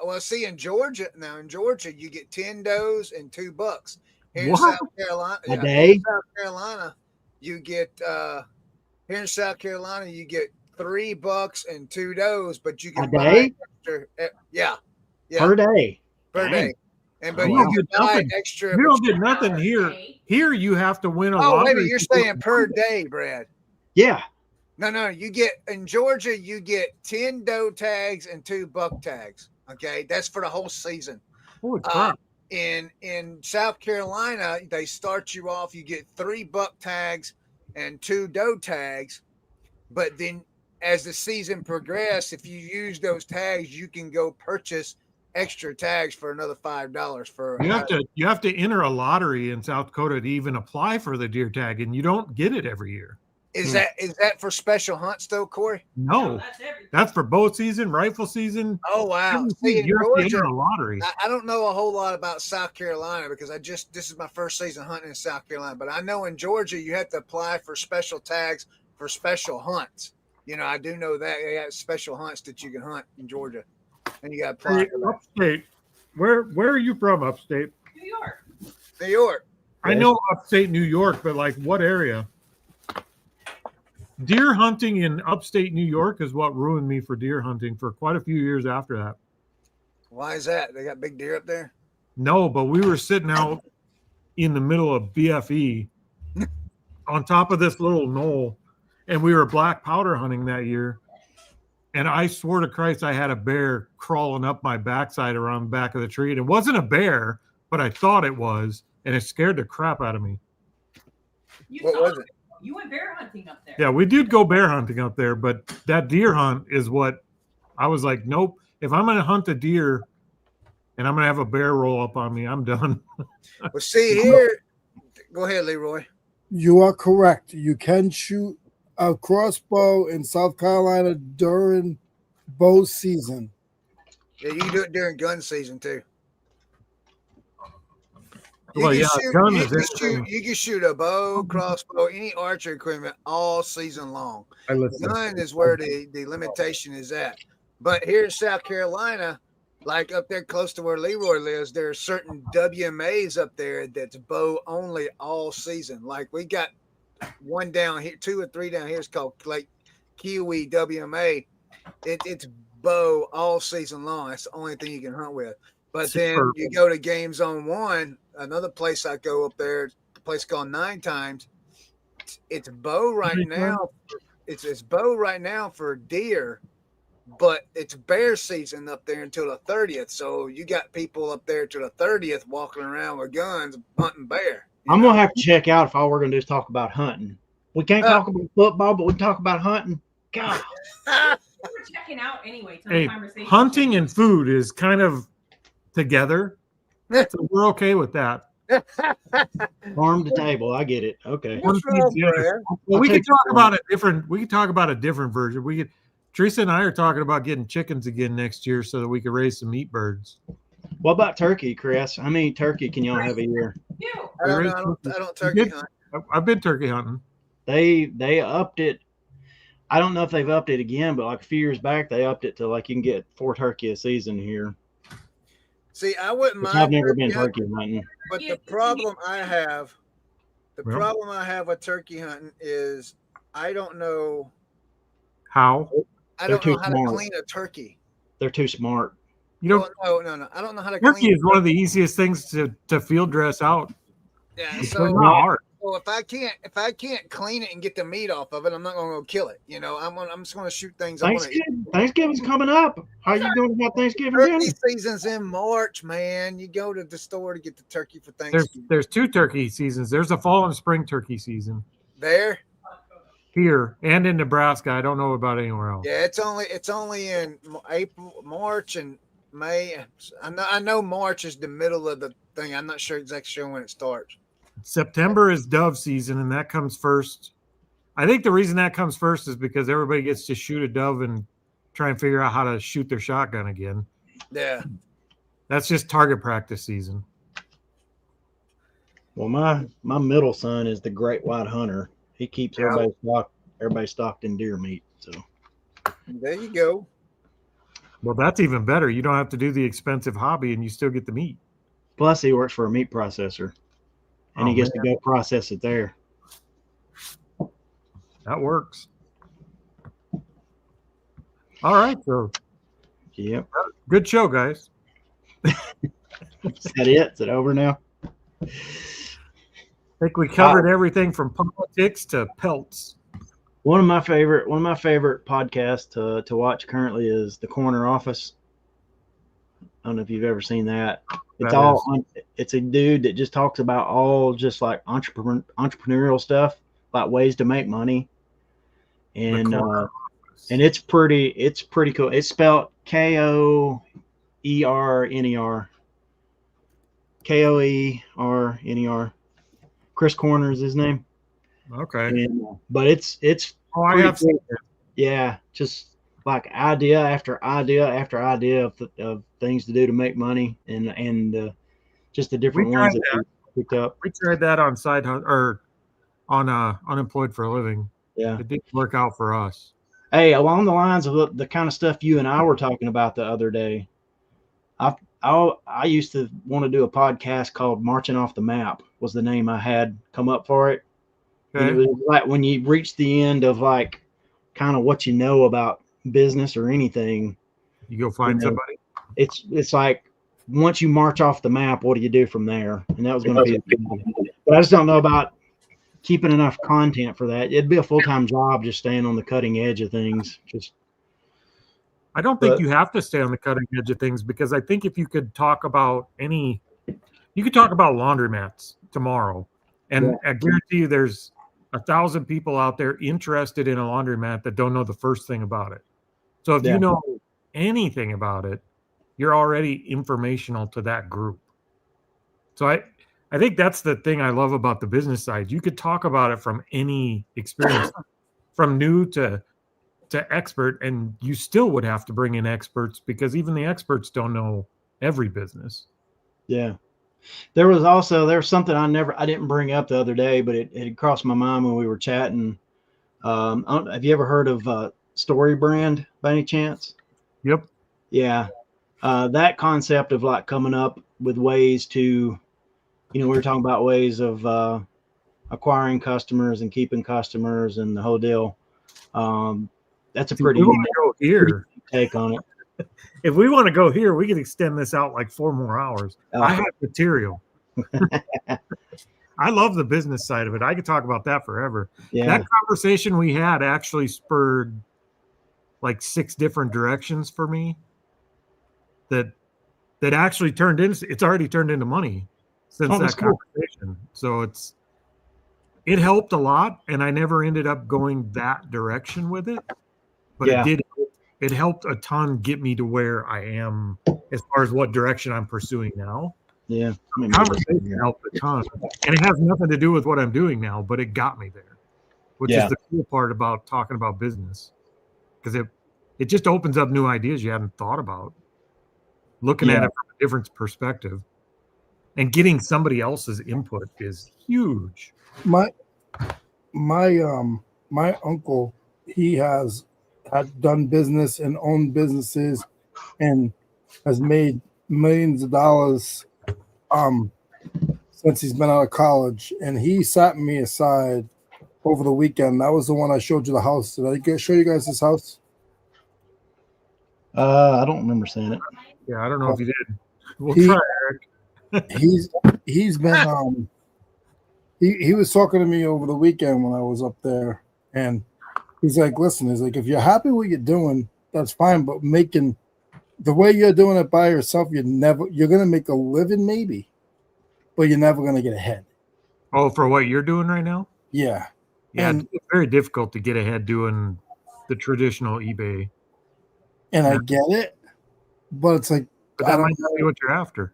Well, see, in Georgia now, you get 10 does and 2 bucks. Here What? in South Carolina, A here day? in South Carolina, you get. Here in South Carolina, you get 3 bucks and 2 does, but you can A buy day? extra. Yeah, Per day. per Dang. day. And but You you don't can get buy nothing. extra. You but don't get nothing here. Here, you have to win a Oh, wait a lottery. minute, you're saying per day, Brad. Yeah. No, you get in Georgia, you get 10 doe tags and 2 buck tags. Okay, that's for the whole season. Holy crap! In South Carolina, they start you off, you get 3 buck tags and 2 doe tags, but then as the season progresses, if you use those tags, you can go purchase extra tags for another $5 for You have to enter a lottery in South Dakota to even apply for the deer tag, and you don't get it every year. Is that for special hunts though, Corey? No, that's for bow season, rifle season. Oh wow! Every See, season, in you have to enter Georgia, a lottery. I don't know a whole lot about South Carolina because this is my first season hunting in South Carolina. But I know in Georgia you have to apply for special tags for special hunts. You know, I do know that they have special hunts that you can hunt in Georgia, and you got to apply Hey, for that. upstate. Where are you from? Upstate. New York. New York. I know upstate New York, but like what area? Deer hunting in upstate New York is what ruined me for deer hunting for quite a few years after that. Why is that? They got big deer up there. No, but we were sitting out in the middle of BFE on top of this little knoll, and we were black powder hunting that year. And I swore to Christ, I had a bear crawling up my backside around the back of the tree. And it wasn't a bear, but I thought it was, and it scared the crap out of me. What was it? You went bear hunting up there. Yeah, we did go bear hunting up there, but that deer hunt is what I was like, nope. If I'm going to hunt a deer and I'm going to have a bear roll up on me, I'm done. Well, see here. Go ahead, Leroy. You are correct. You can shoot a crossbow in South Carolina during bow season. Yeah, you can do it during gun season too. Well, yeah, gun is interesting. You can shoot a bow, crossbow, any archery equipment all season long. I listen. Gun is where the limitation is at. But here in South Carolina, like up there close to where Leroy lives, there are certain WMAs up there that's bow only all season. Like we got one down here, 2 or 3 down here. It's called like Kiwi WMA. It's bow all season long. That's the only thing you can hunt with. But then you go to Game Zone 1, another place I go up there, a place called 9 Times. It's bow right now. It's bow right now for deer, but it's bear season up there until the 30th. So you got people up there to the 30th walking around with guns hunting bear. I'm going to have to check out if all we're going to do is talk about hunting. We can't talk about football, but we can talk about hunting. God. We're checking out anyway. Hey, hunting and food is kind of together, so we're okay with that. Farm to table, I get it. Okay. What's wrong, Brad? Well, we could talk about a different. We could talk about a different version. We could. Teresa and I are talking about getting chickens again next year so that we could raise some meat birds. What about turkey, Chris? How many turkey can y'all have a year? I don't turkey hunt. I've been turkey hunting. They upped it. I don't know if they've upped it again, but like a few years back, they upped it to like you can get 4 turkey a season here. See, I wouldn't mind. I've never been turkey hunting. But the problem I have with turkey hunting is I don't know how. I don't know how to clean a turkey. They're too smart. You know, no. I don't know how to turkey clean. is one of the easiest things to field dress out. Yeah, it's so not hard. So if I can't clean it and get the meat off of it, I'm not going to go kill it. You know, I'm just going to shoot things. Thanksgiving's coming up. How are you going about Thanksgiving? Turkey season's in March, man. You go to the store to get the turkey for Thanksgiving. There's 2 turkey seasons. There's a fall and spring turkey season. There. here and in Nebraska. I don't know about anywhere else. Yeah, it's only in April, March, and May. I know March is the middle of the thing. I'm not exactly sure when it starts. September is dove season, and that comes first. I think the reason that comes first is because everybody gets to shoot a dove and try and figure out how to shoot their shotgun again. Yeah. That's just target practice season. Well, my middle son is the great white hunter. He keeps everybody stocked in deer meat. So there you go. Well, that's even better. You don't have to do the expensive hobby, and you still get the meat. Plus, he works for a meat processor, and he gets to go process it there. That works. All right, so yep, good show, guys. Is that it? Is it over now? I think we covered everything from politics to pelts. One of my favorite podcasts to watch currently is The Corner Office. I don't know if you've ever seen that. It's a dude that just talks about all just like entrepreneurial stuff, like ways to make money, and it's pretty cool. It's spelled Koernner. Koerner. Chris Corner is his name. Okay. But it's I have seen it. Yeah, just like idea after idea after idea of things to do to make money, and just the different ones that we picked up. We tried that on Side Hunt or on Unemployed for a Living. Yeah, it didn't work out for us. Hey, along the lines of the kind of stuff you and I were talking about the other day, I used to want to do a podcast called Marching Off the Map was the name I had come up for it. Okay. And it was like when you reach the end of like kind of what you know about business or anything, you go find somebody. It's like once you march off the map, what do you do from there? And that was going to be, but I just don't know about keeping enough content for that. It'd be a full-time job just staying on the cutting edge of things. I don't think you have to stay on the cutting edge of things, because I think if you could talk about you could talk about laundromats tomorrow, and I guarantee you there's 1,000 people out there interested in a laundromat that don't know the first thing about it. So if you know anything about it, you're already informational to that group. So I think that's the thing I love about the business side. You could talk about it from any experience, from new to expert, and you still would have to bring in experts, because even the experts don't know every business. Yeah. There was something I didn't bring up the other day, but it had crossed my mind when we were chatting. Have you ever heard of Story Brand by any chance? Yep. Yeah. That concept of like coming up with ways to, we were talking about ways of acquiring customers and keeping customers and the whole deal. That's a pretty unique take on it. If we want to go here, we can extend this out like 4 more hours. I have material. I love the business side of it. I could talk about that forever. Yeah. That conversation we had actually spurred like 6 different directions for me that actually it's already turned into money since that conversation. So it helped a lot, and I never ended up going that direction with it, but it helped a ton get me to where I am as far as what direction I'm pursuing now. Yeah. Conversation helped a ton. And it has nothing to do with what I'm doing now, but it got me there, which is the cool part about talking about business, because it just opens up new ideas you hadn't thought about, looking at it from a different perspective, and getting somebody else's input is huge. My uncle, he had done business and owned businesses and has made millions of dollars since he's been out of college. And he sat me aside over the weekend. That was the one I showed you the house. Did I show you guys this house? I don't remember seeing it. Yeah, I don't know if you did. We'll try, Eric. He's been he was talking to me over the weekend when I was up there, and he's like, listen, he's like, if you're happy with what you're doing, that's fine, but making the way you're doing it by yourself, you're gonna make a living maybe, but you're never gonna get ahead. Oh, for what you're doing right now? Yeah. Yeah, And it's very difficult to get ahead doing the traditional eBay, and I Yeah. get it, but it's like but I that don't might not be what you're after.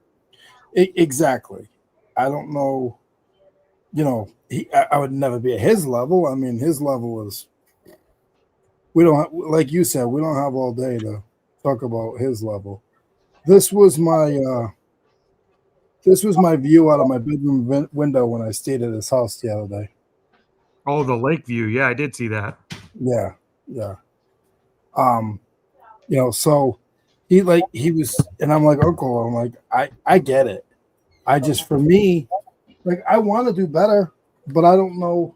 exactly. I don't know. You know, I would never be at his level. I mean, his level is we don't have, like you said, we don't have all day to talk about his level. This was my view out of my bedroom window when I stayed at his house the other day. Oh, the lake view. Yeah, I did see that. Yeah, yeah. You know, so he was, and I'm like, Uncle, I'm like, I get it. I just, for me, like, I want to do better, but I don't know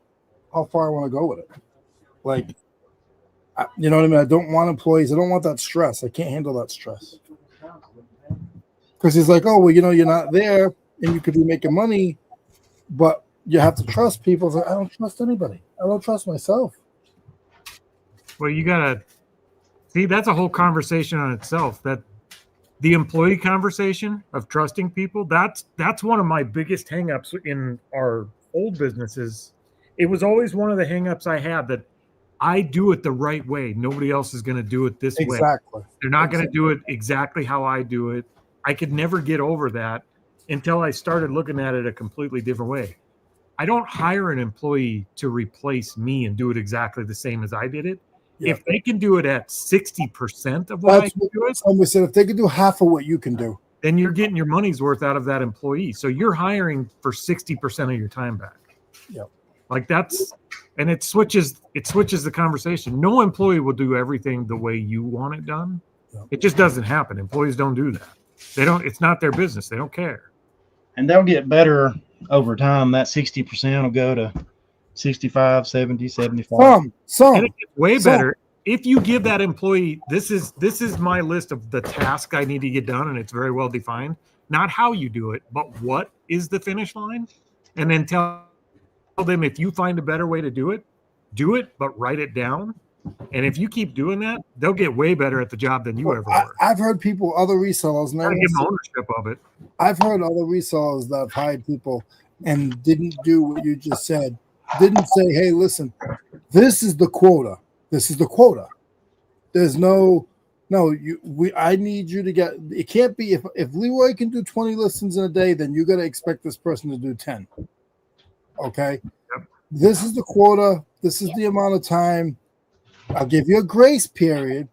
how far I want to go with it. Like, you know what I mean? I don't want employees. I don't want that stress. I can't handle that stress. Because he's like, oh, well, you know, you're not there and you could be making money, but you have to trust people. It's like, I don't trust anybody. I don't trust myself. Well, you gotta see, that's a whole conversation on itself. That the employee conversation of trusting people, that's one of my biggest hangups in our old businesses. It was always one of the hangups I had, that I do it the right way. Nobody else is going to do it this way. Exactly. They're not going to do it exactly how I do it. I could never get over that until I started looking at it a completely different way. I don't hire an employee to replace me and do it exactly the same as I did it. Yeah. If they can do it at 60% of what I That's can do it, somebody said, if they could do half of what you can do. then you're getting your money's worth out of that employee. So you're hiring for 60% of your time back. Yep. Like that's, and it switches the conversation. No employee will do everything the way you want it done. Yep. It just doesn't happen. Employees don't do that. They don't, it's not their business. They don't care. And they'll get better over time. That 60% will go to 65, 70, 75. Some. And it gets way better if you give that employee, this is my list of the task I need to get done, and it's very well defined. Not how you do it, but what is the finish line, and then tell them, if you find a better way to do it, but write it down. And if you keep doing that, they'll get way better at the job than you ever were. I've heard people, other resellers, and Gotta give them ownership of it. I've heard other resellers that have hired people and didn't do what you just said. Didn't say, hey, listen, this is the quota. This is the quota. There's I need you to get, it can't be, if Leroy can do 20 listings in a day, then you got to expect this person to do 10. Okay. Yep. This is the quota. This is the amount of time. I'll give you a grace period,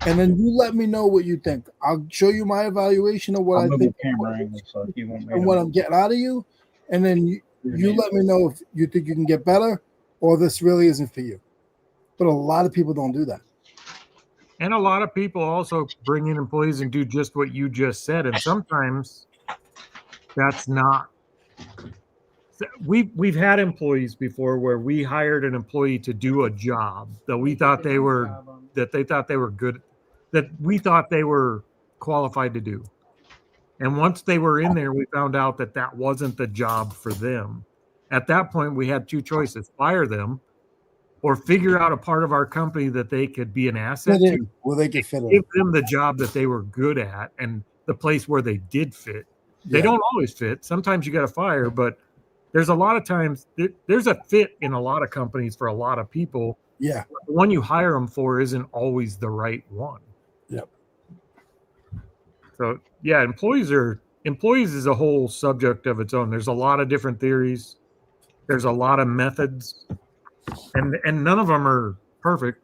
and then you let me know what you think. I'll show you my evaluation of what I think and what I'm getting out of you, and then you let me know if you think you can get better or this really isn't for you. But a lot of people don't do that. And a lot of people also bring in employees and do just what you just said. And sometimes that's not. We've had employees before where we hired an employee to do a job that we thought they were good, that we thought they were qualified to do. And once they were in there, we found out that that wasn't the job for them. At that point, we had two choices: fire them, or figure out a part of our company that they could be an asset to. Well, they could fit in. Give them the job that they were good at and the place where they did fit. They don't always fit. Sometimes you got to fire, but there's a lot of times there's a fit in a lot of companies for a lot of people. Yeah. The one you hire them for isn't always the right one. Yep. So yeah, employees is a whole subject of its own. There's a lot of different theories. There's a lot of methods, and none of them are perfect.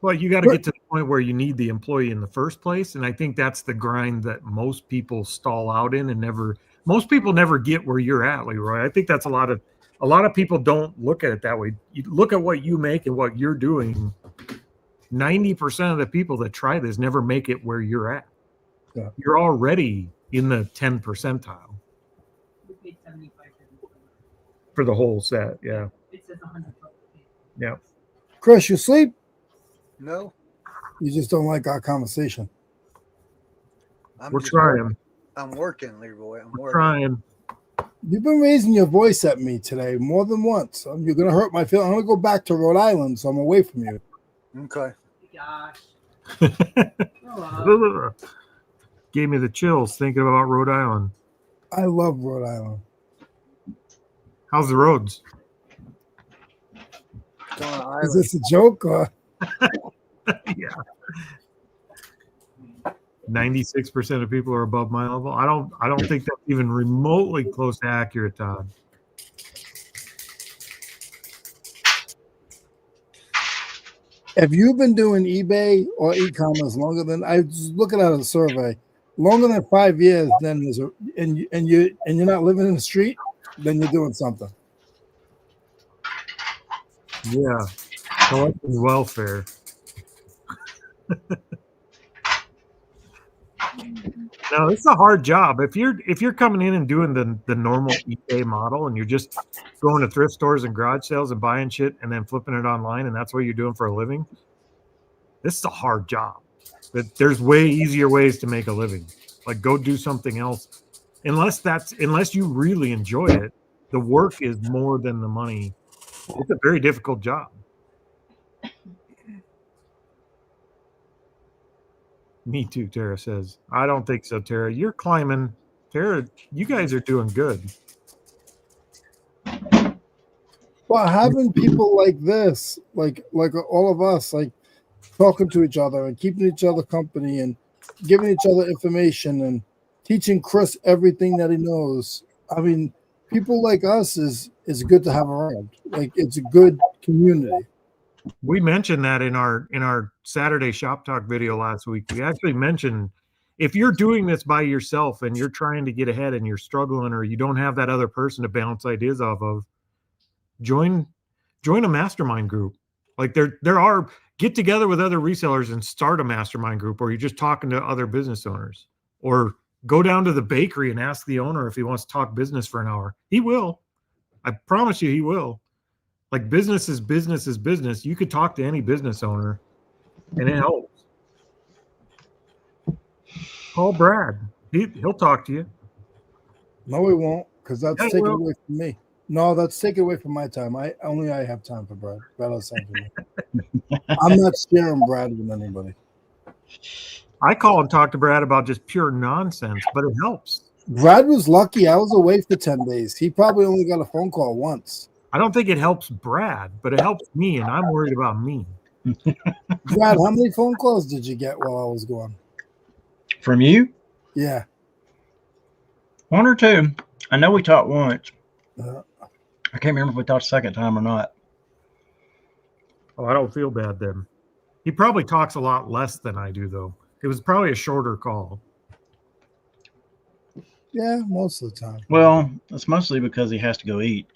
But you got to get to the point where you need the employee in the first place, and I think that's the grind that most people stall out in, and most people never get where you're at, Leroy. I think that's a lot of people don't look at it that way. You look at what you make and what you're doing. 90% of the people that try this never make it where you're at. Yeah. You're already in the 10 percentile. We paid $75 for the whole set. Yeah. It says $100. Yeah. Chris, you sleep? No, You just don't like our conversation. We're trying. I'm working, Leroy. We're trying. You've been raising your voice at me today more than once. You're going to hurt my feelings. I'm going to go back to Rhode Island, so I'm away from you. Okay. Gosh. Gave me the chills thinking about Rhode Island. I love Rhode Island. How's the roads? It's on an Is island. this a joke or? Yeah. 96% of people are above my level. I don't think that's even remotely close to accurate, Todd. Have you been doing eBay or e-commerce longer than I was looking at a survey? Longer than 5 years, then there's a and you're not living in the street, then you're doing something. Yeah. Collecting welfare. No, it's a hard job. If you're coming in and doing the normal eBay model and you're just going to thrift stores and garage sales and buying shit and then flipping it online and that's what you're doing for a living, this is a hard job. But there's way easier ways to make a living. Like go do something else. Unless you really enjoy it, the work is more than the money. It's a very difficult job. Me too, Tara says. I don't think so, Tara. You're climbing. Tara, you guys are doing good. But having people like this, like all of us, like talking to each other and keeping each other company and giving each other information and teaching Chris everything that he knows. I mean, people like us is good to have around. Like it's a good community. We mentioned that in our Saturday Shop Talk video last week. We actually mentioned if you're doing this by yourself and you're trying to get ahead and you're struggling or you don't have that other person to bounce ideas off of, join a mastermind group. Like there are get together with other resellers and start a mastermind group, or you're just talking to other business owners, or go down to the bakery and ask the owner if he wants to talk business for an hour. He will. I promise you he will. Like business is business is business. You could talk to any business owner and it helps. Call Brad. He'll talk to you. No, he won't, because that's Yeah, he taken will. away from me. No, that's taken away from my time. I have time for Brad. Brad has time for me. I'm not sharing Brad with anybody. I call and talk to Brad about just pure nonsense, but it helps. Brad was lucky. I was away for 10 days. He probably only got a phone call once. I don't think it helps Brad, but it helps me, and I'm worried about me. Brad, how many phone calls did you get while I was gone? From you? Yeah. One or two. I know we talked once. Uh, I can't remember if we talked a second time or not. Oh, I don't feel bad then. He probably talks a lot less than I do, though. It was probably a shorter call. yeah, most of the time. Well, it's mostly because he has to go eat.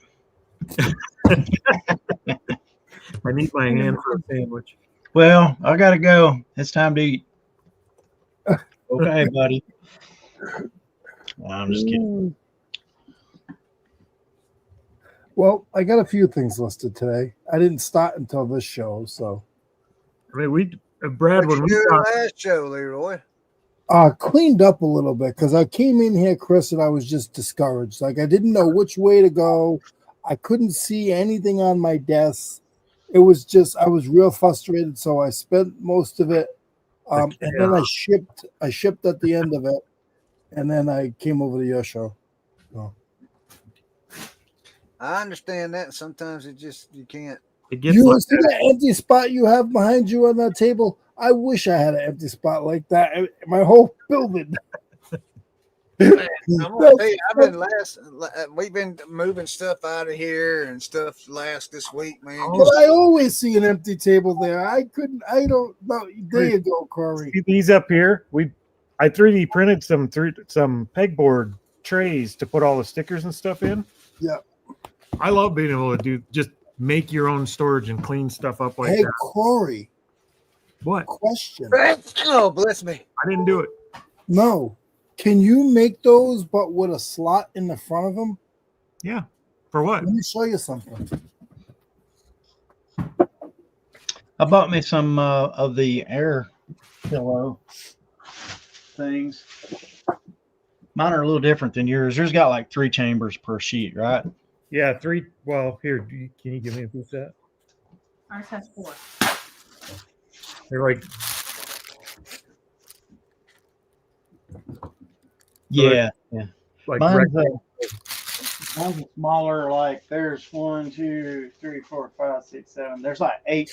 I need my hand for a sandwich. Well, I gotta go. It's time to eat. Okay, buddy. Well, I'm just kidding. Well, I got a few things listed today. I didn't start until this show, so I mean, Brad, What when you we do talked, last show, Leroy? cleaned up a little bit because I came in here, Chris, and I was just discouraged. Like I didn't know which way to go. I couldn't see anything on my desk. It was just I was real frustrated, so I spent most of it, and then I shipped at the end of it, and then I came over to your show. So. I understand that. Sometimes you can't. it gets You like see that empty spot you have behind you on that table? I wish I had an empty spot like that in my whole building. I'm gonna tell you, we've been moving stuff out of here and stuff this week, man. But I always see an empty table there. I don't know. There you go, Corey. See these up here. I 3D printed some pegboard trays to put all the stickers and stuff in. Yeah. I love being able to just make your own storage and clean stuff up like Hey, that. Corey, What? question. Oh, bless me. I didn't do it. No. Can you make those but with a slot in the front of them? Yeah. For what? Let me show you something. I bought me some of the air pillow things. Mine are a little different than yours. Yours got like 3 chambers per sheet, right? Yeah, 3. Well, here, can you give me a piece of that? Ours has 4. They're like, Yeah. like Mine's, One's smaller, like there's 1, 2, 3, 4, 5, 6, 7. There's like eight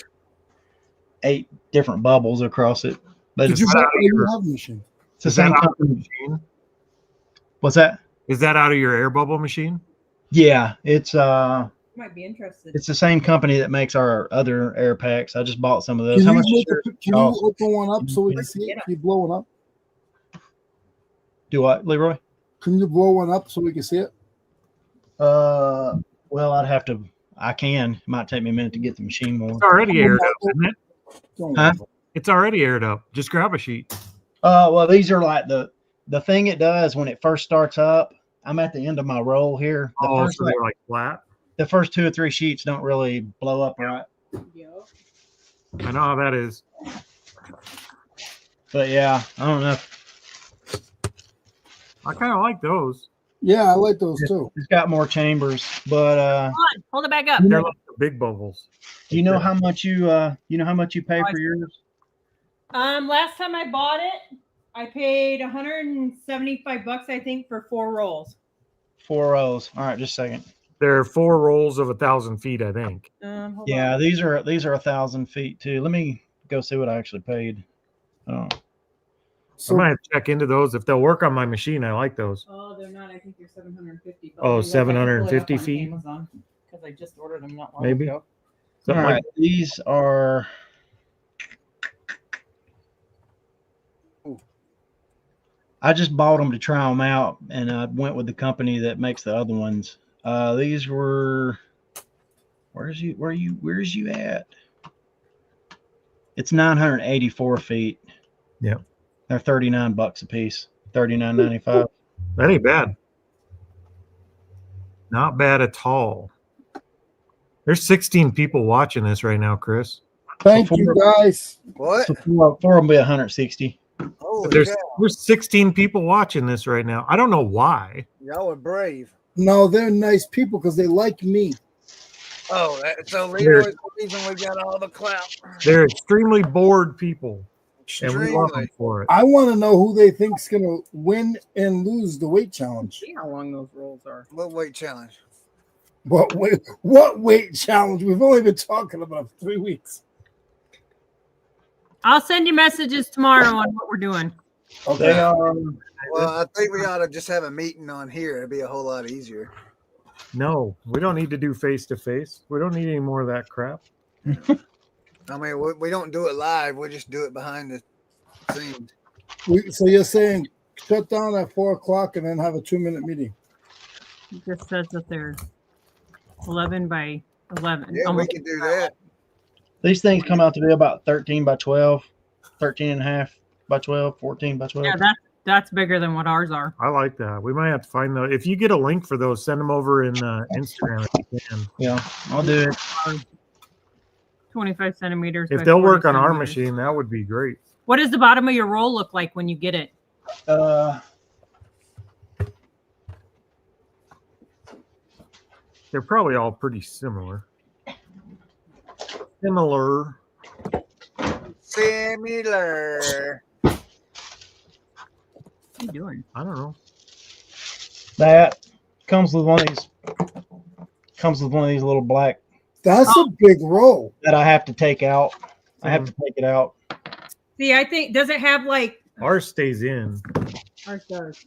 different bubbles across it. But Did you it's, buy you have a machine? it's the Is that same out of the company. machine? What's that? Is that out of your air bubble machine? Yeah, it's Might be interested. it's the same company that makes our other air packs. I just bought some of those. Can How you much make yours can cost? you open one up so we can see it? Can you blow one up? Do what, Leroy? Can you blow one up so we can see it? Well, I'd have to. I can. It might take me a minute to get the machine more. It's already aired up, isn't it? Don't Huh? worry. It's already aired up. Just grab a sheet. Well, these are like the thing it does when it first starts up. I'm at the end of my roll here. The Oh, first so they're like flat. the first 2 or 3 sheets don't really blow up right. Yep. I know how that is. But yeah, I don't know. I kind of like those. Yeah, I like those too. It's got more chambers, but Come on, hold it back up. They're like the big bubbles. you know how much you pay for yours? Last time I bought it, I paid $175, I think, for 4 rolls. 4 rows. All right, just a second. There are 4 rolls of 1,000 feet, I think. Hold Yeah, on. these are 1,000 feet too. Let me go see what I actually paid. Oh, I might have to check into those. If they'll work on my machine, I like those. Oh, they're not. I think they're 750. Oh, 750 feet? Because I just ordered them not long Maybe. ago. all Something right. like These are. I just bought them to try them out, and I went with the company that makes the other ones. These were. Where's you at? It's 984 feet. Yeah. They're $39 a piece. $39.95. that ain't bad. Not bad at all. There's 16 people watching this right now, Chris. Thank you guys. What? So four of them be 160. Holy There's, cow. there's 16 people watching this right now. I don't know why. Y'all are brave. No, they're nice people because they like me. Oh, so Leroy's the reason we got all the clout. They're extremely bored people, and we love them Extremely. for it. I want to know who they think's gonna win and lose the weight challenge. See how long those rolls are. What weight challenge? What weight challenge? We've only been talking about 3 weeks. I'll send you messages tomorrow on what we're doing. Okay. They are. Well, I think we ought to just have a meeting on here. It'd be a whole lot easier. No, we don't need to do face-to-face. We don't need any more of that crap. I mean, we don't do it live. We just do it behind the scenes. So you're saying shut down at 4 o'clock and then have a 2-minute meeting? It just says that they're 11 by 11. Yeah, we Almost can do that. These things come out to be about 13 by 12, 13 and a half by 12, 14 by 12. Yeah, that's bigger than what ours are. I like that. We might have to find those. If you get a link for those, send them over in Instagram if you can. Yeah, I'll do it. 25 centimeters. If by they'll 40 work on our centimeters. machine, that would be great. What does the bottom of your roll look like when you get it? They're probably all pretty similar. Similar. Similar. What are you doing? I don't know. That comes with one of these. Comes with one of these little black That's a big roll. that I have to take out. I have to take it out. See, I think, does it have like, Ours stays in. ours does.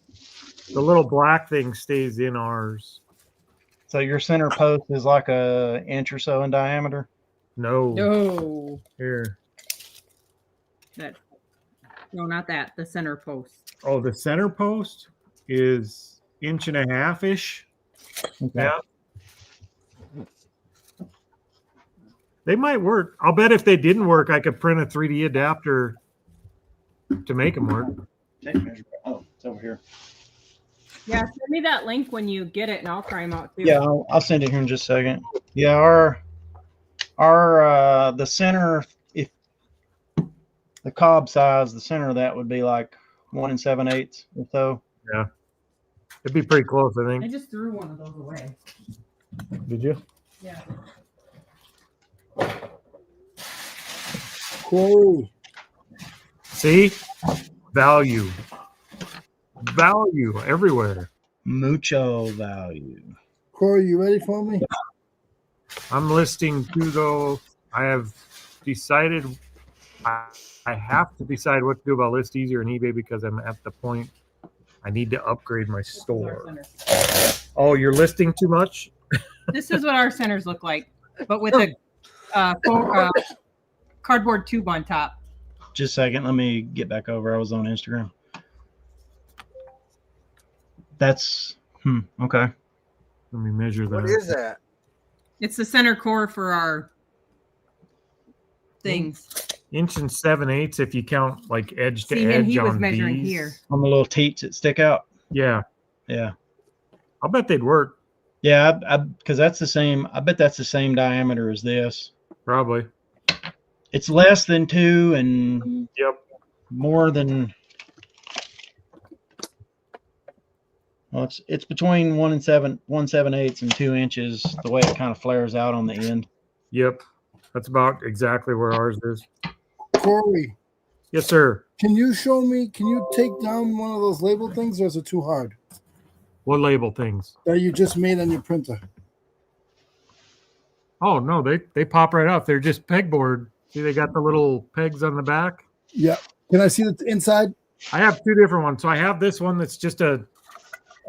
The little black thing stays in ours. So your center post is like a inch or so in diameter. No. No. Here. No, not that. The center post. Oh, the center post is 1.5 inches-ish. Okay. Yeah. They might work. I'll bet if they didn't work, I could print a 3D adapter to make them work. Oh, it's over here. Yeah, send me that link when you get it, and I'll try them out too. Yeah, I'll send it here in just a second. Yeah, our the center, if the cob size, the center of that would be like 1 7/8 or so. Yeah. It'd be pretty close, I I think. just threw one of those away. Did you? Yeah. Cool. See? Value. Value everywhere. Mucho value. Corey, you ready for me? I'm listing 2 though. I have decided I have to decide what to do about List Easier and eBay because I'm at the point I need to upgrade my store. Oh, you're listing too much? This is what our centers look like, but with a cardboard tube on top. Just a second. Let me get back over. I was on Instagram. That's okay. Let me measure that. What is that? It's the center core for our things. 1 7/8 if you count like edge to See, edge and he was on measuring these. here. On the little teats that stick out. Yeah, Yeah. I'll bet they'd work. Yeah, because that's the same. I bet that's the same diameter as this. Probably. It's less than 2 and Yep. more than. Well, it's between 1 7/8 and 2 inches. The way it kind of flares out on the end. Yep. That's about exactly where ours is. Corey, Yes, sir. can you show me? Can you take down one of those label things, or is it too hard? What label things? That you just made on your printer. Oh no, they pop right off. They're just pegboard. See, they got the little pegs on the back. Yeah. Can I see the inside? I have 2 different ones. So I have this one that's just a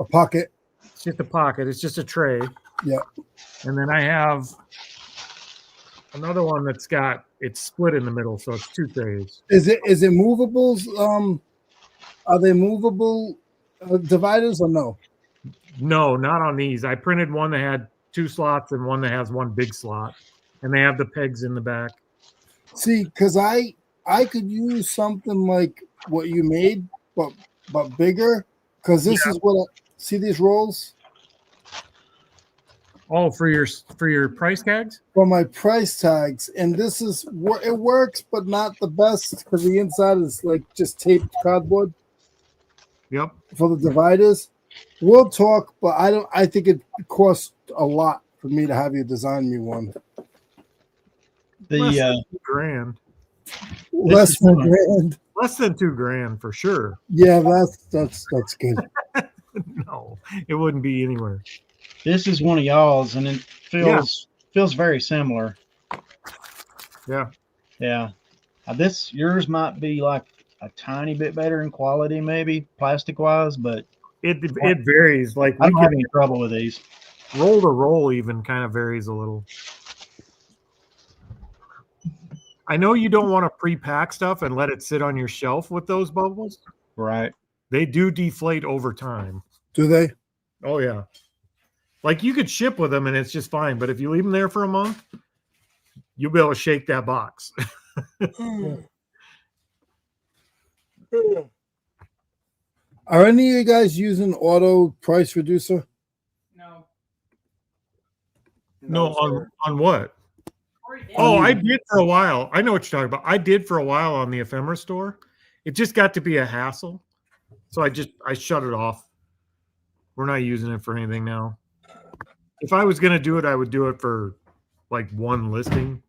pocket. It's just a pocket. It's just a tray. Yeah. And then I have another one that's got it's split in the middle, so it's 2 trays. Is it movables? Are they movable dividers or no? No, not on these. I printed one that had 2 slots and one that has 1 big slot, and they have the pegs in the back. See, because I could use something like what you made, but bigger. Because this is what see these rolls Oh, for your price tags? for my price tags, and this is it works, but not the best because the inside is like just taped cardboard Yep. for the dividers. We'll talk, but I think it costs a lot for me to have you design me one. Less The than $2,000. Less than a grand. Less than $2,000 for sure. Yeah, that's good. No, it wouldn't be anywhere. this is one of y'all's, and it feels very similar. Yeah. Yeah. This yours might be like a tiny bit better in quality, maybe plastic wise, but It varies. Like I we don't have can any trouble with these. roll to roll even kind of varies a little. I know you don't want to pre-pack stuff and let it sit on your shelf with those bubbles. Right. They do deflate over time. Do they? Oh yeah. Like you could ship with them and it's just fine, but if you leave them there for a month, you'll be able to shake that box. Are any of you guys using auto price reducer? No. No, sir. on what? Oh, I did for a while. I know what you're talking about. I did for a while on the ephemera store. It just got to be a hassle. So I shut it off. We're not using it for anything now. If I was going to do it, I would do it for like one listing.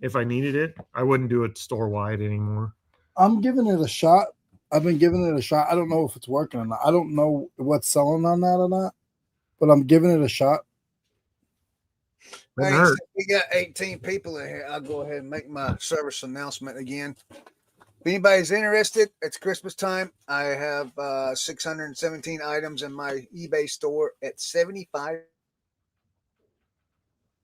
If I needed it, I wouldn't do it store wide anymore. I'm giving it a shot. I've been giving it a shot. I don't know if it's working or not. I don't know what's selling on that or not, but I'm giving it a shot. Doesn't Hey, hurt. since we got 18 people in here, I'll go ahead and make my service announcement again. If anybody's interested, it's Christmas time. I have 617 items in my eBay store at 75.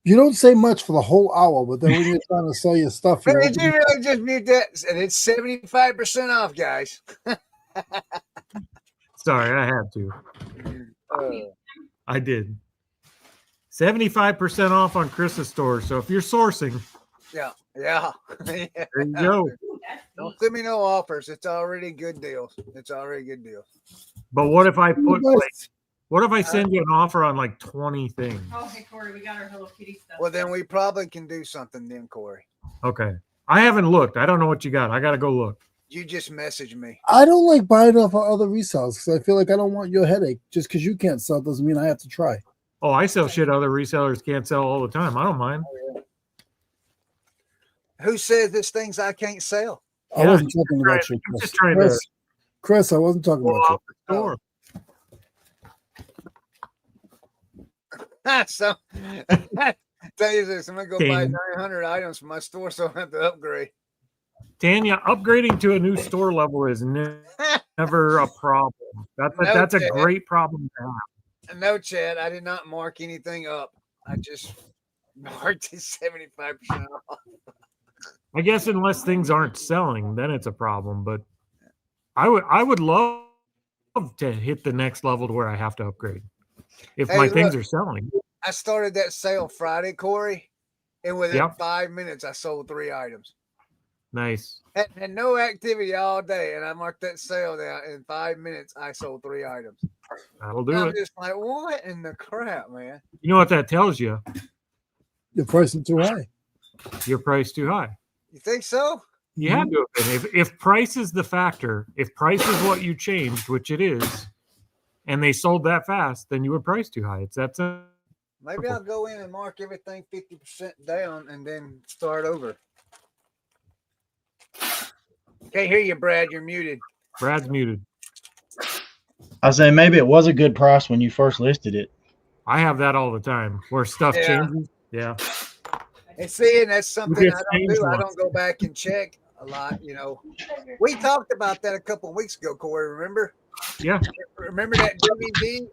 You don't say much for the whole hour, but then when you're trying to sell your stuff, you Did you really just mute that? And it's 75% off, guys. Sorry, I had to. I did. 75% off on Chris's store. So if you're sourcing, yeah. there you go. Don't send me no offers. It's already good deals. But what if I put what if I send you an offer on like 20 things? Oh, hey, Corey, we got our Hello Kitty stuff. Well, then we probably can do something then, Corey. Okay. I haven't looked. I don't know what you got. I got to go look. You just message me. I don't like buying off of other resellers because I feel like I don't want your headache. Just because you can't sell doesn't mean I have to try. Oh, I sell shit other resellers can't sell all the time. I don't mind. Who says there's things I can't sell? I wasn't talking about you, I'm Chris. just trying to Chris, I wasn't talking pull about you. off the store. So tell you this, I'm gonna go buy 900 items from my store, so I have to upgrade. Tanya, upgrading to a new store level is never a problem. That's a great problem to have. No, Chad, I did not mark anything up. I just marked it 75% off. I guess unless things aren't selling, then it's a problem. But I would love to hit the next level to where I have to upgrade if my things are selling. I started that sale Friday, Corey, and within 5 minutes, I sold 3 items. Nice. Had no activity all day, and I marked that sale down. In 5 minutes, I sold 3 items. That'll do I'm it. just like, what in the crap, man? You know what that tells you? Your price is too high. Your price too high. You think so? You had to have been. If price is the factor, if price is what you changed, which it is, and they sold that fast, then you were priced too high. It's that simple. Maybe I'll go in and mark everything 50% down and then start over. Can't hear you, Brad. You're muted. Brad's muted. I say maybe it was a good price when you first listed it. I have that all the time where stuff changes. Yeah. And see, and that's something I don't do. I don't go back and check a lot. You know, we talked about that a couple of weeks ago, Corey. Remember? Yeah. Remember that DVD,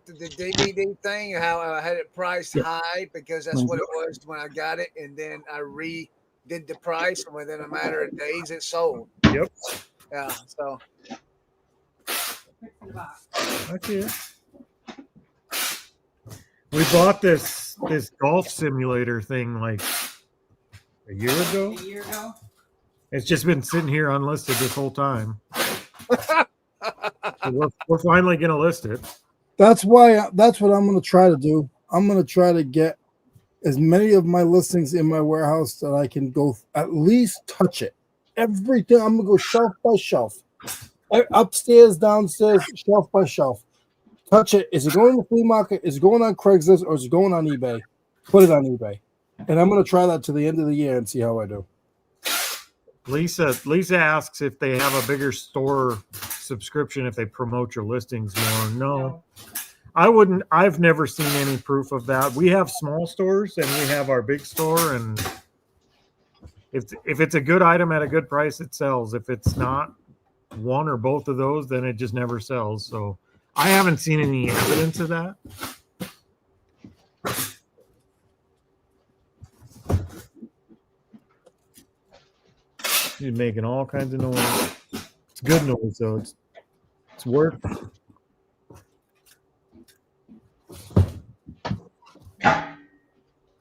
the DVD thing? How I had it priced high because that's what it was when I got it, and then I redid the price, and within a matter of days, it sold. Yep. Yeah. So. That's it. We bought this golf simulator thing like a year ago. A year ago. It's just been sitting here unlisted this whole time. So we're finally going to list it. That's what I'm going to try to do. I'm going to try to get as many of my listings in my warehouse that I can go at least touch it. Everything. I'm going to go shelf by shelf. Upstairs, downstairs, shelf by shelf. Touch it. Is it going to the flea market? Is it going on Craigslist or is it going on eBay? Put it on eBay. And I'm going to try that to the end of the year and see how I do. Lisa asks if they have a bigger store subscription if they promote your listings more. No. I wouldn't. I've never seen any proof of that. We have small stores and we have our big store, and if it's a good item at a good price, it sells. If it's not one or both of those, then it just never sells. So I haven't seen any evidence of that. He's making all kinds of noise. It's good noise, though. It's worth it.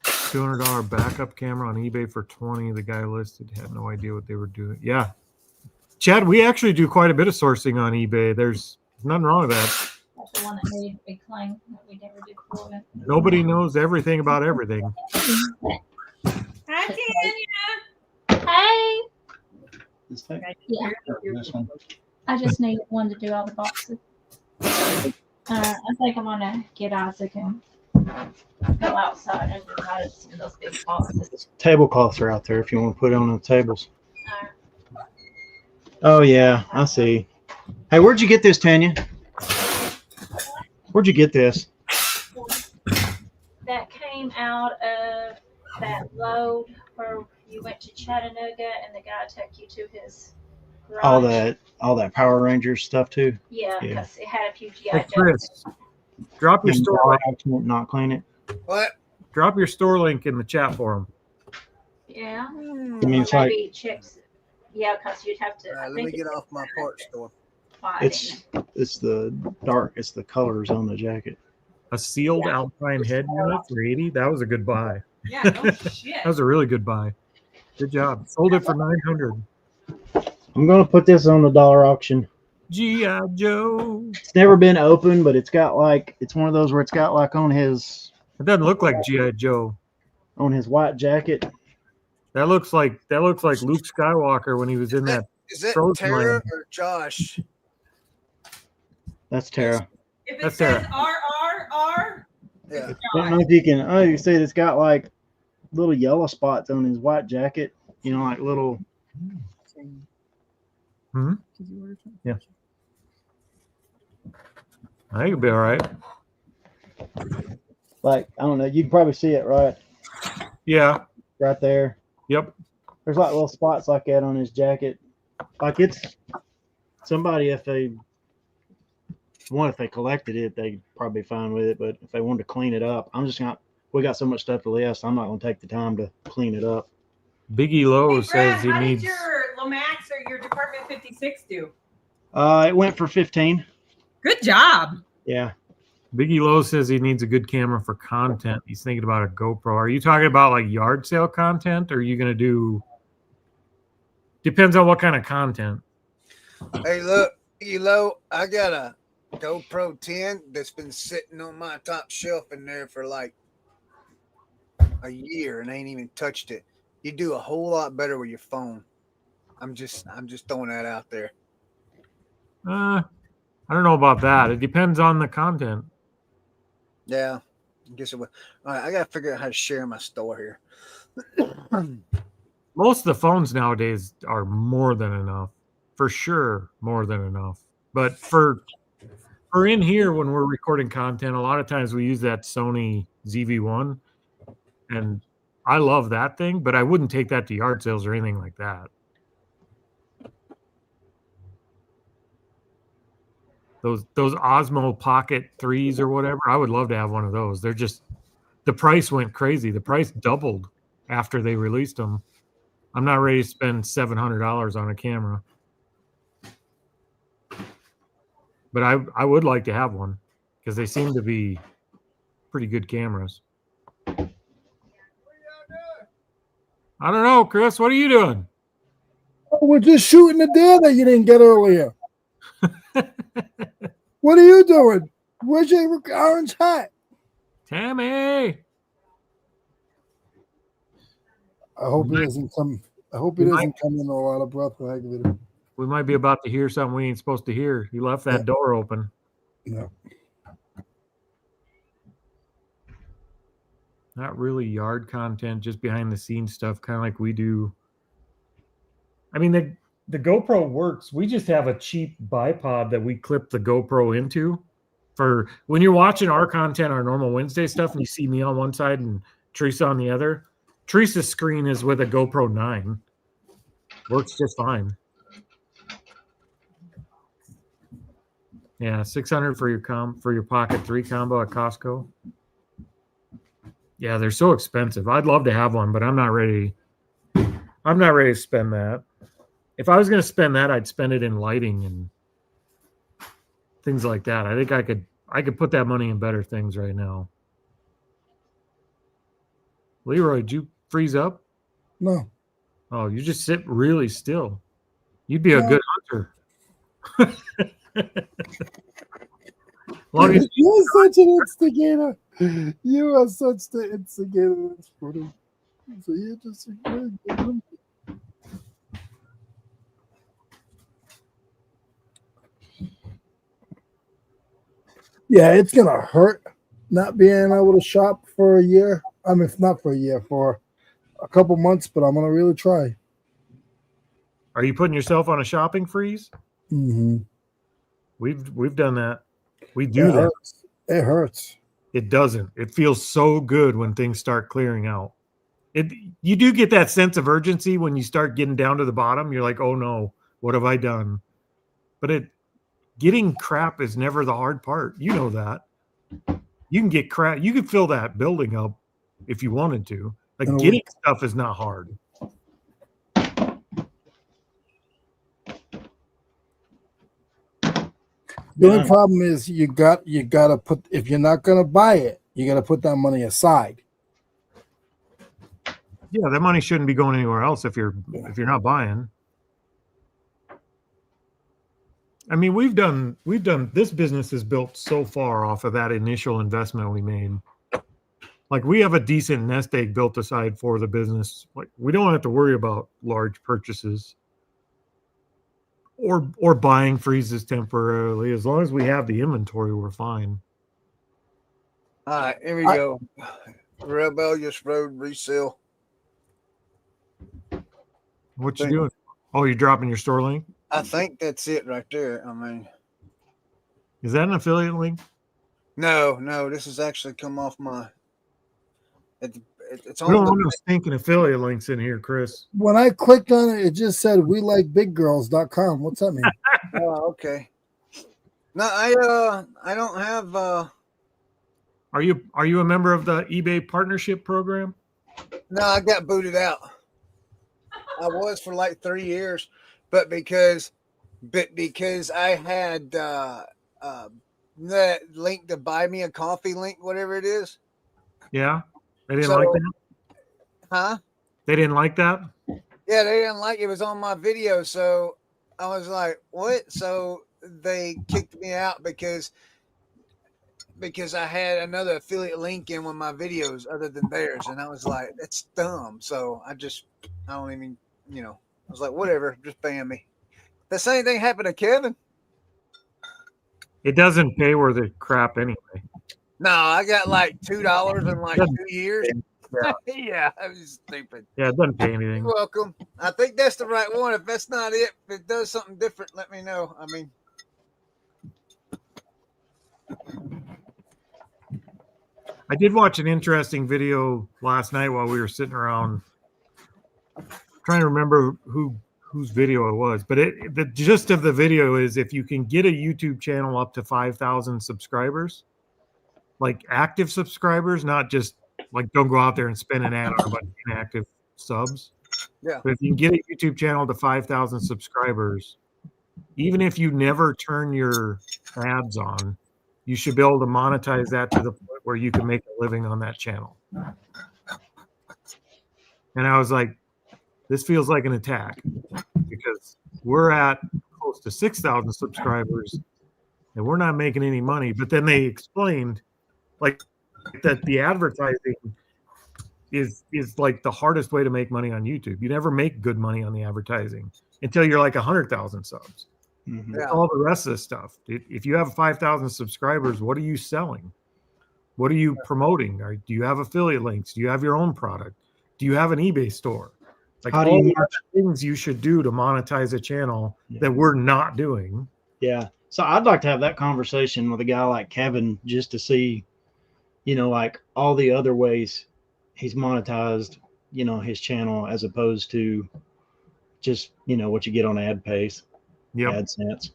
$200 backup camera on eBay for $20. The guy listed had no idea what they were doing. Yeah, Chad, we actually do quite a bit of sourcing on eBay. There's nothing wrong with that. That's the one that made a big claim that we never did before. Nobody knows everything about everything. Hi, Tanya. Hey. This thing? Yeah. This one. I just need one to do all the boxes. I think I'm gonna get Isaac and go outside and try to see those big boxes. Tablecloths are out there if you want to put it on the tables. Oh yeah, I see. Hey, where'd you get this, Tanya? Where'd you get this? That came out of that load where you went to Chattanooga and the guy took you to his garage. All that Power Rangers stuff too. Yeah, because it had a few GI Hey, Chris, drop your store link. Not clean it. What? Drop your store link in the chat for them. Yeah. I mean, it's like Maybe chips. Yeah, because you'd have to. Let me get off my parts store. it's the dark. It's the colors on the jacket. A sealed Alpine head unit for $80. That was a good buy. Yeah, no shit. That was a really good buy. Good job. Sold it for $900. I'm gonna put this on the dollar auction. G.I. Joe. It's never been open, but it's got like it's one of those where it's got like on his. It doesn't look like G.I. Joe. On his white jacket. That looks like Luke Skywalker when he was in that. Is that Frozen Tara land. or Josh? That's Tara. If it That's says Tara. Yeah. RRR, I don't know if you can. Oh, you see, it's got like little yellow spots on his white jacket. You know, like little. Yeah. I think it'll be all right. Like, I don't know, you can probably see it Yeah. right there. Yep. There's like little spots like that on his jacket. Like it's somebody, if they collected it, they'd probably be fine with it. But if they wanted to clean it up, we got so much stuff to list, I'm not gonna take the time to clean it up. Biggie Lowe Hey, Brad, says he how needs. did your Lomax or your Department 56 do? It went for 15. Good job. Yeah. Biggie Lowe says he needs a good camera for content. He's thinking about a GoPro. Are you talking about like yard sale content, or are you gonna do? Depends on what kind of content. Hey, look, Elo, I got a GoPro 10 that's been sitting on my top shelf in there for like a year and I ain't even touched it. You do a whole lot better with your phone. I'm just throwing that out there. I don't know about that. It depends on the content. Yeah, I guess it would. All right, I gotta figure out how to share my store here. Most of the phones nowadays are more than enough, for sure, more than enough. But for in here when we're recording content, a lot of times we use that Sony ZV-1, and I love that thing, but I wouldn't take that to yard sales or anything like that. Those Osmo Pocket 3s or whatever, I would love to have one of those. They're just, the price went crazy. The price doubled after they released them. I'm not ready to spend $700 on a camera. But I would like to have one because they seem to be pretty good cameras. I don't know, Chris. What are you doing? Oh, we're just shooting the deer that you didn't get earlier. What are you doing? Where's your orange hat? Tammy. I hope he doesn't come. I hope he doesn't come in a lot of breath. We might be about to hear something we ain't supposed to hear. He left that door open. No. Not really yard content, just behind the scenes stuff, kind of like we do. I mean, the GoPro works. We just have a cheap bipod that we clip the GoPro into. For when you're watching our content, our normal Wednesday stuff, and you see me on one side and Teresa on the other, Teresa's screen is with a GoPro 9. Works just fine. Yeah, $600 for your Pocket 3 combo at Costco. Yeah, they're so expensive. I'd love to have one, but I'm not ready. I'm not ready to spend that. If I was going to spend that, I'd spend it in lighting and things like that. I think I could put that money in better things right now. Leroy, did you freeze up? No. Oh, you just sit really still. You'd be a good hunter. You're such an instigator. You are such the instigator. That's funny. So you just yeah, it's gonna hurt not being able to shop for a year. I mean, not for a year, for a couple months, but I'm gonna really try. Are you putting yourself on a shopping freeze? Mm-hmm. We've done that. We do that. Hurts. It hurts. It doesn't. It feels so good when things start clearing out. You do get that sense of urgency when you start getting down to the bottom. You're like, oh no, what have I done? But getting crap is never the hard part. You know that. You can get crap. You can fill that building up if you wanted to. Like getting stuff is not hard. The only problem is you gotta put, if you're not gonna buy it, you gotta put that money aside. Yeah, that money shouldn't be going anywhere else if you're not buying. I mean, we've done this business is built so far off of that initial investment we made. Like we have a decent nest egg built aside for the business. Like we don't have to worry about large purchases or buying freezes temporarily. As long as we have the inventory, we're fine. All right, here we go. Rebellious Road resale. What you doing? Oh, you're dropping your store link? I think that's it right there. I mean, is that an affiliate link? No, this has actually come off my. It's We on don't the. want no stinking affiliate links in here, Chris. When I clicked on it, it just said we like biggirls.com. What's that mean? Oh, okay. No, I don't have. Are you a member of the eBay partnership program? No, I got booted out. I was for like 3 years, but because I had that link to buy me a coffee link, whatever it is. Yeah, they didn't So- like that. Huh? They didn't like that. Yeah, they didn't like it. It was on my video, so I was like, "What?" So they kicked me out because I had another affiliate link in with my videos other than theirs, and I was like, "That's dumb." So I don't even, I was like, "Whatever, just ban me." The same thing happened to Kevin. It doesn't pay worth the crap anyway. No, I got like $2 in like 2 years. Yeah. Yeah, I was stupid. Yeah, it doesn't pay anything. You're welcome. I think that's the right one. If that's not it, if it does something different, let me know. I mean, I did watch an interesting video last night while we were sitting around trying to remember whose video it was, but the gist of the video is if you can get a YouTube channel up to 5,000 subscribers, like active subscribers, not just like don't go out there and spend an ad on a bunch of inactive subs. Yeah. But if you can get a YouTube channel to 5,000 subscribers, even if you never turn your ads on, you should be able to monetize that to the point where you can make a living on that channel. And I was like, this feels like an attack because we're at close to 6,000 subscribers and we're not making any money. But then they explained like that the advertising is like the hardest way to make money on YouTube. You never make good money on the advertising until you're like 100,000 subs. Mhm. Yeah. All the rest of the stuff. If you have 5,000 subscribers, what are you selling? What are you promoting? Or do you have affiliate links? Do you have your own product? Do you have an eBay store? Like How do all you the things you should do to monetize a channel Yeah. that we're not doing. Yeah. So I'd like to have that conversation with a guy like Kevin just to see, like all the other ways he's monetized, his channel as opposed to just, what you get on AdPace, Yep. AdSense.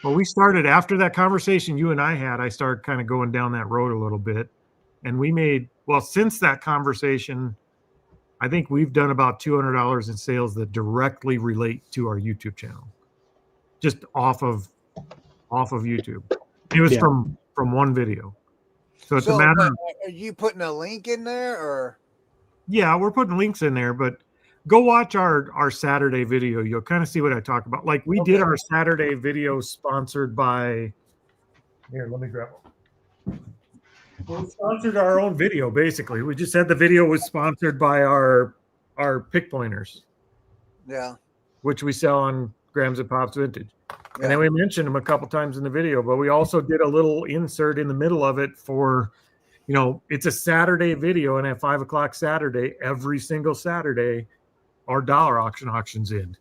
Well, we started after that conversation you and I had, I started kind of going down that road a little bit. And we made, since that conversation, I think we've done about $200 in sales that directly relate to our YouTube channel, just off of YouTube. It was from one video. So it's a matter of, are you putting a link in there or? yeah, we're putting links in there, but go watch our Saturday video. You'll kind of see what I talk about. Like we did our Saturday video sponsored by, here, let me grab one. We sponsored our own video, basically. We just said the video was sponsored by our pick pointers. Yeah. Which we sell on Grams and Pops Vintage. Yeah. And then we mentioned them a couple times in the video, but we also did a little insert in the middle of it for, it's a Saturday video, and at 5 o'clock Saturday, every single Saturday, our dollar auctions end.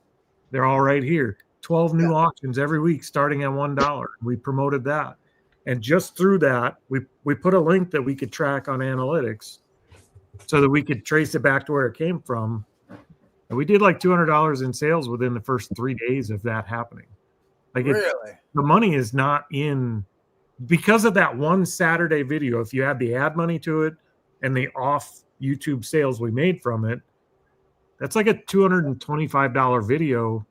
They're all right here. 12 new auctions every week starting at $1. We promoted that. And just through that, we put a link that we could track on analytics so that we could trace it back to where it came from. And we did like $200 in sales within the first 3 days of that happening. Like really? The money is not in because of that one Saturday video. If you add the ad money to it and the off YouTube sales we made from it, that's like a $225 video.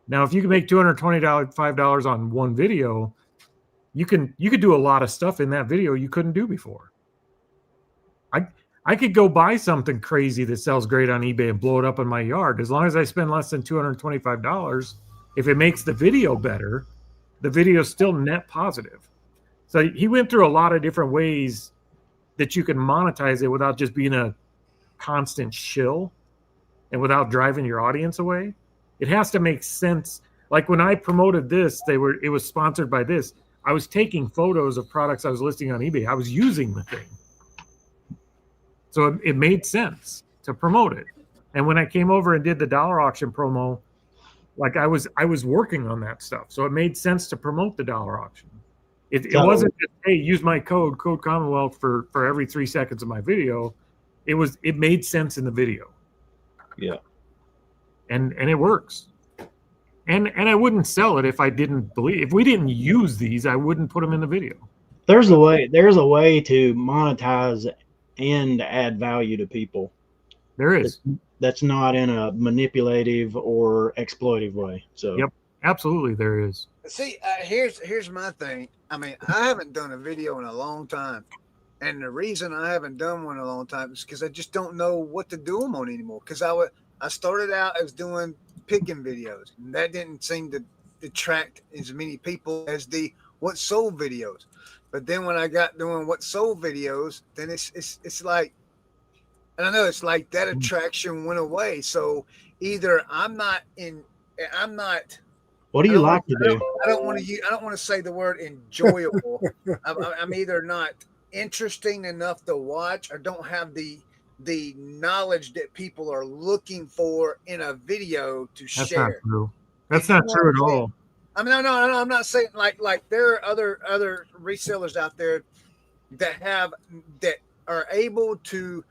Now, if you can make $225 on one video, you could do a lot of stuff in that video you couldn't do before. I could go buy something crazy that sells great on eBay and blow it up in my yard. As long as I spend less than $225, if it makes the video better, the video is still net positive. So he went through a lot of different ways that you can monetize it without just being a constant shill and without driving your audience away. It has to make sense. Like when I promoted this, it was sponsored by this. I was taking photos of products I was listing on eBay. I was using the thing. So it made sense to promote it. And when I came over and did the dollar auction promo, like I was working on that stuff. So it made sense to promote the dollar auction. It wasn't just, hey, use my code Commonwealth for every 3 seconds of my video. It made sense in the video. Yeah. And it works. And I wouldn't sell it if I didn't believe. If we didn't use these, I wouldn't put them in the video. There's a way to monetize and add value to people. There is. That's not in a manipulative or exploitive way. So yep, absolutely there is. See, here's my thing. I mean, I haven't done a video in a long time, and the reason I haven't done one in a long time is because I just don't know what to do them on anymore. Because I started out as doing picking videos, and that didn't seem to attract as many people as the what sold videos. But then when I got doing what sold videos, then it's like, I don't know, it's like that attraction went away. So either I'm not. what do you like to do? I don't want to say the word enjoyable. I'm either not interesting enough to watch, or don't have the knowledge that people are looking for in a video to share. That's not true. That's not true at all. I mean, no, I'm not saying like there are other resellers out there that are able to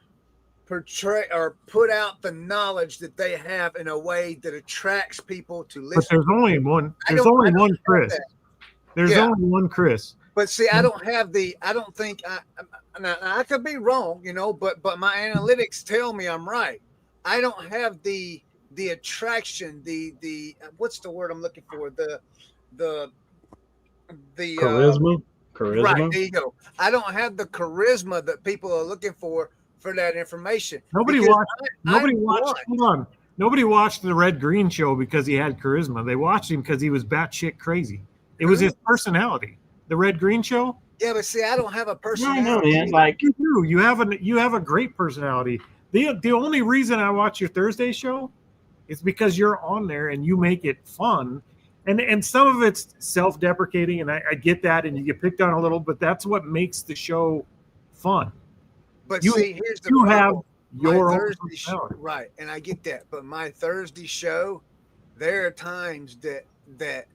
portray or put out the knowledge that they have in a way that attracts people to listen. But there's only one. There's only one Chris. There's only one Chris. But see, I don't think I could be wrong, but my analytics tell me I'm right. I don't have the attraction, the what's the word I'm looking for? The charisma. Right, there you go. I don't have the charisma that people are looking for that information. Nobody watched. Hold on. Nobody watched the Red Green show because he had charisma. They watched him because he was batshit crazy. It was his personality. The Red Green show. Yeah, but see, I don't have a personality. No, man. Like you do. You have a great personality. The only reason I watch your Thursday show is because you're on there and you make it fun. And some of it's self-deprecating, and I get that, and you get picked on a little, but that's what makes the show fun. But see, here's the problem. Have your own Thursday show, right? And I get that, but my Thursday show, there are times that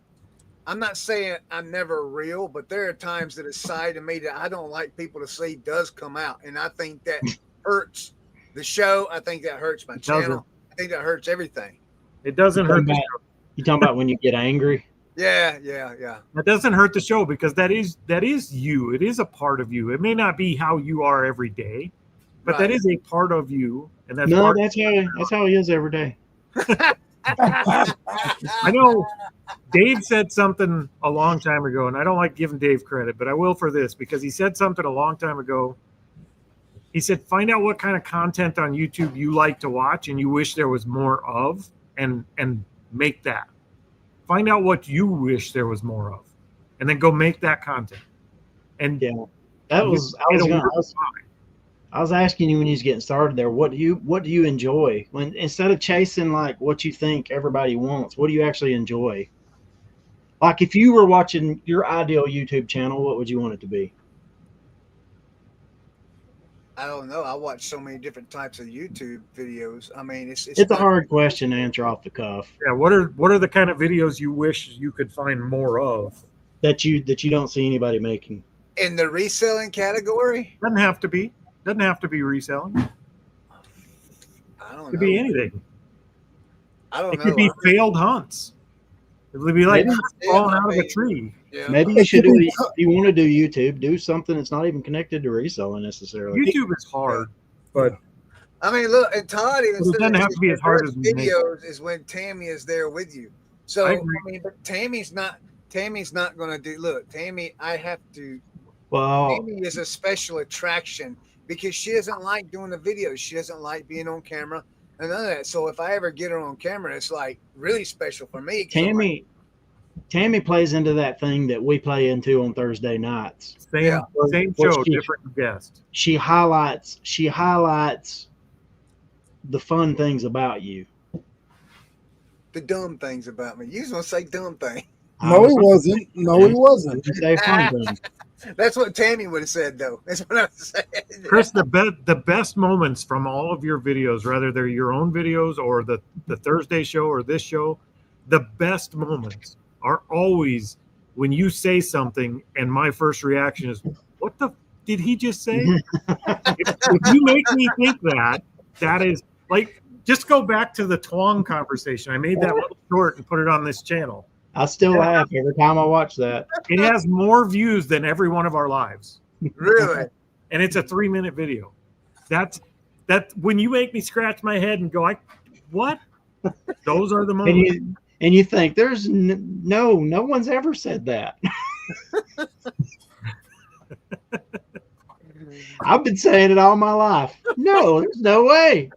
I'm not saying I'm never real, but there are times that a side of me that I don't like people to see does come out, and I think that hurts the show. I think that hurts my channel. I think that hurts everything. It doesn't hurt the show. You talking about when you get angry? Yeah. That doesn't hurt the show because that is you. It is a part of you. It may not be how you are every day, but that is a part of you, and that's how he is every day. I know Dave said something a long time ago, and I don't like giving Dave credit, but I will for this because he said something a long time ago. He said, find out what kind of content on YouTube you like to watch and you wish there was more of, and make that. Find out what you wish there was more of, and then go make that content. And I was asking you when you was getting started there, what do you enjoy when, instead of chasing like what you think everybody wants, what do you actually enjoy? Like if you were watching your ideal YouTube channel, what would you want it to be? I don't know. I watch so many different types of YouTube videos. I mean, it's a hard question to answer off the cuff. Yeah. What are the kind of videos you wish you could find more of that you don't see anybody making in the reselling category? Doesn't have to be reselling. I don't know. It could be anything. I don't know. It could be failed hunts. It would be like falling out of a tree. Yeah. Maybe you should do, if you want to do YouTube, do something that's not even connected to reselling necessarily. YouTube is hard, but I mean, look, and Todd even it doesn't have to be as hard as videos is when Tammy is there with you. So I mean, but Tammy's not going to do. Look, Tammy, I have to. Well, Tammy is a special attraction because she doesn't like doing the videos. She doesn't like being on camera and none of that. So if I ever get her on camera, it's like really special for me. Tammy plays into that thing that we play into on Thursday nights. Same show, different guest. She highlights the fun things about you. The dumb things about me. You just want to say dumb thing. No, he wasn't. No, he wasn't. Say fun things. That's what Tammy would have said, though. That's what I was saying. Chris, the best moments from all of your videos, whether they're your own videos or the Thursday show or this show, the best moments are always when you say something and my first reaction is, what the did he just say? If you make me think that is like, just go back to the twang conversation. I made that little short and put it on this channel. I still laugh every time I watch that. It has more views than every one of our lives. Really? And it's a 3-minute video. That's when you make me scratch my head and go, what? Those are the moments. And you think there's no one's ever said that. I've been saying it all my life. No, there's no way.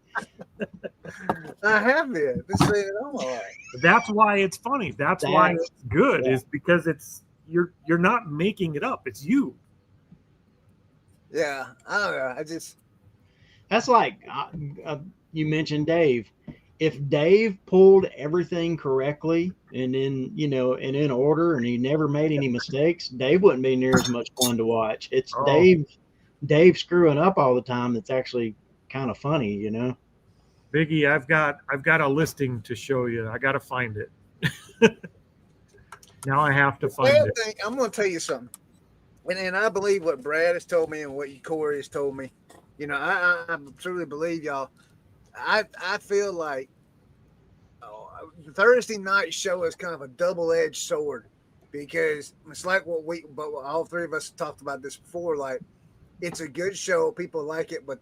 I have been saying it all my life. That's why it's funny. That's why it's good, is because you're not making it up. It's you. Yeah, I don't know. That's like you mentioned Dave. If Dave pulled everything correctly and in order, and he never made any mistakes, Dave wouldn't be near as much fun to watch. It's Dave screwing up all the time. That's actually kind of funny, you know. Biggie, I've got a listing to show you. I got to find it. Now I have to find it. I'm going to tell you something, and I believe what Brad has told me and what Corey has told me. You know, I truly believe y'all. I feel like the Thursday night show is kind of a double-edged sword, because it's like but all three of us talked about this before. Like, it's a good show, people like it, but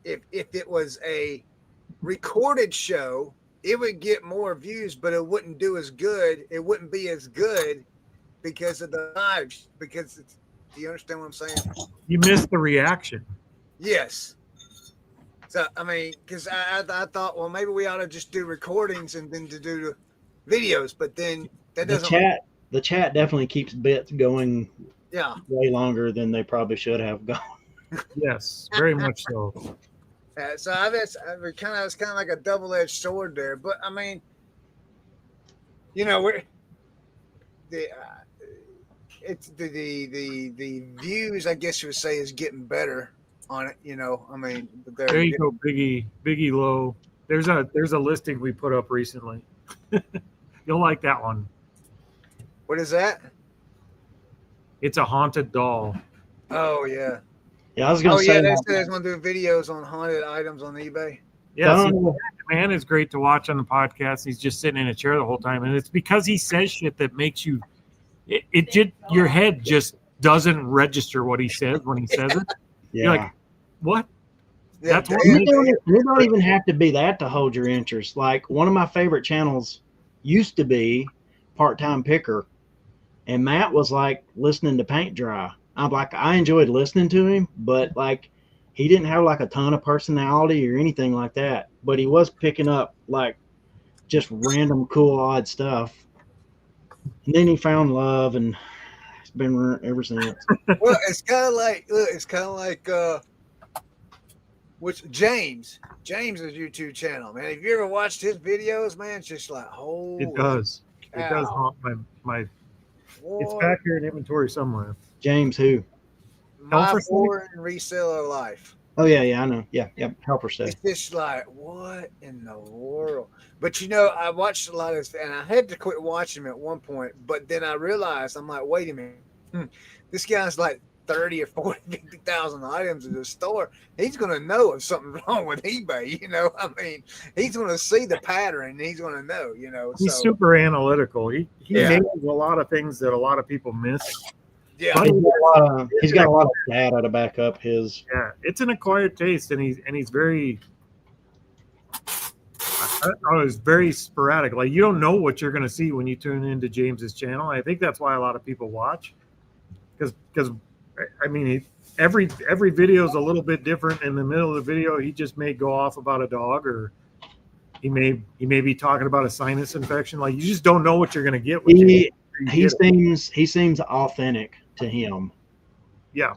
if it was a recorded show, it would get more views, but it wouldn't do as good. It wouldn't be as good because of the lives. Because do you understand what I'm saying? You missed the reaction. Yes. So, I mean, because I thought, well, maybe we ought to just do recordings and then to do the videos, but then that doesn't. The chat definitely keeps bits going. Yeah. Way longer than they probably should have gone. Yes, very much so. So it's kind of like a double-edged sword there, but I mean, you know, it's the views, I guess you would say, is getting better on it. You know, I mean, there you go, Biggie Low. There's a listing we put up recently. You'll like that one. What is that? It's a haunted doll. Oh yeah. Yeah, I was going to say. Yeah, they said they was going to do videos on haunted items on eBay. Yeah, man is great to watch on the podcast. He's just sitting in a chair the whole time, and it's because he says shit that makes you. Your head just doesn't register what he says when he says it. Yeah. You're like, what? Yeah, That's what you don't even have to be that to hold your interest. Like, one of my favorite channels used to be Part-Time Picker, and Matt was like listening to paint dry. I'm like, I enjoyed listening to him, but like, he didn't have like a ton of personality or anything like that. But he was picking up like just random cool odd stuff. And then he found love, and it's been ever since. Well, it's kind of like which James' YouTube channel, man. Have you ever watched his videos, man? It's just like, holy It does. cow. It does haunt my. It's back here in inventory somewhere. James who? My foreign reseller life. Oh yeah, I know. Yeah, helper stuff. It's just like, what in the world? But you know, I watched a lot of this, and I had to quit watching him at one point. But then I realized, I'm like, wait a minute, this guy's like 30 or 40, 50,000 items in the store. He's going to know if something's wrong with eBay. You know, I mean, he's going to see the pattern, and he's going to know. You know, he's super analytical. He nails a lot of things that a lot of people miss. Yeah, he's got a lot of data to back up his. Yeah, it's an acquired taste, and he's very. It's very sporadic. Like, you don't know what you're going to see when you tune into James's channel. I think that's why a lot of people watch, because I mean, every video is a little bit different. In the middle of the video, he just may go off about a dog, or he may be talking about a sinus infection. Like, you just don't know what you're going to get. He seems authentic to him. Yeah.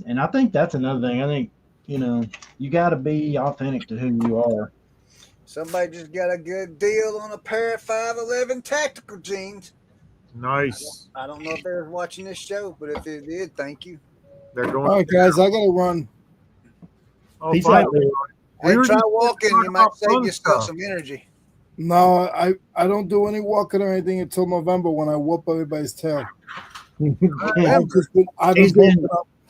And I think that's another thing. I think, you know, you got to be authentic to who you are. Somebody just got a good deal on a pair of 511 tactical jeans. Nice. I don't know if they're watching this show, but if they did, thank you. They're going. All right, guys, I gotta run. Oh, Peace fine. out. Hey, try walking. You might save yourself some energy. No, I don't do any walking or anything until November when I whoop everybody's tail.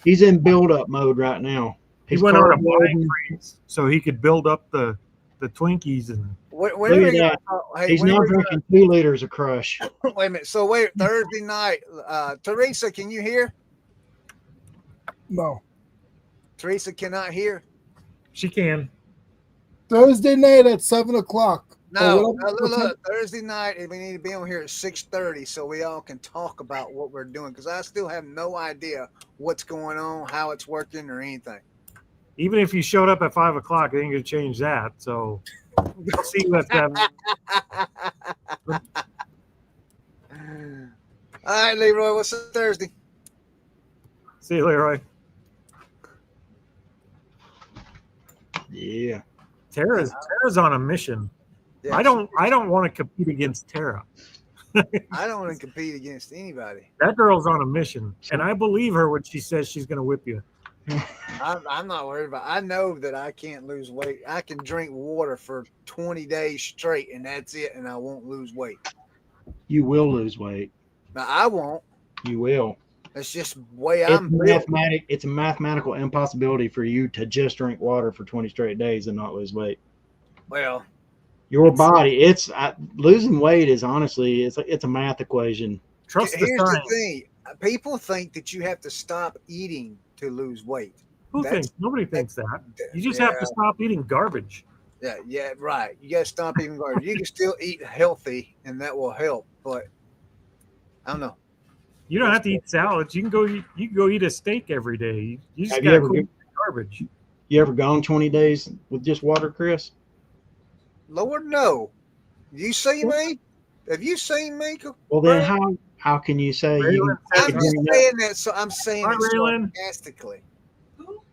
He's in build up mode right now. He He's went on a carb buying loading. freeze so he could build up the Twinkies and When Look are at we gonna that. talk? Hey, He's when now are we gonna, drinking 2 liters of Crush. wait a minute. So wait, Thursday night, Teresa, can you hear? No. Teresa cannot hear. she can. Thursday night at 7:00. No, look, Thursday night, we need to be on here at 6:30 so we all can talk about what we're doing because I still have no idea what's going on, how it's working, or anything. Even if you showed up at 5 o'clock, they ain't gonna change that. So we'll see what's happening. All right, Leroy, what's up Thursday? See you, Leroy. Yeah. Tara's on a mission. Yeah, I don't want to compete against Tara. I don't want to compete against anybody. That girl's on a mission, and I believe her when she says she's going to whip you. I'm not worried about. I know that I can't lose weight. I can drink water for 20 days straight, and that's it, and I won't lose weight. You will lose weight. Now I won't. You will. It's just the way I'm built. It's a mathematical impossibility for you to just drink water for 20 straight days and not lose weight. Well, Your body, losing weight is honestly, it's a math equation. Trust the here's the science. thing: people think that you have to stop eating to lose weight. Who That's- thinks? Nobody thinks that. You just Yeah. have to stop eating garbage. Yeah, right. You got to stop eating garbage. You can still eat healthy, and that will help. But I don't know. You don't have to eat salads. You can go eat a steak every day. You just Have you got to ever quit garbage. You ever gone 20 days with just water, Chris? Lord, no. You see me? Have you seen me? Well, then how can you say you? I'm just saying that. So I'm saying Hi, it Raylan. sarcastically.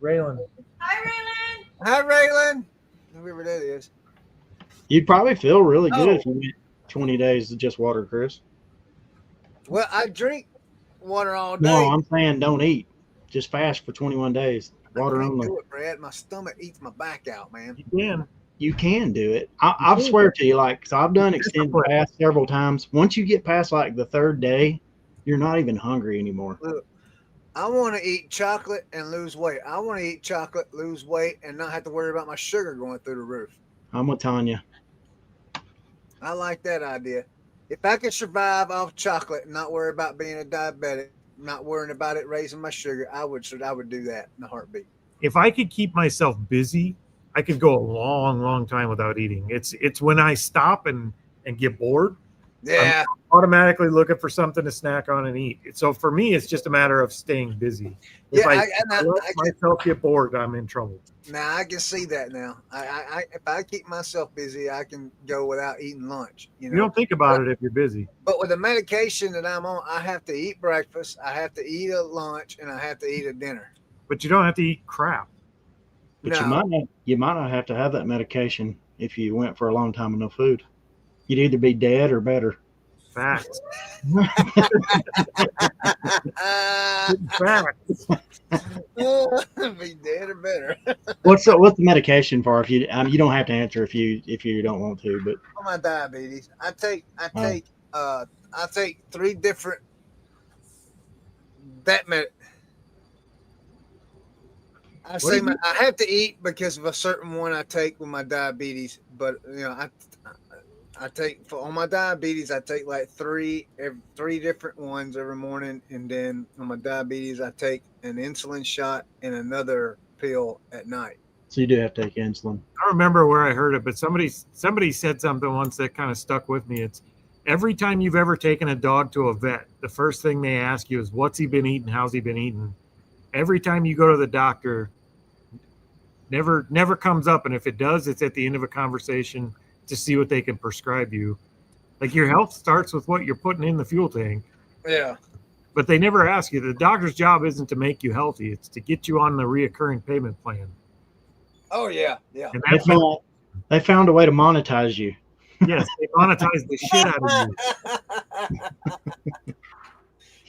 Raylan. Hi, Raylan. Hi, Raylan. Whoever that is. You'd probably feel really good Oh. if you went 20 days with just water, Chris. Well, I drink water all day. No, I'm saying don't eat. Just fast for 21 days. Water I can't only. do it, Brad. My stomach eats my back out, man. You can. You can do it. I swear to you, so I've done extended Discipline. fast several times. Once you get past like the third day, you're not even hungry anymore. Look, I want to eat chocolate and lose weight. I want to eat chocolate, lose weight, and not have to worry about my sugar going through the roof. I'm with Tanya. I like that idea. If I could survive off chocolate and not worry about being a diabetic, not worrying about it raising my sugar, I would do that in a heartbeat. If I could keep myself busy, I could go a long, long time without eating. It's when I stop and get bored, Yeah. I'm automatically looking for something to snack on and eat. So for me, it's just a matter of staying busy. If Yeah, I let myself get bored, I'm in trouble. Now I can see that now. I if I keep myself busy, I can go without eating lunch. You know, You don't think about it if you're busy. but with the medication that I'm on, I have to eat breakfast, I have to eat a lunch, and I have to eat a dinner. But you don't have to eat crap. But No. you might not have to have that medication if you went for a long time with no food. You'd either be dead or better. Facts. Uh, Facts. be dead or better. What's the medication for? If you don't have to answer if you don't want to, but For my diabetes, I take 3 different I have to eat because of a certain one I take with my diabetes, but I take on my diabetes I take like 3 different ones every morning, and then on my diabetes I take an insulin shot and another pill at night. so you do have to take insulin. I don't remember where I heard it, but somebody said something once that kind of stuck with me. It's every time you've ever taken a dog to a vet, the first thing they ask you is what's he been eating, how's he been eating. Every time you go to the doctor, never comes up, and if it does, it's at the end of a conversation to see what they can prescribe you. Like your health starts with what you're putting in the fuel tank. Yeah. But they never ask you. The doctor's job isn't to make you healthy; it's to get you on the reoccurring payment plan. Oh yeah. Yeah. And They found a way to monetize you. yes, they monetize the shit out of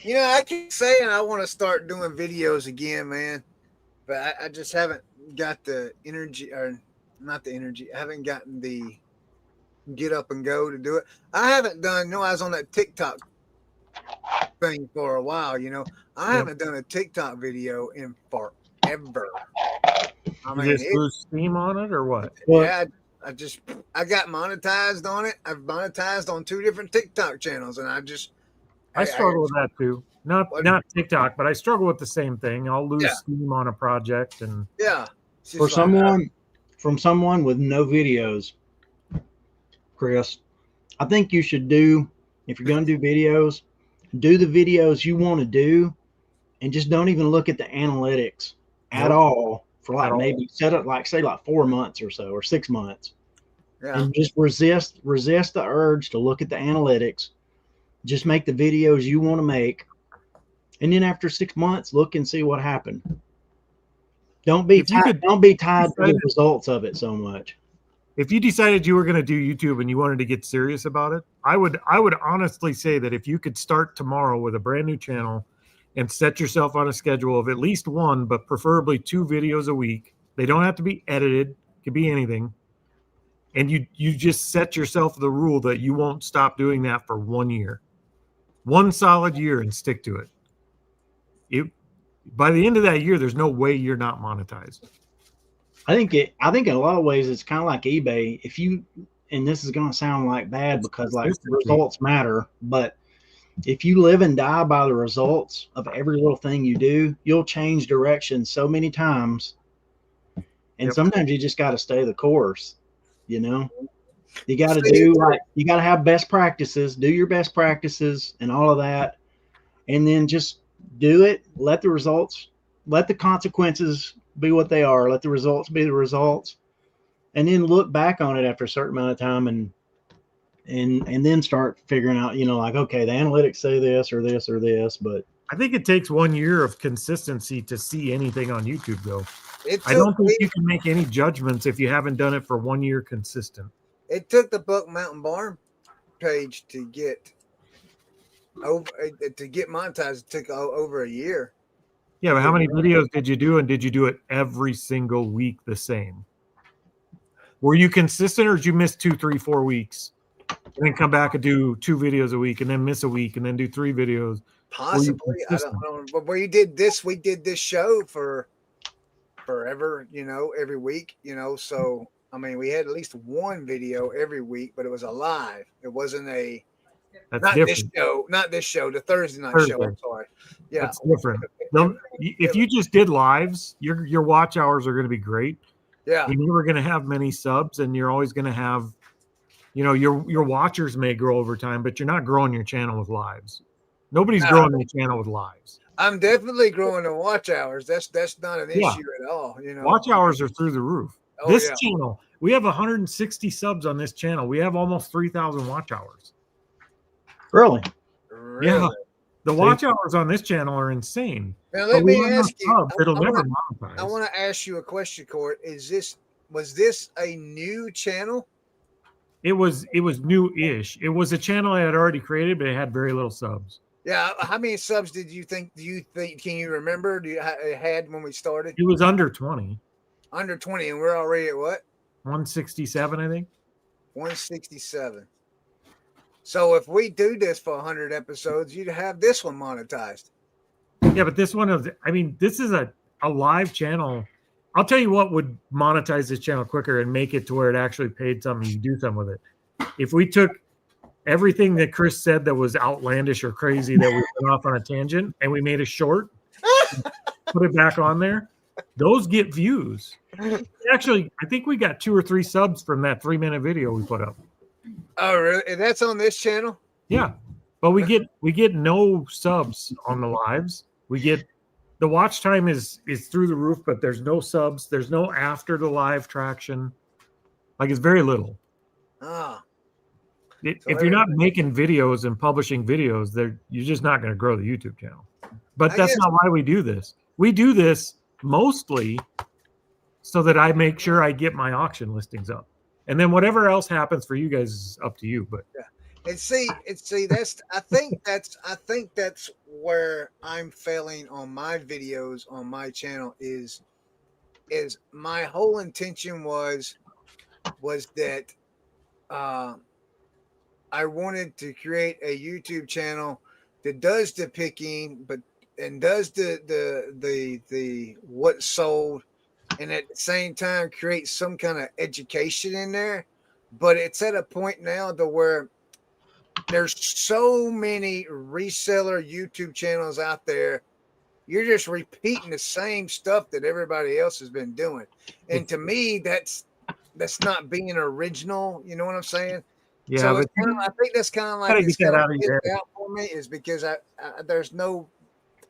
you. I keep saying I want to start doing videos again, man, but I just haven't got the energy, or not the energy. I haven't gotten the get up and go to do it. I haven't done. I was on that TikTok thing for a while. I haven't done a TikTok video in forever. I You mean, just lose steam on it or what? yeah, I got monetized on it. I've monetized on 2 different TikTok channels, and I struggle with that too. Not TikTok, but I struggle with the same thing. I'll lose steam on a project, and for someone with no videos, Chris, I think you should if you're going to do videos, do the videos you want to do, and just don't even look at the analytics at all for maybe set it say 4 months or so, or 6 months. Yeah. And just resist the urge to look at the analytics. Just make the videos you want to make. And then after 6 months, look and see what happened. Don't be tied to the results of it so much. If you decided you were going to do YouTube and you wanted to get serious about it, I would honestly say that if you could start tomorrow with a brand new channel and set yourself on a schedule of at least 1, but preferably 2 videos a week. They don't have to be edited. It could be anything. And you just set yourself the rule that you won't stop doing that for 1 year. 1 solid year, and stick to it. By the end of that year, there's no way you're not monetized. I think in a lot of ways it's kind of like eBay. And this is going to sound like bad because results matter, but if you live and die by the results of every little thing you do, you'll change direction so many times. And sometimes you just got to stay the course. You got to you got to have best practices, do your best practices and all of that. And then just do it. Let the consequences be what they are. Let the results be the results. And then look back on it after a certain amount of time and then start figuring out, okay, the analytics say this or this or this, but I think it takes 1 year of consistency to see anything on YouTube, though. I don't think you can make any judgments if you haven't done it for 1 year consistent. It took the Buck Mountain Barn page to get monetized. It took over a year. Yeah, but how many videos did you do, and did you do it every single week the same? Were you consistent, or did you miss 2, 3, 4 weeks? And then come back and do 2 videos a week, and then miss a week, and then do 3 videos. Possibly, I don't know. But we did this show for forever, every week, So I mean, we had at least 1 video every week, but it was a live. It wasn't not this show, the Thursday night show. I'm sorry. Yeah, that's different. If you just did lives, your watch hours are going to be great. Yeah, you're never going to have many subs, and you're always going to have. Your watchers may grow over time, but you're not growing your channel with lives. Nobody's growing their channel with lives. I'm definitely growing the watch hours. That's not an issue at all. Watch hours are through the roof. This channel, we have 160 subs on this channel. We have almost 3,000 watch hours. Really? Yeah. The watch hours on this channel are insane. Now let me ask you. It'll never monetize. I want to ask you a question, Court. Was this a new channel? It was new-ish. It was a channel I had already created, but it had very little subs. Yeah, how many subs do you think? Can you remember? It had when we started? It was under 20. Under 20, and we're already at what? 167, I think. 167. So if we do this for 100 episodes, you'd have this one monetized. Yeah, but this is a live channel. I'll tell you what would monetize this channel quicker and make it to where it actually paid something. You do something with it. If we took everything that Chris said that was outlandish or crazy that we went off on a tangent and we made a short, put it back on there, those get views. Actually, I think we got 2 or 3 subs from that 3-minute video we put up. Oh, really? And that's on this channel? Yeah. But we get no subs on the lives. We get the watch time is through the roof, but there's no subs. There's no after the live traction. Like, it's very little. Ah. If you're not making videos and publishing videos, you're just not going to grow the YouTube channel. But that's not why we do this. We do this mostly so that I make sure I get my auction listings up. And then whatever else happens for you guys is up to you. But and see that's I think that's where I'm failing on my videos on my channel is my whole intention was that I wanted to create a YouTube channel that does the picking, but and does the what's sold, and at the same time create some kind of education in there. But it's at a point now to where there's so many reseller YouTube channels out there. You're just repeating the same stuff that everybody else has been doing, and to me, that's not being original. You know what I'm saying? Yeah, So but it's kind of, I think that's kind of like gotta it's get that kind of out of your pissed out for me is because there's no,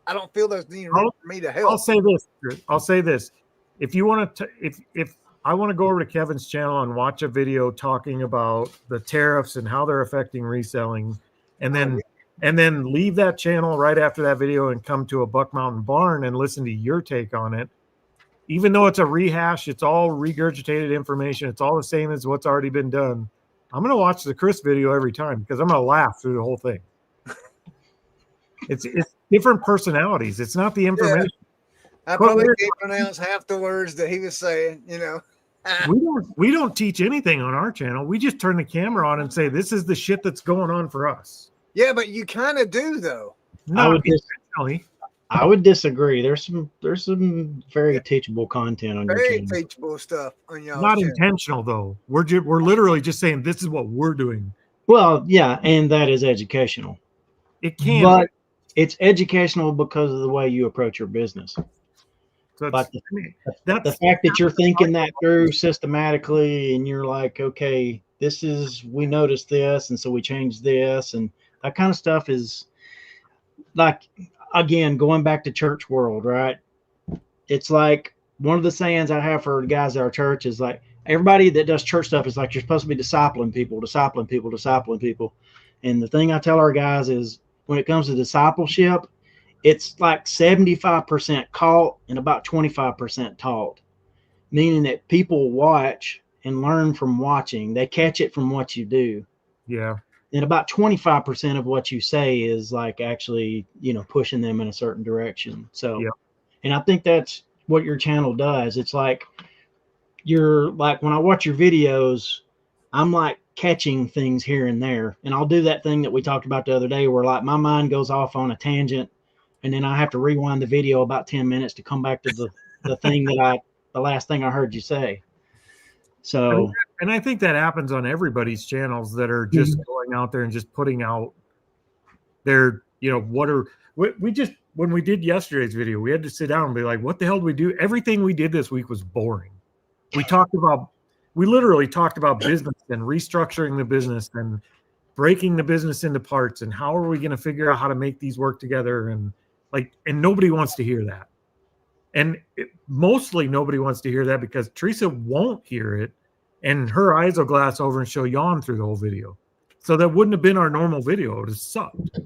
I don't feel there's any I'll- room for me to I'll help. say this. I'll say this. If you want to, if I want to go over to Kevin's channel and watch a video talking about the tariffs and how they're affecting reselling, and then leave that channel right after that video and come to a Buck Mountain Barn and listen to your take on it, even though it's a rehash, it's all regurgitated information, it's all the same as what's already been done. I'm going to watch the Chris video every time because I'm going to laugh through the whole thing. It's different personalities. It's not the information. I probably can't pronounce half the words that he was saying, you know. We don't teach anything on our channel. We just turn the camera on and say, this is the shit that's going on for us. Yeah, but you kind of do though. Not intentionally. I would disagree. There's some very teachable content on your Very channel. teachable stuff on y'all. Not intentional though. We're literally just saying this is what we're doing. Well, yeah, and that is educational. It can, but it's educational because of the way you approach your business. So but the fact that you're thinking that through systematically and you're like, okay, we noticed this, and so we changed this, and that kind of stuff is like, again, going back to church world, right? It's like one of the sayings I have for the guys at our church is like, everybody that does church stuff is like, you're supposed to be discipling people. And the thing I tell our guys is when it comes to discipleship, it's like 75% caught and about 25% taught, meaning that people watch and learn from watching. They catch it from what you do. Yeah. And about 25% of what you say is like actually, pushing them in a certain direction. So, and I think that's what your channel does. It's like, you're like, when I watch your videos, I'm like catching things here and there. And I'll do that thing that we talked about the other day where like my mind goes off on a tangent and then I have to rewind the video about 10 minutes to come back to the thing the last thing I heard you say. So, and I think that happens on everybody's channels that are just going out there and just putting out their, when we did yesterday's video, we had to sit down and be like, what the hell did we do? Everything we did this week was boring. We literally talked about business and restructuring the business and breaking the business into parts and how are we going to figure out how to make these work together, and nobody wants to hear that. And mostly nobody wants to hear that because Teresa won't hear it and her eyes will glass over and she'll yawn through the whole video. So that wouldn't have been our normal video. It would have sucked.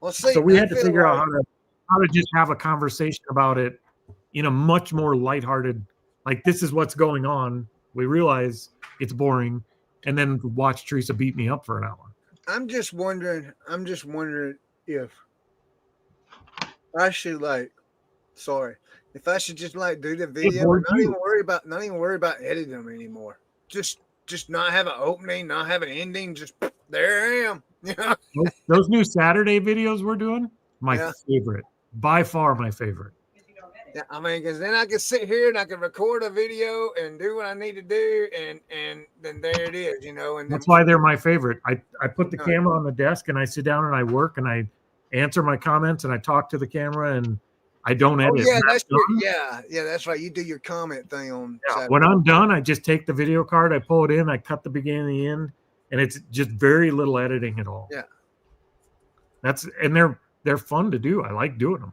Well, see, so we had to figure out how to just have a conversation about it in a much more lighthearted, like this is what's going on. We realize it's boring, and then watch Teresa beat me up for an hour. I'm just wondering if I should if I should just do the video and not even worry about editing them anymore. Just not have an opening, not have an ending. Just there I am. Yeah. Those new Saturday videos we're doing, my favorite, by far my favorite. Yeah, I mean, because then I can sit here and I can record a video and do what I need to do, and then there it is, And that's why they're my favorite. I put the camera on the desk and I sit down and I work and I answer my comments and I talk to the camera and I don't edit. That's right. You do your comment thing on. Yeah. When I'm done, I just take the video card, I pull it in, I cut the beginning and the end, and it's just very little editing at all. Yeah. They're fun to do. I like doing them.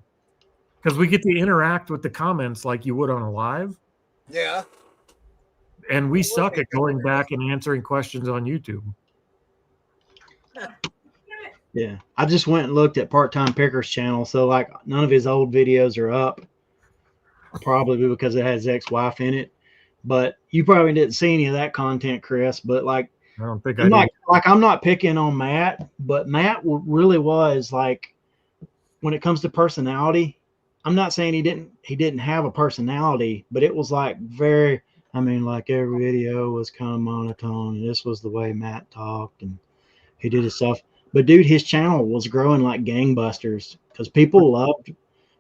Because we get to interact with the comments like you would on a live. Yeah. And we suck at going back and answering questions on YouTube. Yeah. I just went and looked at Part-Time Picker's channel. So like none of his old videos are up. Probably because it has ex-wife in it. But you probably didn't see any of that content, Chris. But like, I don't think I'm not picking on Matt, but Matt really was like, when it comes to personality, I'm not saying he didn't have a personality, but it was like very, I mean, like every video was kind of monotone, and this was the way Matt talked, and he did his stuff. But dude, his channel was growing like gangbusters because people loved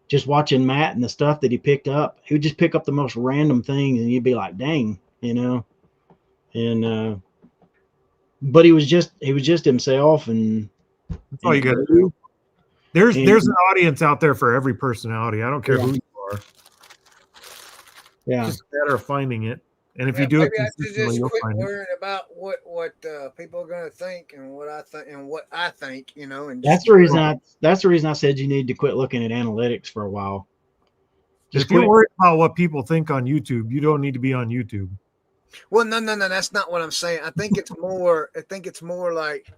just watching Matt and the stuff that he picked up. He would just pick up the most random things, and you'd be like, "Dang," you know. And but he was just himself, and That's all you got to do. There's an audience out there for every personality. I don't care who you are. Yeah, it's just a matter of finding it. And if you do it consistently, you'll quit find worrying about what people are going to think and what I think, you know. And that's the reason I said you need to quit looking at analytics for a while. If you're worried about what people think on YouTube, you don't need to be on YouTube. Well, no, that's not what I'm saying. I think it's more like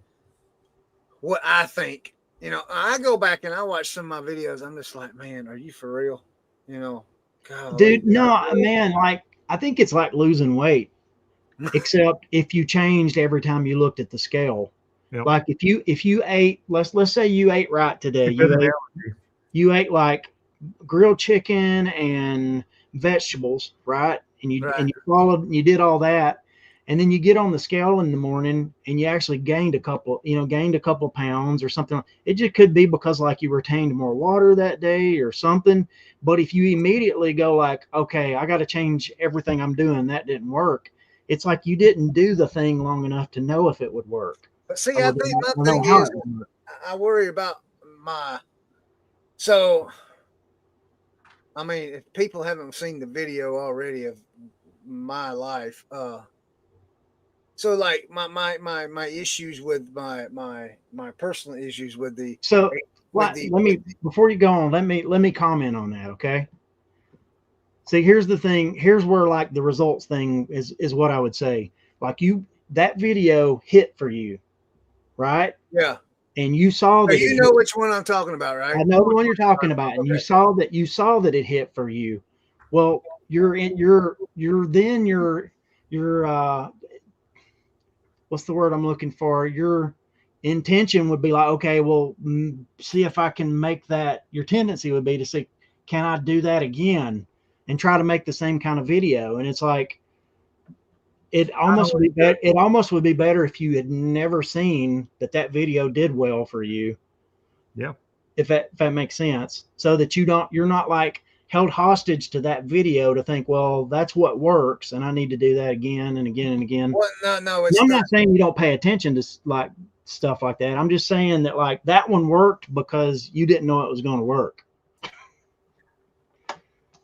what I think. You know, I go back and I watch some of my videos. I'm just like, man, are you for real? You know, golly, dude, no, man. Like, I think it's like losing weight, except if you changed every time you looked at the scale. Yep. Like if you ate, let's say you ate right today. You ate like grilled chicken and vegetables, right? And you followed, and you did all that, and then you get on the scale in the morning and you actually gained a couple pounds or something. It just could be because like you retained more water that day or something. But if you immediately go like, okay, I got to change everything I'm doing, that didn't work. It's like you didn't do the thing long enough to know if it would work. But see, I think my thing is, I worry about so, I mean, if people haven't seen the video already of my life, so like my issues with my personal issues with the before you go on, let me comment on that, okay? See, here's the thing. Here's where like the results thing is what I would say. Like that video hit for you, right? Yeah. And you saw that. You know which one I'm talking about, right? I know the one you're talking about, and you saw that it hit for you. Well, your what's the word I'm looking for? Your intention would be like, okay, well, see if I can make that. Your tendency would be to say, can I do that again, and try to make the same kind of video? And it's like, it almost would be better if you had never seen that video did well for you. Yeah. If that makes sense, so that you're not like held hostage to that video to think, well, that's what works, and I need to do that again and again and again. Well, no, I'm not saying you don't pay attention to like stuff like that. I'm just saying that like that one worked because you didn't know it was going to work.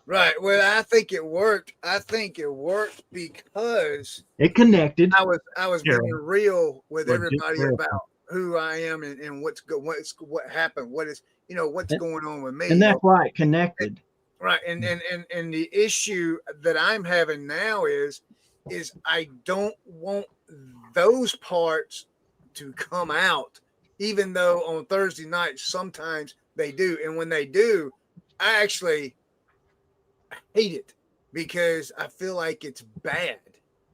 Right. Well, I think it worked. I think it worked because it connected. I was being real with everybody about who I am and what happened, what's going on with me. And that's why it connected. Right. And the issue that I'm having now is I don't want those parts to come out, even though on Thursday nights sometimes they do. And when they do, I actually hate it because I feel like it's bad.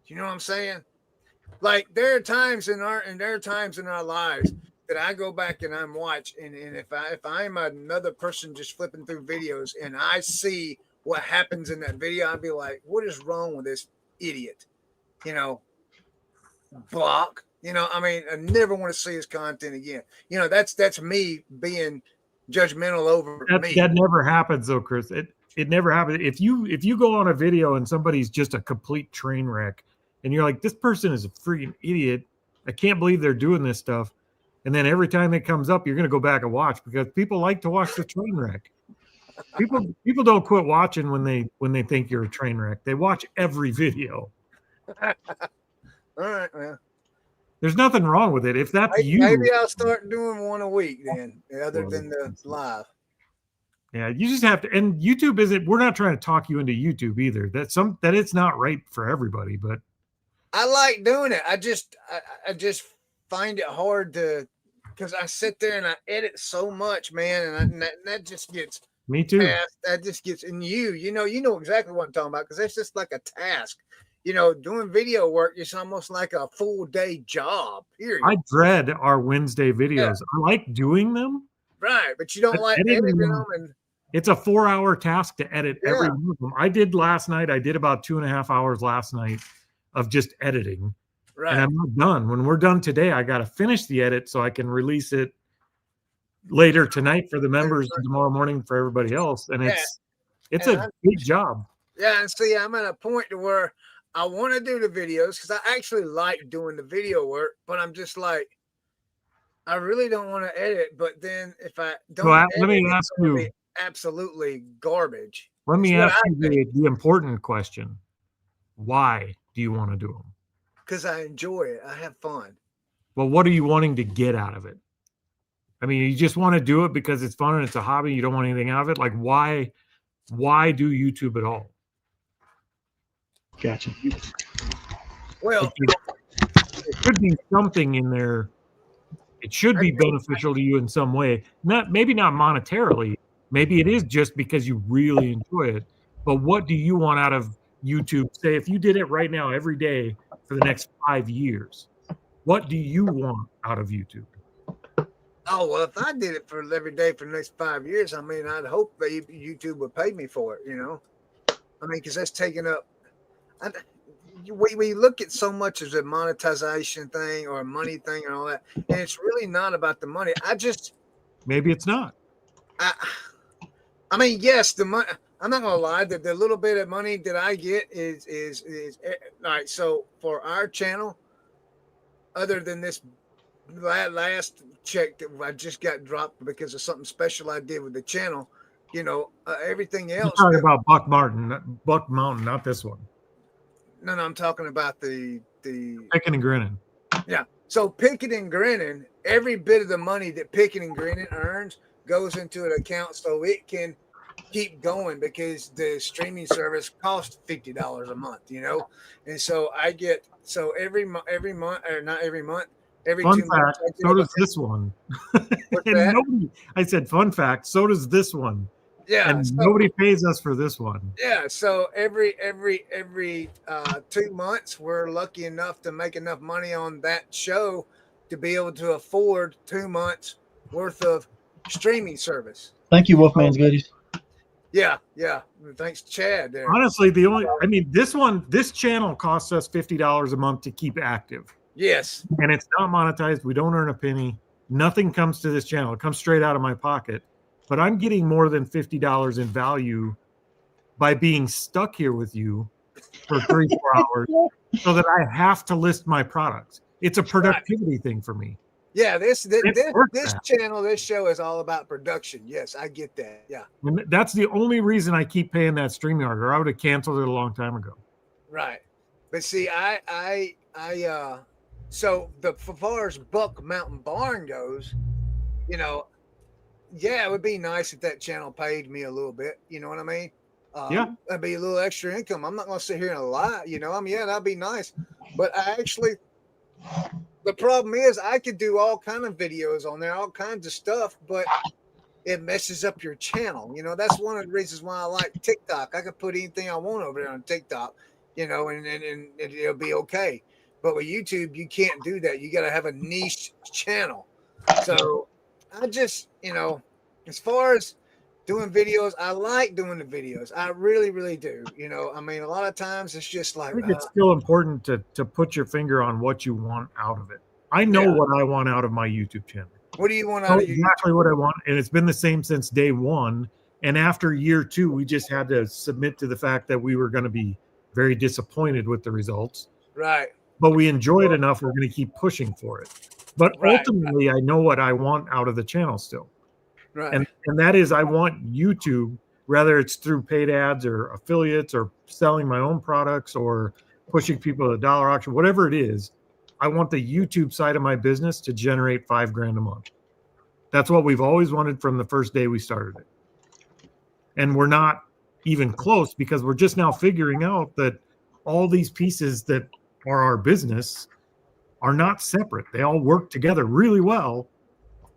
You know what I'm saying? Like there are times in our lives that I go back and I'm watching, and if I'm another person just flipping through videos and I see what happens in that video, I'd be like, what is wrong with this idiot? You know, block. You know, I mean, I never want to see his content again. You know, that's me being judgmental over me. That never happens though, Chris. It never happens. If you go on a video and somebody's just a complete train wreck and you're like, this person is a freaking idiot, I can't believe they're doing this stuff. And then every time it comes up, you're going to go back and watch because people like to watch the train wreck. People don't quit watching when they think you're a train wreck. They watch every video. All right, man. There's nothing wrong with it. If that's you, maybe I'll start doing one a week then, other than the live. Yeah, you just have to. And YouTube isn't. We're not trying to talk you into YouTube either. That it's not right for everybody. But I like doing it. I just find it hard to, because I sit there and I edit so much, man, and that just gets me too. That just gets in you know exactly what I'm talking about because it's just like a task. You know, doing video work is almost like a full day job. Period. I dread our Wednesday videos. Yeah. I like doing them, right? But you don't like editing them, and It's a 4-hour task to edit every Yeah. one of them. I did last night. I did about 2.5 hours last night of just editing. Right. And I'm not done. When we're done today, I got to finish the edit so I can release it later tonight for the members and tomorrow morning for everybody else. And it's And a big job. Yeah, and see, I'm at a point to where I want to do the videos because I actually like doing the video work, but I'm just like, I really don't want to edit. But then if I don't, So edit, let me it's ask gonna you. be absolutely garbage. Let me That's ask what I you the important question. Why do you want to do them? Because I enjoy it. I have fun. Well, what are you wanting to get out of it? I mean, you just want to do it because it's fun and it's a hobby. You don't want anything out of it. Like, why do YouTube at all? Gotcha. Well, There should be something in there. It should be beneficial to you in some way. Maybe not monetarily. Maybe it is just because you really enjoy it. But what do you want out of YouTube? Say if you did it right now every day for the next 5 years, what do you want out of YouTube? oh well, if I did it for every day for the next 5 years, I mean, I'd hope that YouTube would pay me for it. You know, I mean, because that's taking up. We look at so much as a monetization thing or a money thing and all that, and it's really not about the money. Maybe it's not. I mean, yes, the money. I'm not gonna lie. That the little bit of money that I get is all right. So for our channel, other than this last check that I just got dropped because of something special I did with the channel, you know, everything You're else. talking about Buck Mountain, not this one. No, I'm talking about the Picking and grinning. Yeah. So Picking and Grinning, every bit of the money that Picking and Grinning earns goes into an account so it can keep going because the streaming service costs $50 a month, you know? And so I get every month or not every month, every Fun 2 months. fact, so does this one. What's And that? I said fun fact, so does this one. Yeah. And So, nobody pays us for this one. yeah. So every 2 months, we're lucky enough to make enough money on that show to be able to afford 2 months worth of streaming service. Thank you, Wolfman's Goodies. Yeah. Thanks, Chad. There. Honestly, this channel costs us $50 a month to keep active. Yes. And it's not monetized. We don't earn a penny. Nothing comes to this channel. It comes straight out of my pocket. But I'm getting more than $50 in value by being stuck here with you for 3-4 hours so that I have to list my products. It's a productivity thing for me. Yeah, this channel, this show is all about production. Yes, I get that. Yeah. And that's the only reason I keep paying that StreamYard, or I would have canceled it a long time ago. Right. But see, so as far as Buck Mountain Barn goes, you know, yeah, it would be nice if that channel paid me a little bit. You know what I mean? Yeah. That'd be a little extra income. I'm not going to sit here and lie. You know, I mean, yeah, that'd be nice. But the problem is I could do all kind of videos on there, all kinds of stuff, but it messes up your channel. You know, that's one of the reasons why I like TikTok. I could put anything I want over there on TikTok, you know, and it'll be okay. But with YouTube, you can't do that. You got to have a niche channel. So I just, you know, as far as doing videos, I like doing the videos. I really, really do. You know, I mean, a lot of times it's just like, I think it's still important to put your finger on what you want out of it. I know what I want out of my YouTube channel. What do you want out of your exactly what I want, and it's been the same since day one. And after year 2, we just had to submit to the fact that we were going to be very disappointed with the results. Right. But we enjoy it enough, we're going to keep pushing for it. But ultimately, I know what I want out of the channel still. Right. And that is, I want YouTube, whether it's through paid ads or affiliates or selling my own products or pushing people to the dollar auction, whatever it is, I want the YouTube side of my business to generate $5,000 a month. That's what we've always wanted from the first day we started it. And we're not even close because we're just now figuring out that all these pieces that are our business are not separate. They all work together really well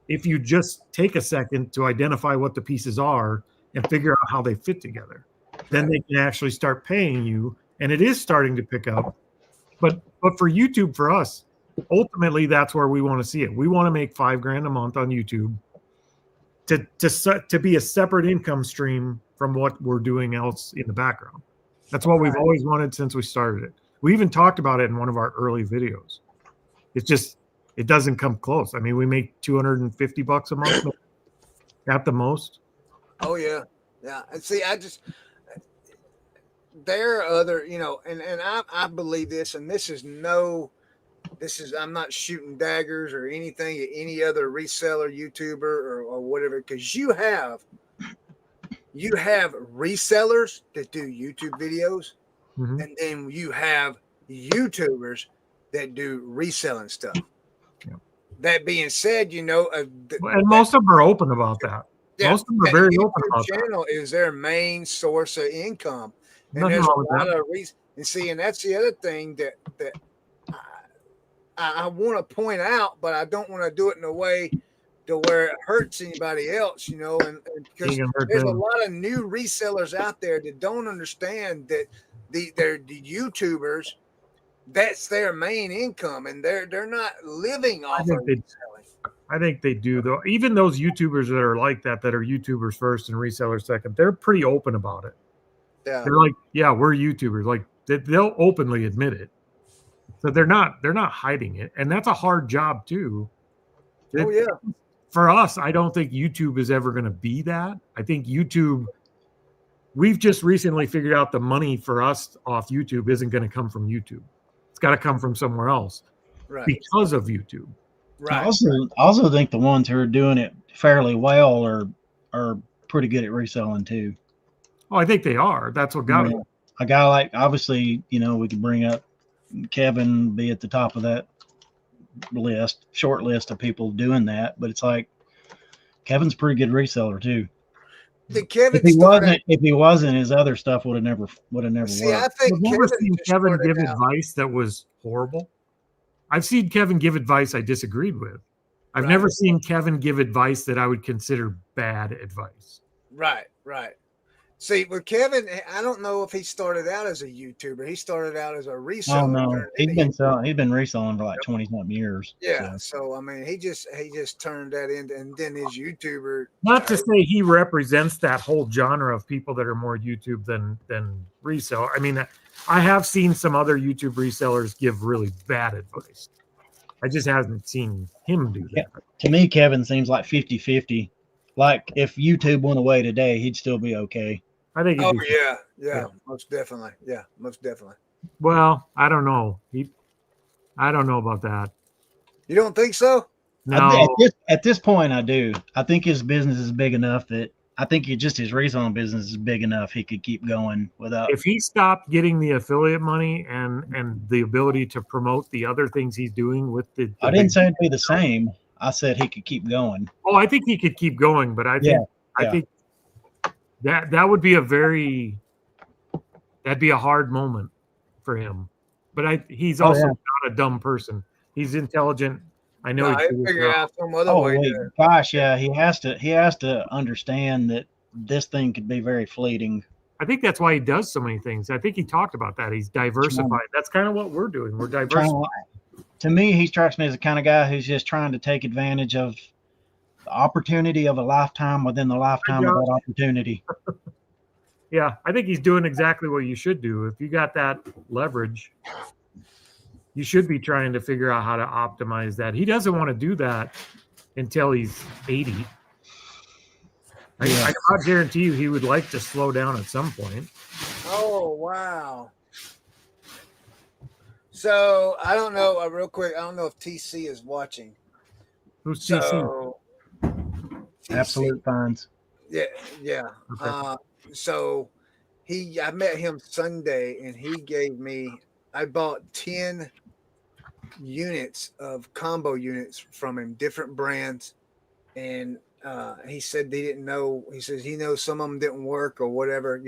if you just take a second to identify what the pieces are and figure out how they fit together. Then they can actually start paying you, and it is starting to pick up. But for YouTube, for us, ultimately, that's where we want to see it. We want to make $5,000 a month on YouTube, to be a separate income stream from what we're doing else in the background. That's what we've always wanted since we started it. We even talked about it in one of our early videos. It's just, it doesn't come close. I mean, we make $250 a month at the most. Oh yeah. Yeah. And see, there are other, and I believe this, and I'm not shooting daggers or anything at any other reseller, YouTuber or whatever, because you have resellers that do YouTube videos, and then you have YouTubers that do reselling stuff. Yeah. That being said, and most of them are open about that. Yeah, most of them are very YouTube open about channel that. is their main source of income, and Nothing there's a wrong with lot that. of reasons. And see, and that's the other thing that I want to point out, but I don't want to do it in a way to where it hurts anybody else, and because there's a lot of new resellers out there that don't understand that the YouTubers, that's their main income, and they're not living off of reselling. I think they do, though. Even those YouTubers that are like that are YouTubers first and resellers second, they're pretty open about it. Yeah. They're like, yeah, we're YouTubers. Like they'll openly admit it. So they're not hiding it. And that's a hard job too. Oh yeah. For us, I don't think YouTube is ever going to be that. I think YouTube, we've just recently figured out the money for us off YouTube isn't going to come from YouTube. It's got to come from somewhere else. Right. Because of YouTube. Right. I also think the ones who are doing it fairly well are pretty good at reselling too. Oh, I think they are. That's what got it. A guy like, obviously, we could bring up Kevin, be at the top of that short list of people doing that, but it's like Kevin's a pretty good reseller too. If he wasn't, his other stuff would have never worked. I think I've never seen Kevin give advice that was horrible. I've seen Kevin give advice I disagreed with. I've never seen Kevin give advice that I would consider bad advice. Right. See, with Kevin, I don't know if he started out as a YouTuber. He started out as a reseller. Oh no, he's been reselling for like 20-something years. Yeah, so I mean, he just turned that into, and then his YouTuber. Not to say he represents that whole genre of people that are more YouTube than reseller. I mean, I have seen some other YouTube resellers give really bad advice. I just haven't seen him do that. To me, Kevin seems like 50-50. Like if YouTube went away today, he'd still be okay. I think. Oh yeah, most definitely. Yeah, most definitely. Well, I don't know. I don't know about that. You don't think so? No. At this point, I do. I think his business is big enough that I think his reselling business is big enough he could keep going without. If he stopped getting the affiliate money and the ability to promote the other things he's doing with the I didn't say it'd be the same. I said he could keep going. Oh, I think he could keep going, but I think that would be that'd be a hard moment for him. But he's also not a dumb person. He's intelligent. I know. I figure out some other way. Gosh, yeah, he has to understand that this thing could be very fleeting. I think that's why he does so many things. I think he talked about that. He's diversified. That's kind of what we're doing. We're diversified. To me, he strikes me as the kind of guy who's just trying to take advantage of the opportunity of a lifetime within the lifetime of that opportunity. Yeah, I think he's doing exactly what you should do. If you got that leverage, you should be trying to figure out how to optimize that. He doesn't want to do that until he's 80. I guarantee you he would like to slow down at some point. Oh, wow. So, I don't know, real quick, I don't know if TC is watching. Who's TC? Absolute Fines. Yeah. Okay. So, I met him Sunday, and he gave me, I bought 10 units of combo units from him, different brands, and he said he didn't know. He says he knows some of them didn't work or whatever,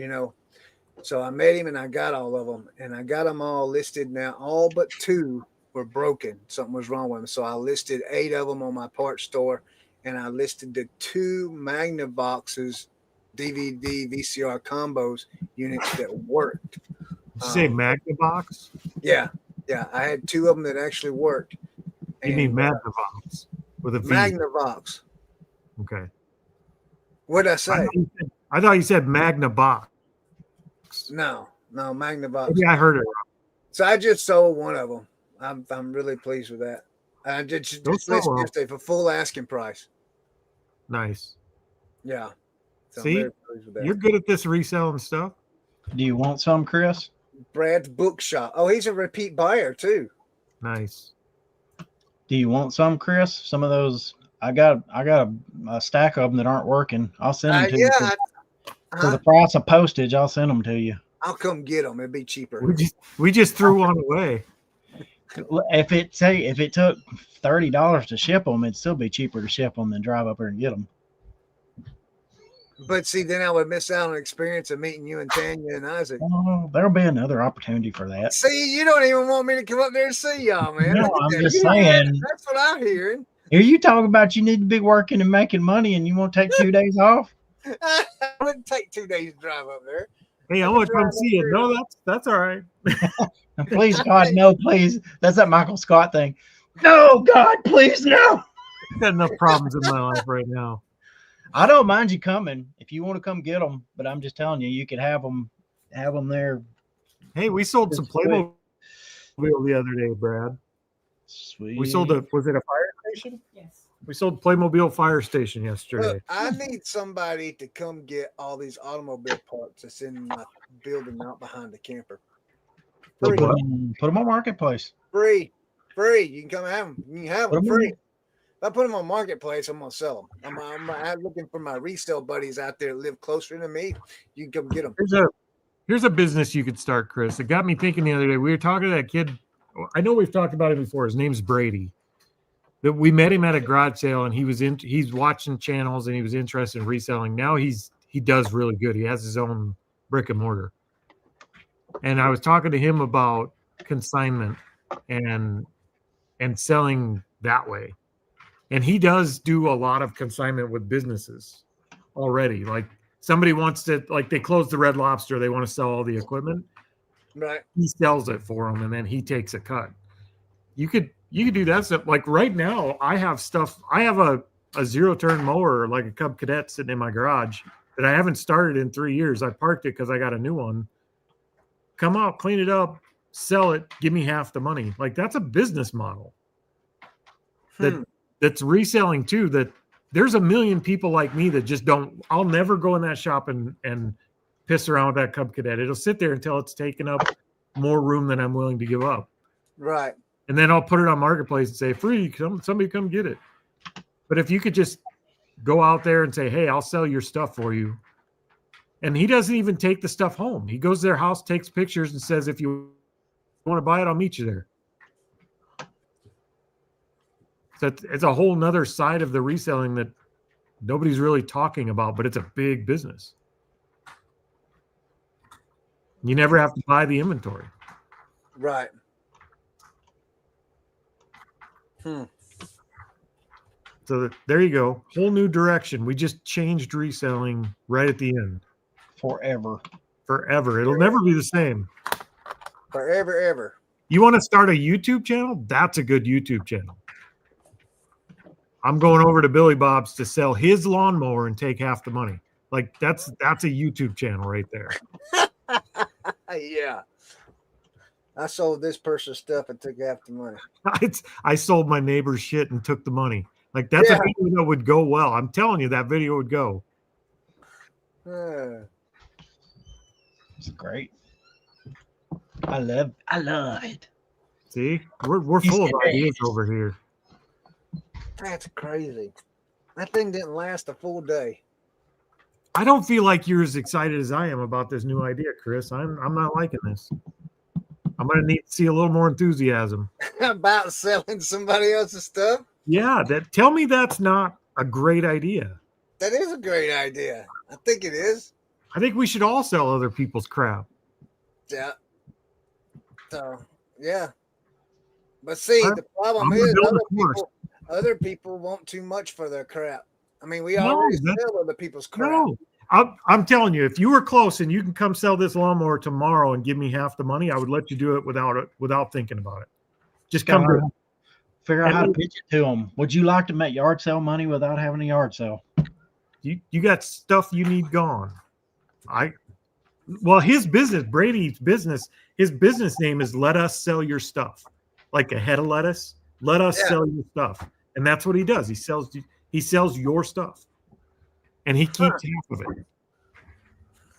So I met him and I got all of them, and I got them all listed now. All but 2 were broken. Something was wrong with them. So I listed 8 of them on my parts store, and I listed the 2 Magnavoxes DVD VCR combos units that worked. Did you say Magnavox? Yeah. I had 2 of them that actually worked. You mean Magnavox with a V? Magnavox. Okay. What'd I say? I thought you said Magna Box. No, Magnavox. Maybe I heard it wrong. So I just sold one of them. I'm really pleased with that. I just Those sell well. yesterday for full asking price. Nice. Yeah. So See, I'm very pleased with that. you're good at this reselling stuff. Do you want some, Chris? Brad's Bookshop. Oh, he's a repeat buyer too. Nice. Do you want some, Chris? Some of those. I got a stack of them that aren't working. I'll send them to you. For the price of postage, I'll send them to you. I'll come get them. It'd be cheaper. We just threw one away. If it took $30 to ship them, it'd still be cheaper to ship them than drive up there and get them. But see, then I would miss out on the experience of meeting you and Tanya and Isaac. Oh, there'll be another opportunity for that. See, you don't even want me to come up there and see y'all, man. No, I'm just saying. That's what I'm hearing. Here you talk about you need to be working and making money, and you won't take 2 days off. I wouldn't take 2 days to drive up there. Hey, I want to come see you. No, that's all right. Please, God, no, please. That's that Michael Scott thing. No, God, please, no. I've got enough problems in my life right now. I don't mind you coming if you want to come get them, but I'm just telling you, you could have them there. Hey, we sold some Playmobil the other day, Brad. Sweet. We sold was it a fire station? Yes. We sold Playmobil fire station yesterday. Look, I need somebody to come get all these automobile parts that's in my building out behind the camper. Put them on Marketplace. Free. You can come have them. You can have them free. If I put them on Marketplace, I'm gonna sell them. I'm looking for my resale buddies out there that live closer to me. You can come get them. Here's a business you could start, Chris. It got me thinking the other day. We were talking to that kid. I know we've talked about him before. His name's Brady. That we met him at a garage sale, and he's watching channels, and he was interested in reselling. Now he does really good. He has his own brick and mortar. And I was talking to him about consignment and selling that way. And he does do a lot of consignment with businesses already. Like somebody wants to, like they closed the Red Lobster, they want to sell all the equipment. Right. He sells it for them, and then he takes a cut. You could do that stuff. Like right now, I have stuff. I have a zero-turn mower, like a Cub Cadet, sitting in my garage that I haven't started in 3 years. I parked it because I got a new one. Come out, clean it up, sell it, give me half the money. Like that's a business model. That's reselling too. That there's a million people like me that just don't. I'll never go in that shop and piss around with that Cub Cadet. It'll sit there until it's taken up more room than I'm willing to give up. Right. And then I'll put it on Marketplace and say, free, somebody come get it. But if you could just go out there and say, hey, I'll sell your stuff for you. And he doesn't even take the stuff home. He goes to their house, takes pictures, and says, if you want to buy it, I'll meet you there. So it's a whole nother side of the reselling that nobody's really talking about, but it's a big business. You never have to buy the inventory. Right. So there you go. Whole new direction. We just changed reselling right at the end. Forever. It'll never be the same. Forever, ever. You want to start a YouTube channel? That's a good YouTube channel. I'm going over to Billy Bob's to sell his lawnmower and take half the money. Like that's a YouTube channel right there. Yeah. I sold this person's stuff and took half the money. I sold my neighbor's shit and took the money. Like that's a video that would go well. I'm telling you, that video would go. It's great. I love it. See, we're full of ideas over here. That's crazy. That thing didn't last a full day. I don't feel like you're as excited as I am about this new idea, Chris. I'm not liking this. I'm going to need to see a little more enthusiasm. About selling somebody else's stuff? Yeah, tell me that's not a great idea. That is a great idea. I think it is. I think we should all sell other people's crap. Yeah. So, yeah. But see, the problem is other people want too much for their crap. I mean, we already sell other people's crap. No, I'm telling you, if you were close and you can come sell this lawnmower tomorrow and give me half the money, I would let you do it without thinking about it. Just come do it. Figure out how to pitch it to them. Would you like to make yard sale money without having a yard sale? You got stuff you need gone. Well, his business, Brady's business, his business name is Let Us Sell Your Stuff. Like a head of lettuce. Let us sell your stuff. And that's what he does. He sells your stuff. And he keeps half of it.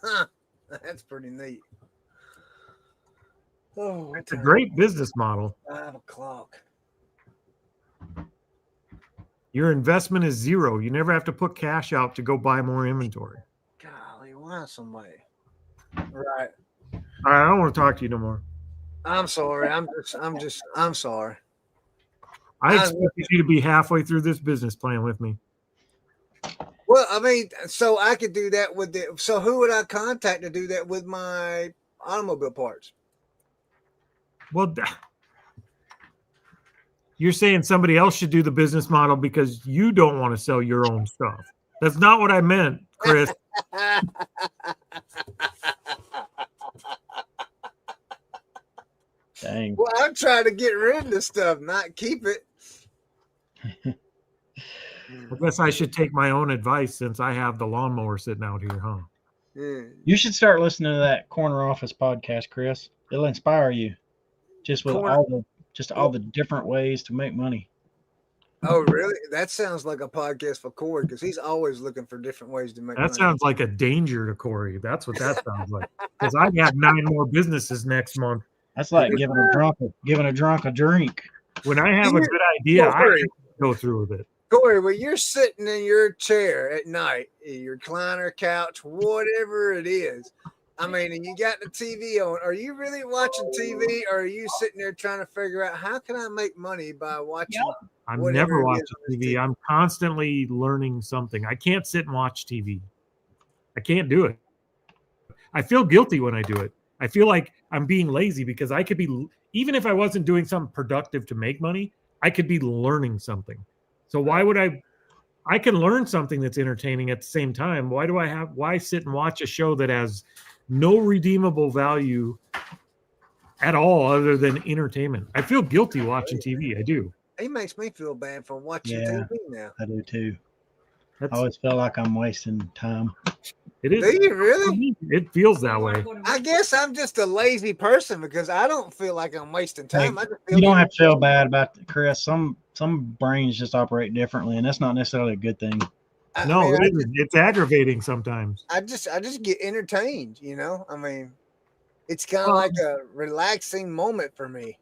Huh. That's pretty neat. Oh, It's a great business model. 5 o'clock. Your investment is zero. You never have to put cash out to go buy more inventory. Golly, why somebody? Right. All right, I don't want to talk to you no more. I'm sorry. I'm sorry. I expected you to be halfway through this business plan with me. Well, I mean, so I could do that with so who would I contact to do that with my automobile parts? Well, you're saying somebody else should do the business model because you don't want to sell your own stuff. That's not what I meant, Chris. Dang. Well, I'm trying to get rid of this stuff, not keep it. I guess I should take my own advice since I have the lawnmower sitting out here, huh? Yeah. You should start listening to that Corner Office podcast, Chris. It'll inspire you, just with all the different ways to make money. Oh, really? That sounds like a podcast for Corey because he's always looking for different ways to make money. That sounds like a danger to Corey. That's what that sounds like. Because I have 9 more businesses next month. That's like giving a drunk a drink. When I have a good idea, I go through with it. Corey, when you're sitting in your chair at night, your recliner couch, whatever it is, I mean, and you got the TV on, are you really watching TV or are you sitting there trying to figure out how can I make money by watching? Yep. I'm never watching TV. I'm constantly learning something. I can't sit and watch TV. I can't do it. I feel guilty when I do it. I feel like I'm being lazy because I could be, even if I wasn't doing something productive to make money, I could be learning something. So why would I can learn something that's entertaining at the same time. Why sit and watch a show that has no redeemable value at all other than entertainment? I feel guilty watching TV. I do. It makes me feel bad for watching TV now. I do too. I always feel like I'm wasting time. It is. Do you really? It feels that way. I guess I'm just a lazy person because I don't feel like I'm wasting time. I just feel you don't have to feel bad about it, Chris. Some brains just operate differently, and that's not necessarily a good thing. It's aggravating sometimes. I just get entertained, you know. I mean, it's kind of like a relaxing moment for me.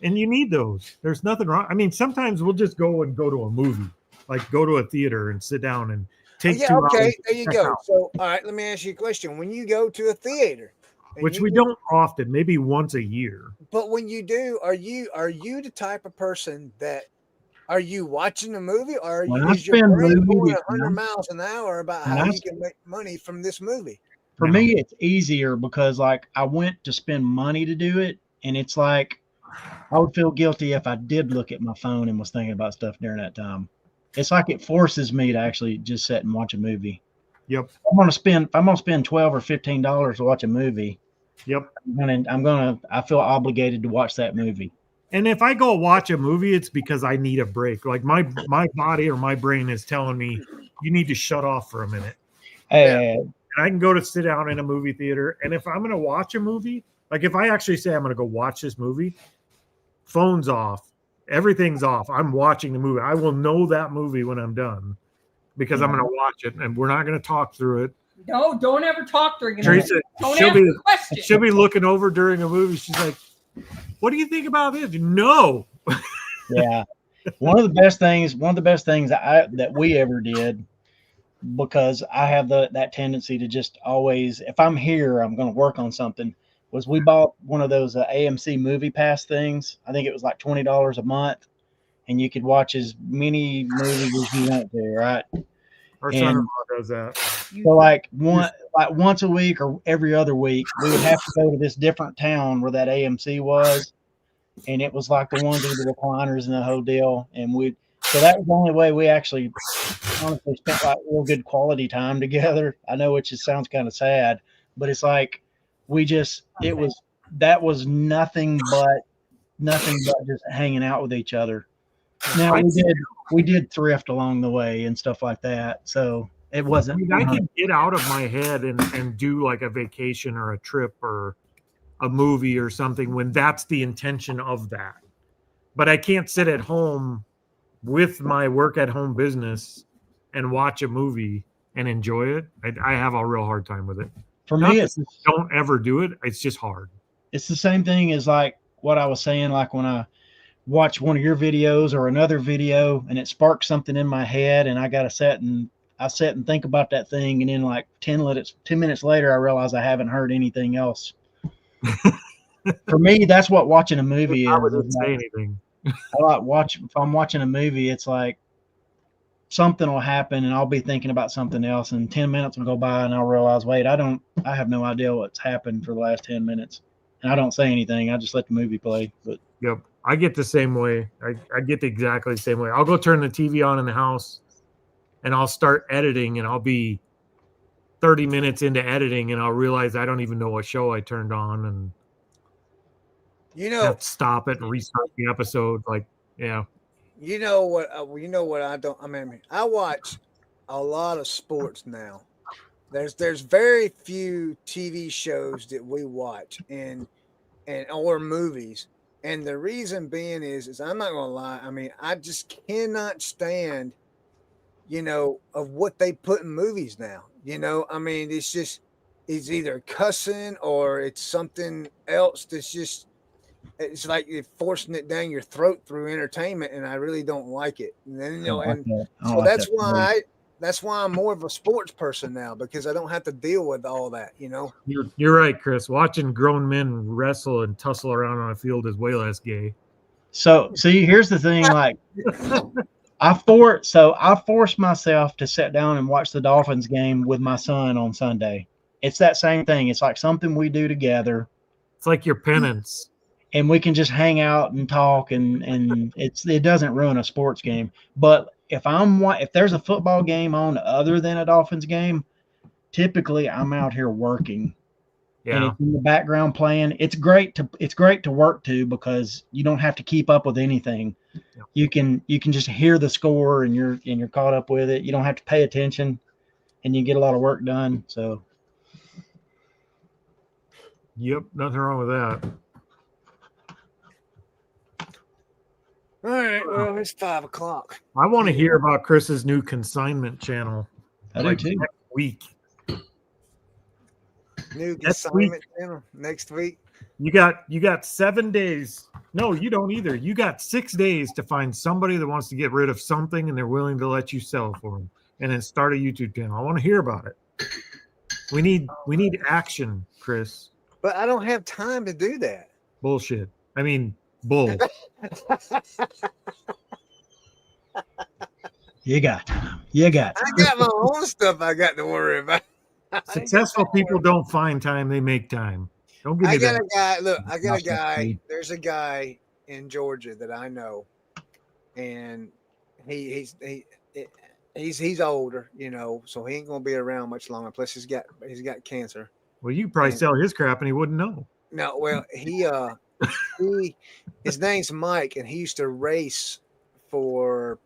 And you need those. There's nothing wrong. I mean, sometimes we'll just go to a movie, like go to a theater and sit down and take 2 hours. Okay, there you go. So, all right, let me ask you a question. When you go to a theater, which we don't often, maybe once a year. But when you do, are you the type of person that are you watching a movie or are you your brain going 100 miles an hour about how you can make money from this movie? For me, it's easier because like I went to spend money to do it, and it's like I would feel guilty if I did look at my phone and was thinking about stuff during that time. It's like it forces me to actually just sit and watch a movie. Yep. If I'm gonna spend $12 or $15 to watch a movie. Yep. I feel obligated to watch that movie. And if I go watch a movie, it's because I need a break. Like my body or my brain is telling me you need to shut off for a minute. And I can go to sit down in a movie theater. And if I'm going to watch a movie, like if I actually say I'm going to go watch this movie, phone's off, everything's off. I'm watching the movie. I will know that movie when I'm done because I'm going to watch it and we're not going to talk through it. No, don't ever talk during it. Teresa, she'll be looking over during a movie. She's like, what do you think about this? No. Yeah. One of the best things that we ever did, because I have that tendency to just always, if I'm here, I'm going to work on something, was we bought one of those AMC movie pass things. I think it was like $20 a month, and you could watch as many movies as you want to, right? Our son-in-law does that. So like once a week or every other week, we would have to go to this different town where that AMC was, and it was like the ones with the recliners and the whole deal. And so that was the only way we actually honestly spent like real good quality time together. I know it just sounds kind of sad, but it's like that was nothing but just hanging out with each other. Now we did thrift along the way and stuff like that. So It I wasn't. mean, I can get out of my head and do like a vacation or a trip or a movie or something when that's the intention of that. But I can't sit at home with my work at home business and watch a movie and enjoy it. I have a real hard time with it. For Not me, that I don't ever do it. It's just hard. it's the same thing as like what I was saying, like when I watch one of your videos or another video and it sparks something in my head and I got to sit and think about that thing. And then like 10 minutes later, I realize I haven't heard anything else. For me, that's what watching a movie I is. wouldn't It's say like, anything. I like if I'm watching a movie, it's like something will happen and I'll be thinking about something else and 10 minutes will go by and I'll realize, wait, I have no idea what's happened for the last 10 minutes. And I don't say anything. I just let the movie play. But Yep. I get the same way. I get exactly the same way. I'll go turn the TV on in the house and I'll start editing and I'll be 30 minutes into editing and I'll realize I don't even know what show I turned on and have to stop it and restart the episode. Like, yeah. You know what? I don't. I mean, I watch a lot of sports now. There's very few TV shows that we watch and or movies, and the reason being is I'm not gonna lie. I mean, I just cannot stand, of what they put in movies now. I mean, it's either cussing or it's something else that's just. It's like you're forcing it down your throat through entertainment, and I really don't like it. And then, so that's why I'm more of a sports person now because I don't have to deal with all that. You're right, Chris. Watching grown men wrestle and tussle around on a field is way less gay. so see, here's the thing. Like, I forced myself to sit down and watch the Dolphins game with my son on Sunday. It's that same thing. It's like something we do together. It's like your penance. And we can just hang out and talk and it doesn't ruin a sports game. But if there's a football game on other than a Dolphins game, typically I'm out here working. Yeah. And it's in the background playing. It's great to work to because you don't have to keep up with anything. Yeah. You can just hear the score and you're caught up with it. You don't have to pay attention and you get a lot of work done. So Yep, nothing wrong with that. All right, well, it's 5:00. I want to hear about Chris's new consignment channel. I do too. Next week. New consignment channel next week. You got 7 days. No, you don't either. You got 6 days to find somebody that wants to get rid of something and they're willing to let you sell for them, and then start a YouTube channel. I want to hear about it. We need action, Chris. But I don't have time to do that. Bullshit. I mean, bull. You got. I got my own stuff I got to worry about. Successful people don't find time; they make time. Don't give me that. A guy. Look, I got a guy. There's a guy in Georgia that I know, and he's older, so he ain't gonna be around much longer. Plus, he's got cancer. Well, you probably sell his crap, and he wouldn't know. No, well, his name's Mike, and he used to race for.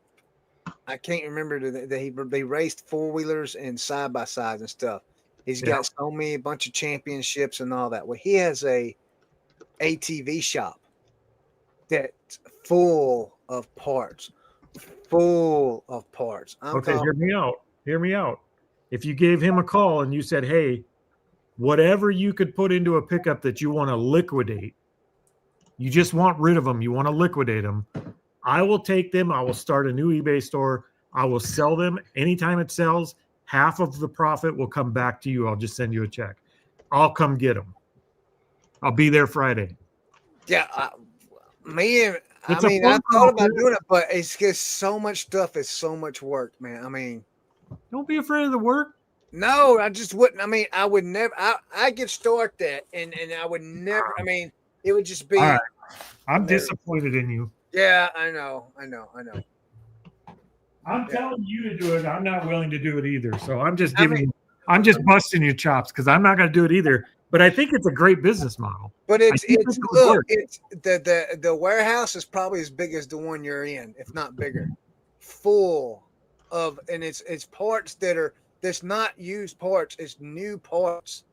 I can't remember that they raced 4-wheelers and side by sides and stuff. He's got a bunch of championships and all that. Well, he has a ATV shop that's full of parts. Okay, hear me out. If you gave him a call and you said, "Hey, whatever you could put into a pickup that you want to liquidate, you just want rid of them, you want to liquidate them, I will take them. I will start a new eBay store. I will sell them. Anytime it sells, half of the profit will come back to you. I'll just send you a check. I'll come get them. I'll be there Friday." Yeah, I thought about doing it, but it's just so much stuff. It's so much work, man. I mean, don't be afraid of the work. No, I just wouldn't. I mean, I would never. I could start that, and I would never. I mean, it would just be. All right. I'm disappointed in you. Yeah, I know. I'm telling you to do it. I'm not willing to do it either. So I'm just I'm just busting your chops because I'm not going to do it either. But I think it's a great business model. But it's the warehouse is probably as big as the one you're in, if not bigger, full of, and it's parts that are that's not used parts. It's new parts,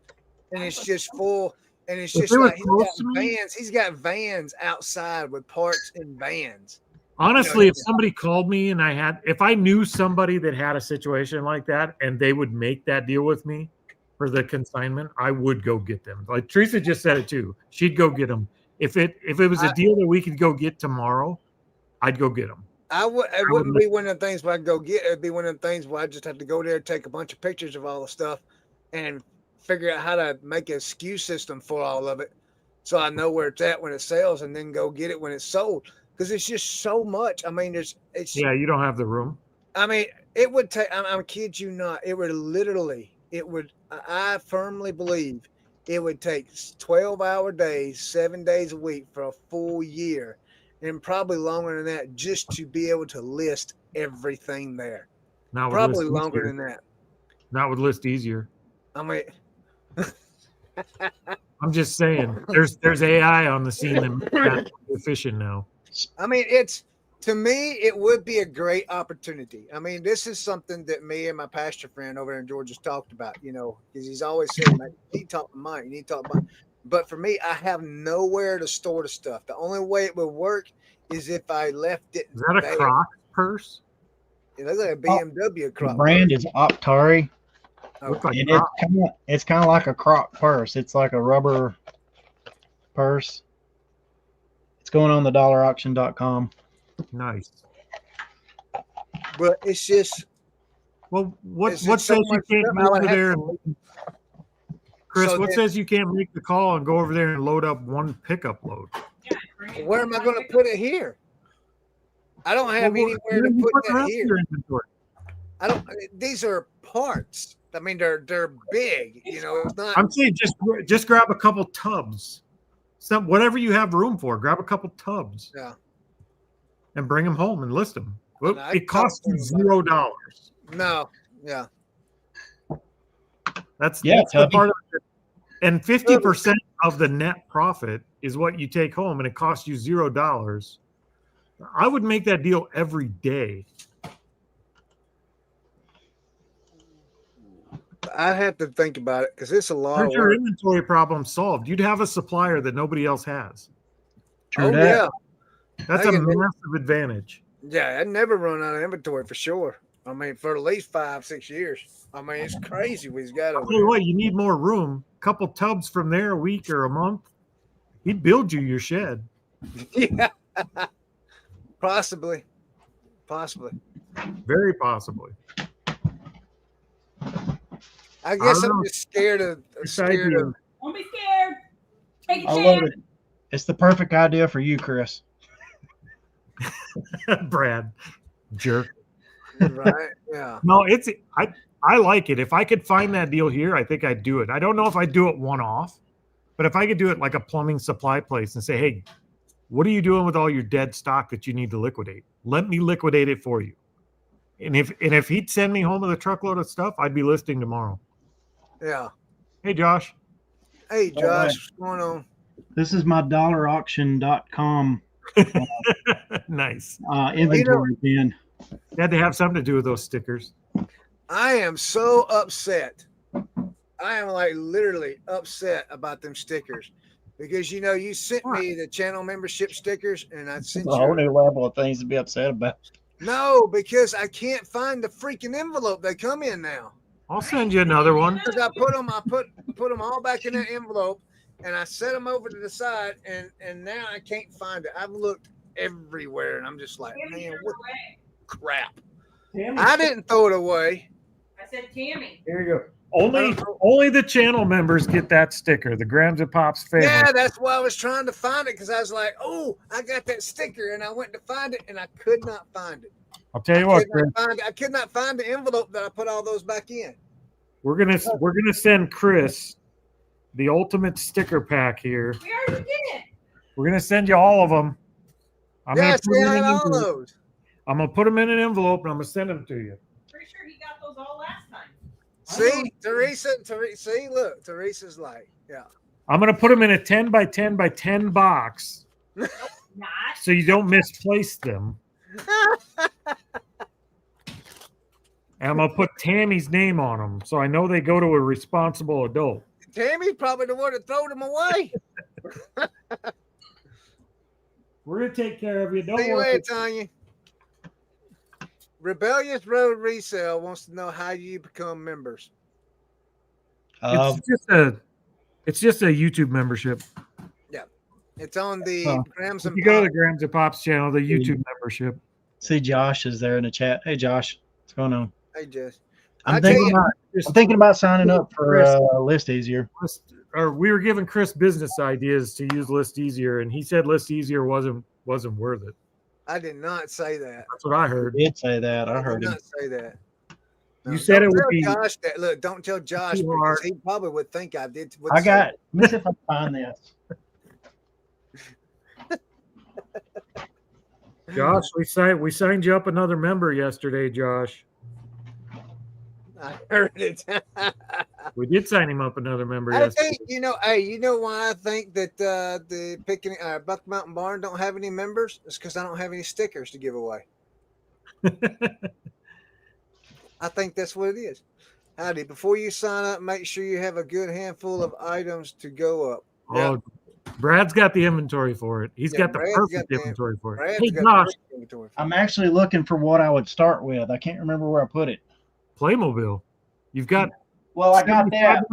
and it's just full. And it's If just it was like close to me- vans. He's got vans outside with parts in vans. Honestly, if somebody called me and if I knew somebody that had a situation like that and they would make that deal with me for the consignment, I would go get them. Like Teresa just said it too. She'd go get them. If it was a deal that we could go get tomorrow, I'd go get them. It wouldn't be one of the things where I go get. It'd be one of the things where I just have to go there, take a bunch of pictures of all the stuff, and figure out how to make a SKU system for all of it, so I know where it's at when it sells, and then go get it when it's sold. Because it's just so much. I mean, you don't have the room. I mean, it would take. I'm kid you not. It would literally. It would. I firmly believe it would take 12-hour days, 7 days a week for a full year, and probably longer than that, just to be able to list everything there. Probably longer than that. Not with list easier. I mean, I'm just saying, there's AI on the scene that's efficient now. I mean, to me, it would be a great opportunity. I mean, this is something that me and my pastor friend over in Georgia's talked about, because he's always said, you need to talk to Mike, you need to talk about. But for me, I have nowhere to store the stuff. The only way it would work is if I left it. Is that a Croc purse? It looks like a BMW Croc. The brand is Octari. Okay. And it's kind of like a Croc purse. It's like a rubber purse. It's going on the dollarauction.com. Nice. But it's just. Well, what says you can't go over there? Chris, what says you can't make the call and go over there and load up one pickup load? Where am I going to put it here? I don't have anywhere to put that here. I don't. These are parts. I mean, they're big. It's not. I'm saying just grab a couple tubs. Whatever you have room for, grab a couple tubs. Yeah. And bring them home and list them. Well, it costs you $0. No. Yeah. That's the part of it. And 50% of the net profit is what you take home, and it costs you $0. I would make that deal every day. I have to think about it because it's a lot. There's your inventory problem solved. You'd have a supplier that nobody else has. True that. Yeah. That's a massive advantage. Yeah, I'd never run out of inventory for sure. I mean, for at least 5-6 years. I mean, it's crazy what he's got over there. I'll tell you what, you need more room. A couple tubs from there a week or a month. He'd build you your shed. Yeah. Possibly. Very possibly. I guess I'm just scared of. Don't be scared. Take a I chance. love it. It's the perfect idea for you, Chris. Brad, jerk. Right? Yeah. No, I like it. If I could find that deal here, I think I'd do it. I don't know if I'd do it one-off, but if I could do it like a plumbing supply place and say, hey, what are you doing with all your dead stock that you need to liquidate? Let me liquidate it for you. And if he'd send me home with a truckload of stuff, I'd be listing tomorrow. Yeah. Hey, Josh. Hey, Josh. What's going on? This is my dollarauction.com nice inventory pin. You had to have something to do with those stickers. I am so upset. I am like literally upset about them stickers because you sent me the channel membership stickers and I sent you a whole new level of things to be upset about. No, because I can't find the freaking envelope they come in now. I'll send you another one. Because I put them all back in that envelope and I set them over to the side and now I can't find it. I've looked everywhere and I'm just like, man, what crap. Tammy. I didn't throw it away. I said Tammy. Here you go. Only the channel members get that sticker, the Grams and Pops family. Yeah, that's why I was trying to find it because I was like, oh, I got that sticker and I went to find it and I could not find it. I'll tell you what, Chris. I could not find the envelope that I put all those back in. We're gonna send Chris the ultimate sticker pack here. We already did it. We're gonna send you all of them. I'm gonna put them in an envelope and I'm gonna send them to you. Pretty sure he got those all last time. See, Teresa, see, look, Teresa's like, yeah. I'm gonna put them in a 10 by 10 by 10 box, so you don't misplace them. And I'm gonna put Tammy's name on them, so I know they go to a responsible adult. Tammy's probably the one that threw them away. We're gonna take care of you. Don't See you worry. later, Tanya. Rebellious Road Resale wants to know how you become members. It's just a YouTube membership. Yeah, it's on the Grams If and you go to Pop. the Grams and Pops channel, the YouTube membership. See, Josh is there in the chat. Hey, Josh, what's going on? Hey, Jess. I'm thinking about signing up for List Easier. Or we were giving Chris business ideas to use List Easier, and he said List Easier wasn't worth it. I did not say that. That's what I heard. He did say that. I heard did him. not say that. No, You said it would tell be. Josh that. Look, don't tell Josh too because hard. he probably would think I did. Let me see if I can find this. Josh, we signed you up another member yesterday, Josh. I heard it. We did sign him up another member I yesterday. think you know why I think that the Buck Mountain Barn don't have any members? It's because I don't have any stickers to give away. I think that's what it is. Howdy, before you sign up, make sure you have a good handful of items to go up. Oh, Brad's got the inventory for it. He's got the perfect inventory for it. Hey, Josh, I'm actually looking for what I would start with. I can't remember where I put it. Playmobil. You've got. Well, I got that.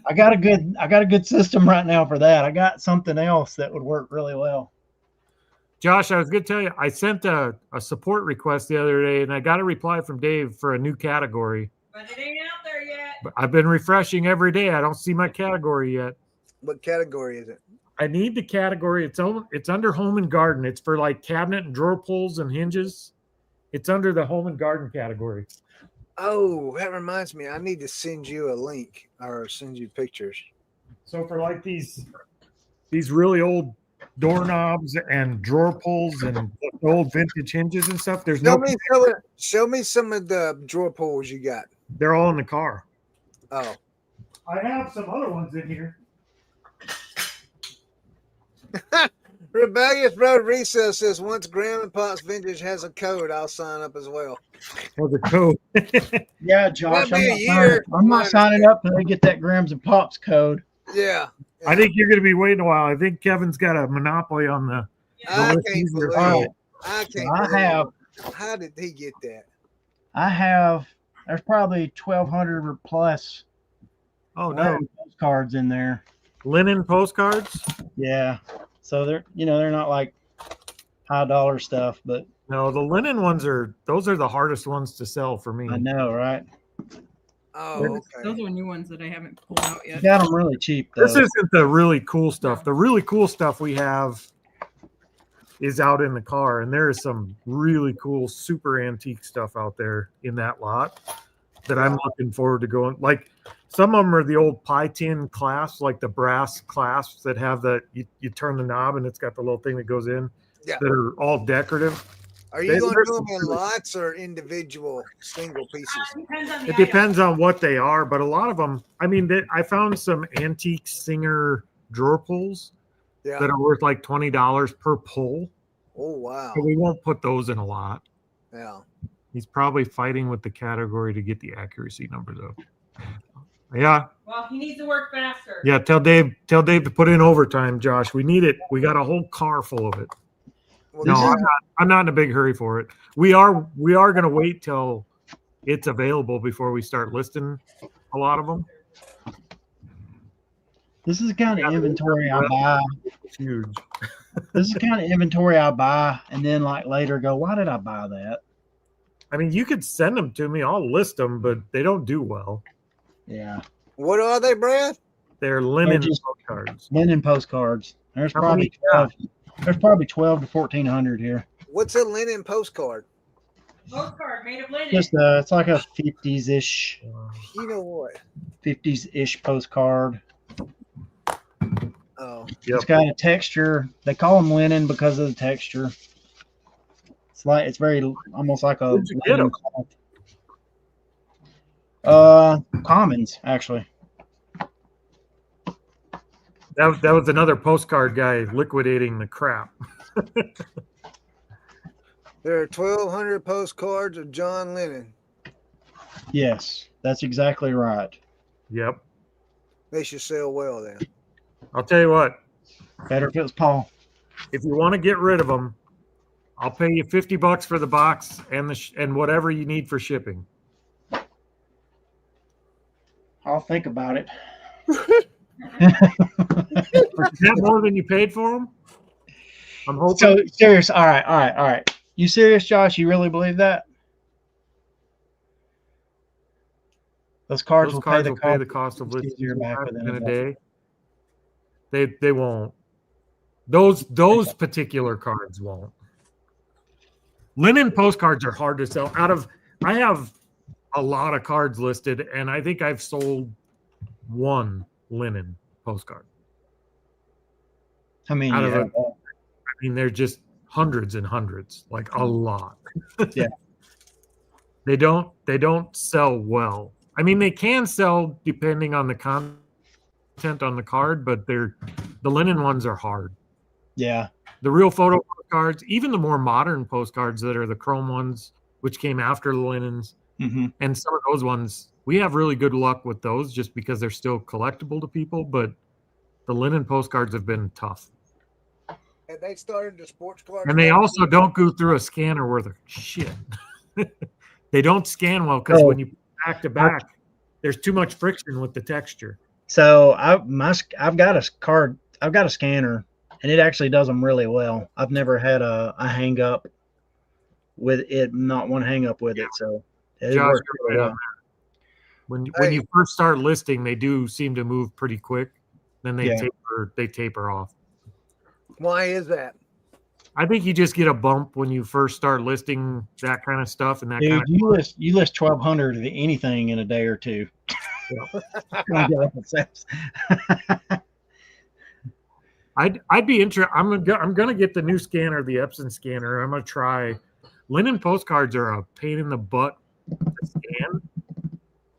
I got a good system right now for that. I got something else that would work really well. Josh, I was going to tell you, I sent a support request the other day, and I got a reply from Dave for a new category. But it ain't out there yet. But I've been refreshing every day. I don't see my category yet. What category is it? I need the category. It's under home and garden. It's for like cabinet and drawer pulls and hinges. It's under the home and garden category. Oh, that reminds me. I need to send you a link or send you pictures. So for like these really old doorknobs and drawer pulls and old vintage hinges and stuff, there's show me some of the drawer pulls you got. They're all in the car. Oh, I have some other ones in here. Rebellious Road Resale says once Graham and Pops Vintage has a code, I'll sign up as well. Oh, the code. Yeah, Josh, I'm not signing up until they get that Grams and Pops code. Yeah. I think you're going to be waiting a while. I think Kevin's got a monopoly on the. I can't believe it. How did he get that? There's probably 1,200 plus. Oh no, postcards in there. Linen postcards. Yeah, so they're not like high dollar stuff, but no, the linen ones are the hardest ones to sell for me. I know, right? Oh, okay. Those are new ones that I haven't pulled out yet. Got them really cheap, though. This isn't the really cool stuff. The really cool stuff we have is out in the car, and there is some really cool, super antique stuff out there in that lot that I'm looking forward to going. Like some of them are the old pie tin clasps, like the brass clasps that have you turn the knob and it's got the little thing that goes in. Yeah. That are all decorative. Are you going to do them in lots or individual single pieces? It depends on what they are, but a lot of them. I mean, I found some antique Singer drawer pulls that are worth like $20 per pull. Oh wow! So we won't put those in a lot. Yeah. He's probably fighting with the category to get the accuracy number though. Yeah. Well, he needs to work faster. Yeah. Tell Dave to put in overtime, Josh. We need it. We got a whole car full of it. Well, no, I'm not in a big hurry for it. We are going to wait till it's available before we start listing a lot of them. This is the kind of inventory I buy. It's huge. This is the kind of inventory I buy, and then like later go, why did I buy that? I mean, you could send them to me. I'll list them, but they don't do well. Yeah. What are they, Brad? They're linen postcards. Linen postcards. There's probably 12. There's probably 12 to 1,400 here. What's a linen postcard? Postcard made of linen. Just it's like a 50s-ish. You know what? 50s-ish postcard. Oh. Yep. It's got a texture. They call them linen because of the texture. It's very almost like a linen cloth. Commons, actually. That was another postcard guy liquidating the crap. There are 1,200 postcards of John Lennon. Yes, that's exactly right. Yep. They should sell well then. I'll tell you what. Better if it was Paul. If you want to get rid of them, I'll pay you $50 for the box and and whatever you need for shipping. I'll think about it. Is that more than you paid for them? I'm hoping. So serious. All right. You serious, Josh? You really believe that? Those cards will pay the cost of listing listing back in a day. They won't. Those particular cards won't. Linen postcards are hard to sell. I have a lot of cards listed, and I think I've sold one linen postcard. I mean, they're just hundreds and hundreds, like a lot. Yeah. They don't sell well. I mean, they can sell depending on the content on the card, but the linen ones are hard. Yeah. The real photo postcards, even the more modern postcards that are the chrome ones, which came after the linens, and some of those ones, we have really good luck with those just because they're still collectible to people, but the linen postcards have been tough. And they started the sports card. And they also don't go through a scanner worth of shit. They don't scan well because when you back to back, there's too much friction with the texture. So I've got a scanner, and it actually does them really well. I've never had a hang up with it, not one hang up with it. So it Josh, works really well. When you first start listing, they do seem to move pretty quick. Then they taper off. Why is that? I think you just get a bump when you first start listing that kind of stuff and that Dude, kind of you list 1,200 of anything in a day or two. I'd be interested. I'm gonna get the new scanner, the Epson scanner. I'm gonna try. Linen postcards are a pain in the butt to scan.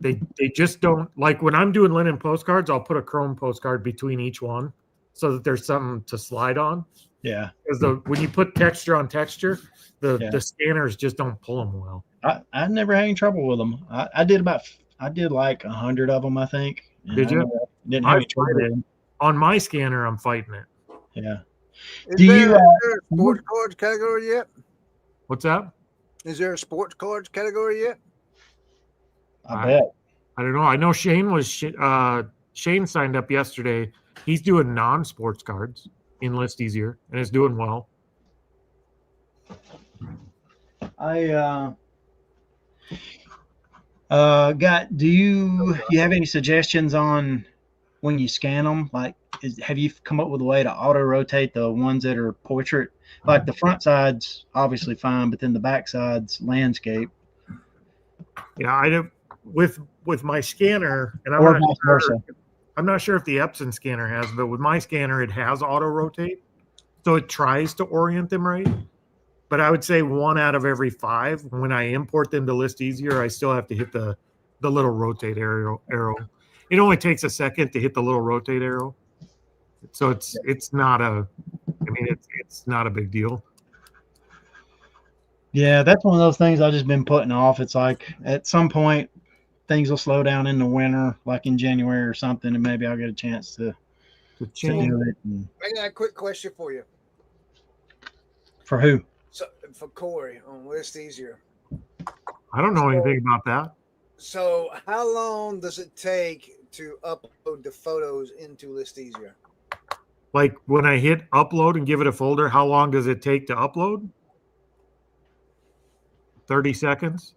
They just don't, like when I'm doing linen postcards, I'll put a chrome postcard between each one so that there's something to slide on. Yeah. Because when you put texture on texture, the scanners just don't pull them well. I never had any trouble with them. I did like 100 of them, I think. Did you? Didn't have any trouble with them. On my scanner, I'm fighting it. Yeah. Is there a sports cards category yet? What's that? Is there a sports cards category yet? I bet. I don't know. I know Shane signed up yesterday. He's doing non-sports cards in List Easier, and is doing well. Do you have any suggestions on when you scan them? Like, have you come up with a way to auto rotate the ones that are portrait? Like the front side's obviously fine, but then the back side's landscape. Yeah, I do. With my scanner, and I'm not sure if the Epson scanner has, but with my scanner, it has auto rotate, so it tries to orient them right. But I would say 1 out of every 5, when I import them to List Easier, I still have to hit the little rotate arrow. It only takes a second to hit the little rotate arrow, so it's not a big deal. Yeah, that's one of those things I've just been putting off. It's like at some point things will slow down in the winter, like in January or something, and maybe I'll get a chance to change it. I got a quick question for you. For who? So for Corey on List Easier. I don't know anything about that. So how long does it take to upload the photos into List Easier? Like when I hit upload and give it a folder, how long does it take to upload? 30 seconds.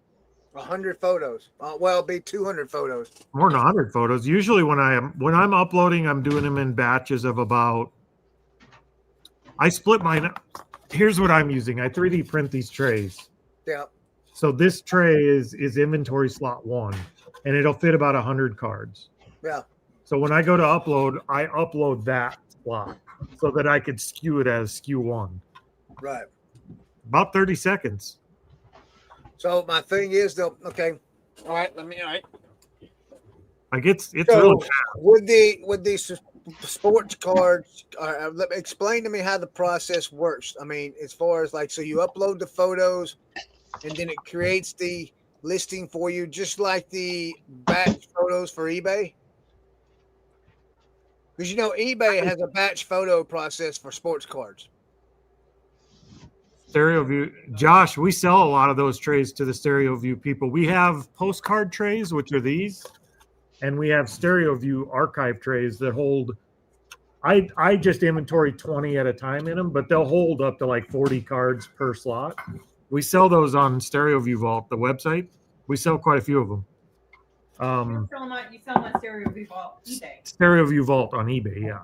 100 photos. Well, it'll be 200 photos. More than 100 photos. Usually when I'm uploading, I'm doing them in batches of about. I split mine. Here's what I'm using. I 3D print these trays. Yeah. So this tray is inventory slot 1, and it'll fit about 100 cards. Yeah. So when I go to upload, I upload that slot so that I could skew it as skew 1. Right. About 30 seconds. So my thing is though, okay. All right. Like it's so really bad. With these sports cards, explain to me how the process works. I mean, as far as like, so you upload the photos and then it creates the listing for you, just like the batch photos for eBay? Because eBay has a batch photo process for sports cards. Stereo View, Josh, we sell a lot of those trays to the Stereo View people. We have postcard trays, which are these, and we have Stereo View archive trays that hold. I just inventory 20 at a time in them, but they'll hold up to like 40 cards per slot. We sell those on Stereo View Vault, the website. We sell quite a few of them. You sell them on Stereo View Vault, eBay. Stereo View Vault on eBay, yeah.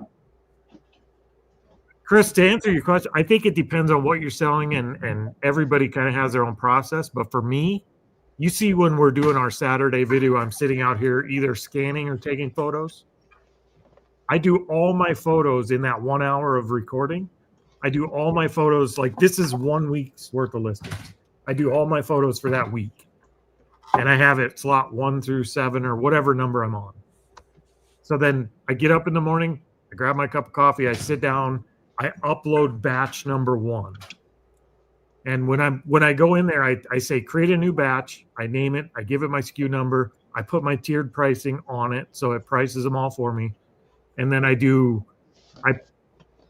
Chris, to answer your question, I think it depends on what you're selling, and everybody kind of has their own process. But for me, you see when we're doing our Saturday video, I'm sitting out here either scanning or taking photos. I do all my photos in that 1 hour of recording. I do all my photos, like this is 1 week's worth of listings. I do all my photos for that week. And I have it slot 1 through 7 or whatever number I'm on. So then I get up in the morning, I grab my cup of coffee, I sit down, I upload batch number 1. And when I go in there, I say create a new batch, I name it, I give it my SKU number, I put my tiered pricing on it so it prices them all for me. And then I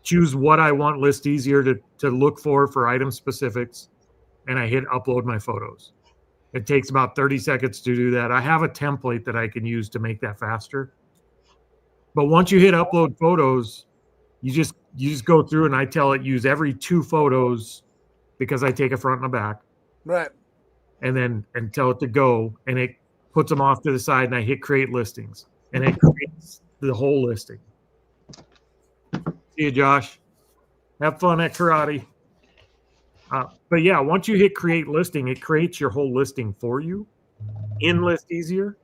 choose what I want list easier to look for item specifics, and I hit upload my photos. It takes about 30 seconds to do that. I have a template that I can use to make that faster. But once you hit upload photos, you just go through and I tell it use every 2 photos because I take a front and a back. Right. And tell it to go, and it puts them off to the side, and I hit create listings, and it creates the whole listing. See you, Josh. Have fun at karate. But yeah, once you hit create listing, it creates your whole listing for you in List Easier.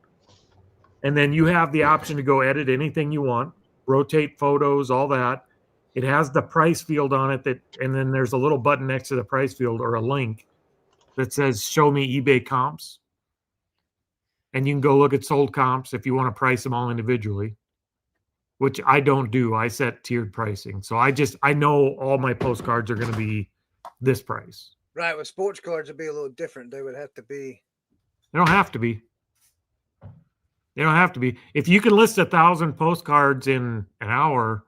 And then you have the option to go edit anything you want, rotate photos, all that. It has the price field on it and then there's a little button next to the price field or a link that says show me eBay comps. And you can go look at sold comps if you want to price them all individually, which I don't do. I set tiered pricing. So I know all my postcards are going to be this price. Right. With sports cards, it'd be a little different. They would have to be. They don't have to be. They don't have to be. If you can list 1,000 postcards in an hour,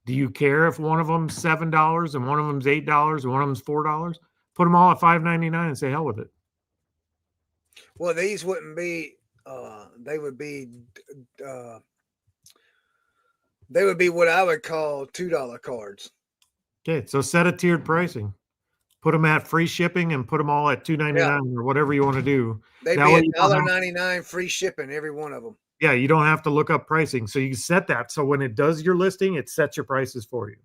do you care if one of them's $7 and one of them's $8 and one of them's $4? Put them all at $5.99 and say hell with it. Well, these wouldn't be. They would be what I would call $2 cards. Okay, so set a tiered pricing. Put them at free shipping and put them all at $2.99 or whatever you want to do. They'd be $1.99 free shipping, every one of them. Yeah, you don't have to look up pricing. So you set that. So when it does your listing, it sets your prices for you.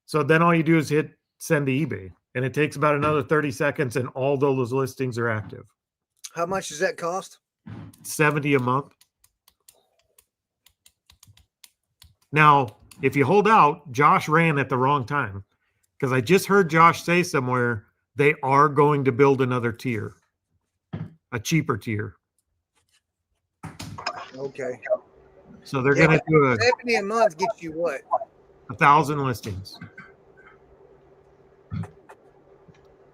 So then all you do is hit send to eBay. And it takes about another 30 seconds and all those listings are active. How much does that cost? $70 a month. Now, if you hold out, Josh ran at the wrong time. Because I just heard Josh say somewhere they are going to build another tier, a cheaper tier. Okay. So they're going to do 70 a month gets you what? 1,000 listings.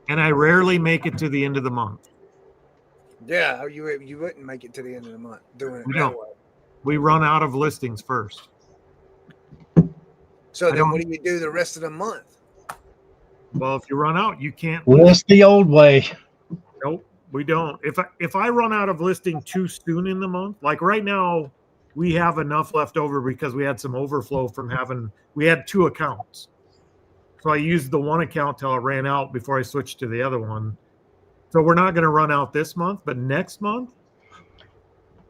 And I rarely make it to the end of the month. Yeah, you wouldn't make it to the end of the month doing it that way. We run out of listings first. So then what do you do the rest of the month? Well, if you run out, you can't list the old way. Nope, we don't. If I run out of listing too soon in the month, like right now, we have enough left over because we had some overflow from we had 2 accounts. So I used the one account till it ran out before I switched to the other one. So we're not going to run out this month, but next month,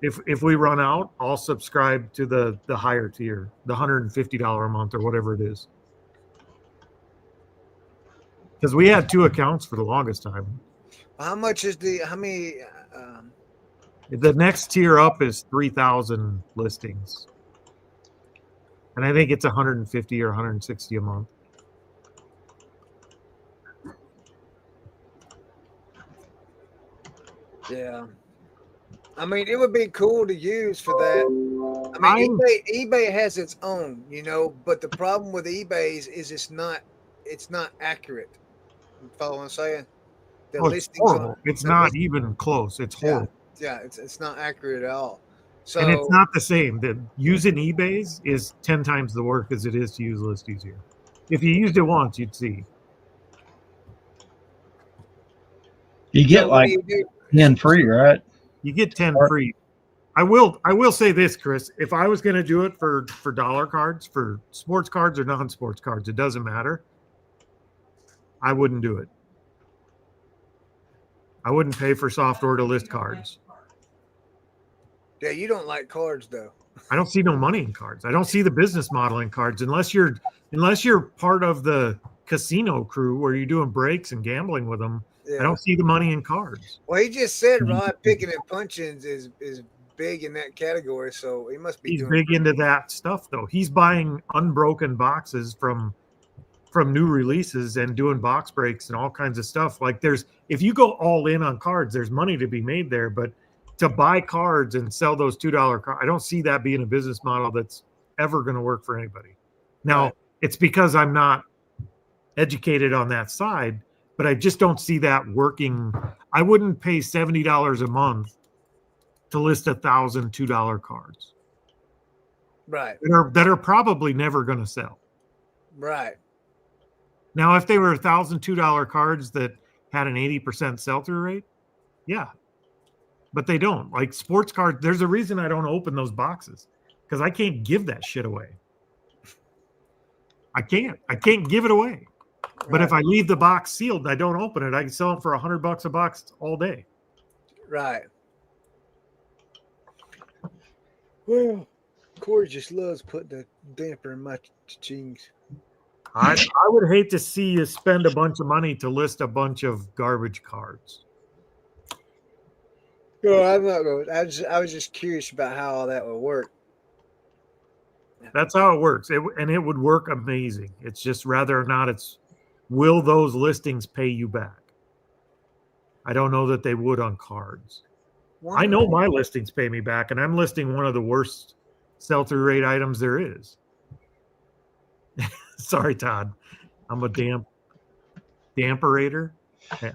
if we run out, I'll subscribe to the higher tier, the $150 a month or whatever it is. Because we had 2 accounts for the longest time. How much is the next tier up is 3,000 listings. And I think it's 150 or 160 a month. Yeah. I mean, it would be cool to use for that. I mean, eBay has its own, but the problem with eBay's is it's not accurate. You follow what I'm saying? The Oh, it's listings horrible. on It's the not even close. It's yeah, horrible. yeah, it's not accurate at all. So And it's not the same. The using eBay's is 10 times the work as it is to use List Easier. If you used it once, you'd see. You so get what like do you do? 10 free, right? You get 10 free. I will say this, Chris. If I was going to do it for dollar cards, for sports cards or non-sports cards, it doesn't matter. I wouldn't do it. I wouldn't pay for software to list cards. Yeah, you don't like cards though. I don't see no money in cards. I don't see the business model in cards unless you're part of the casino crew where you're doing breaks and gambling with them. Yeah. I don't see the money in cards. Well, he just said Rod picking and punching is big in that category, so he must be. He's doing big into that stuff though. He's buying unbroken boxes from new releases and doing box breaks and all kinds of stuff. Like if you go all in on cards, there's money to be made there, but to buy cards and sell those $2 cards, I don't see that being a business model that's ever going to work for anybody. Now, Right. It's because I'm not educated on that side, but I just don't see that working. I wouldn't pay $70 a month to list 1,000 $2 cards Right. that are probably never going to sell. Right. Now, if they were 1,000 $2 cards that had an 80% sell-through rate, yeah. But they don't. Like sports cards, there's a reason I don't open those boxes because I can't give that shit away. I can't give it away. But if I leave the box sealed and I don't open it, I can sell it for $100 a box all day. Right. Well, Corey just loves putting the damper in my jeans. I would hate to see you spend a bunch of money to list a bunch of garbage cards. No, I'm not going. I was just curious about how all that would work. That's how it works. It would work amazing. It's just whether or not will those listings pay you back? I don't know that they would on cards. I know my listings pay me back, and I'm listing one of the worst sell-through rate items there is. Sorry, Todd. I'm a damperator. Yeah.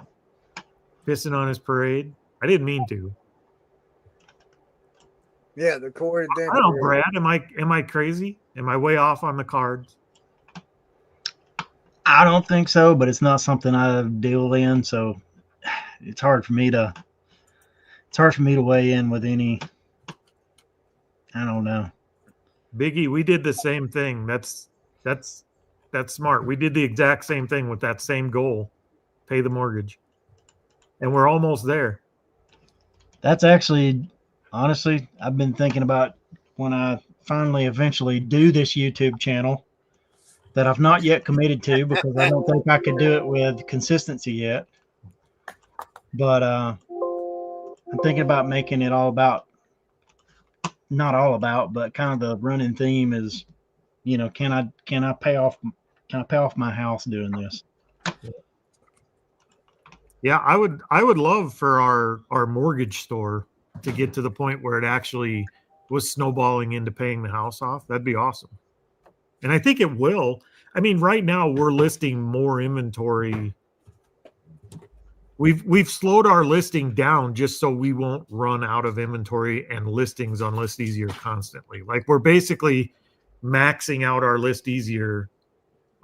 Pissing on his parade. I didn't mean to. Yeah, the Corey damper. I don't know, Brad. Am I crazy? Am I way off on the cards? I don't think so, but it's not something I deal in, so it's hard for me to weigh in with any. I don't know. Biggie, we did the same thing. That's smart. We did the exact same thing with that same goal, pay the mortgage, and we're almost there. That's actually, honestly, I've been thinking about when I finally eventually do this YouTube channel that I've not yet committed to because I don't think I could do it with consistency yet. But I'm thinking about making it all about, not all about, but kind of the running theme is, can I pay off my house doing this? Yeah, I would love for our mortgage store to get to the point where it actually was snowballing into paying the house off. That'd be awesome. And I think it will. I mean, right now we're listing more inventory. We've slowed our listing down just so we won't run out of inventory and listings on List Easier constantly. Like we're basically maxing out our List Easier,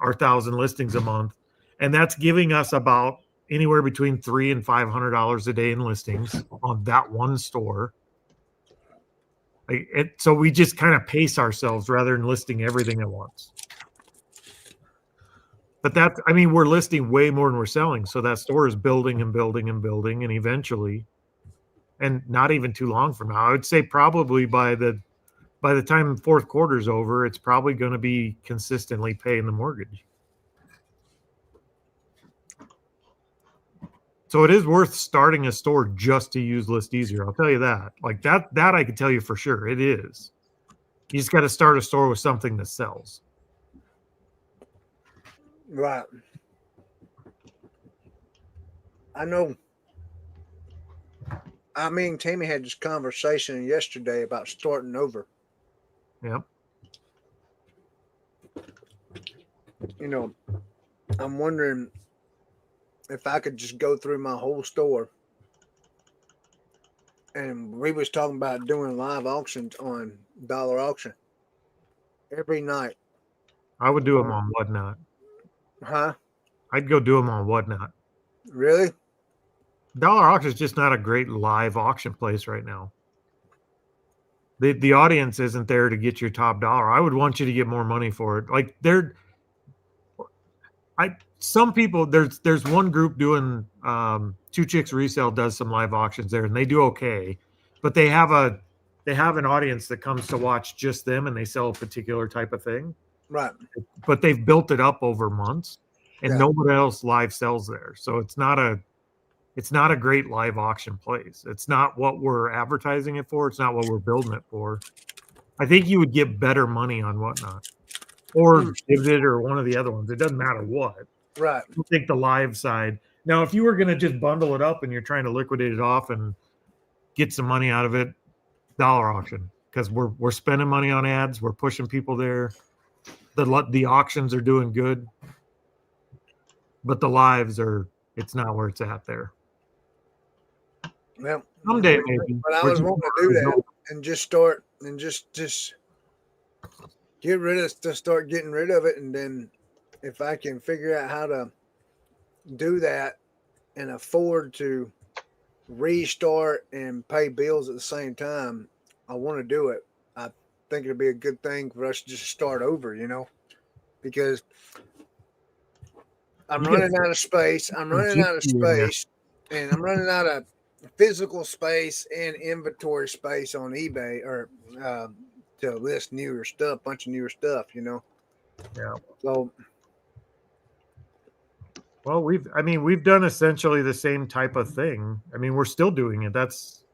our 1,000 listings a month, and that's giving us about anywhere between $300 and $500 a day in listings on that one store. So we just kind of pace ourselves rather than listing everything at once. But we're listing way more than we're selling. So that store is building and building and building. And eventually, and not even too long from now, I would say probably by the time fourth quarter is over, it's probably going to be consistently paying the mortgage. So it is worth starting a store just to use List Easier. I'll tell you that. Like that I can tell you for sure. It is. You just got to start a store with something that sells. Right. I know. Me and Tammy had this conversation yesterday about starting over. Yep. I'm wondering if I could just go through my whole store, and we was talking about doing live auctions on dollar auction every night. I would do them on Whatnot. Huh? I'd go do them on Whatnot. Really? Dollar auction is just not a great live auction place right now. The audience isn't there to get your top dollar. I would want you to get more money for it. Like some people, there's one group doing Two Chicks Resale does some live auctions there, and they do okay, but they have an audience that comes to watch just them, and they sell a particular type of thing. Right. But they've built it up over months, and Yeah. nobody else live sells there. So it's not a great live auction place. It's not what we're advertising it for. It's not what we're building it for. I think you would get better money on Whatnot or Dividend or one of the other ones. It doesn't matter what. Right. I think the live side. Now, if you were going to just bundle it up and you're trying to liquidate it off and get some money out of it, dollar auction, because we're spending money on ads. We're pushing people there. The auctions are doing good, but the lives it's not where it's at there. Well, Someday maybe. but I was wanting to do that and just start and just start getting rid of it, and then if I can figure out how to do that and afford to restart and pay bills at the same time, I want to do it. I think it'd be a good thing for us to just start over, because I'm running out of space. And I'm running out of physical space and inventory space on eBay or to list bunch of newer stuff, Yeah. So, well, we've done essentially the same type of thing. I mean, we're still doing it. That's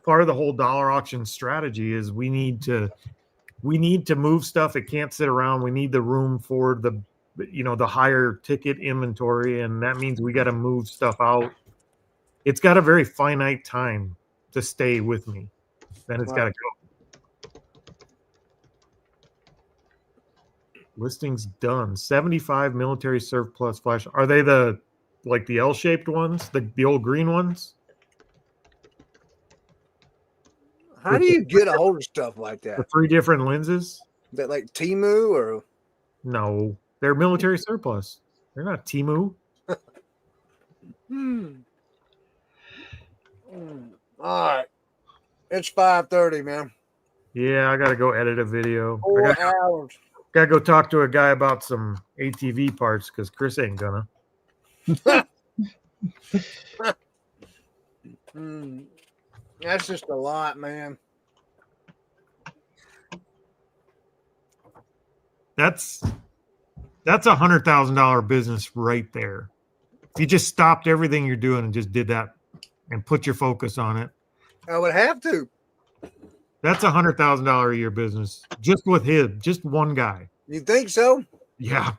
part of the whole dollar auction strategy is we need to move stuff. It can't sit around. We need the room for the higher ticket inventory. And that means we got to move stuff out. It's got a very finite time to stay with me. Then it's got to go. Listings done. 75 military surplus flash. Are they the L-shaped ones? The old green ones? how do you get a hold of stuff like The that? 3 different lenses? That like Timu or? No. They're military surplus. They're not Timu. All right. It's 5:30, man. Yeah, I got to go edit a video. 4 hours. Got to go talk to a guy about some ATV parts because Chris ain't gonna. That's just a lot, man. That's $100,000 business right there. If you just stopped everything you're doing and just did that and put your focus on it, I would have to. that's $100,000 a year business just with him, just one guy. You think so? Yeah.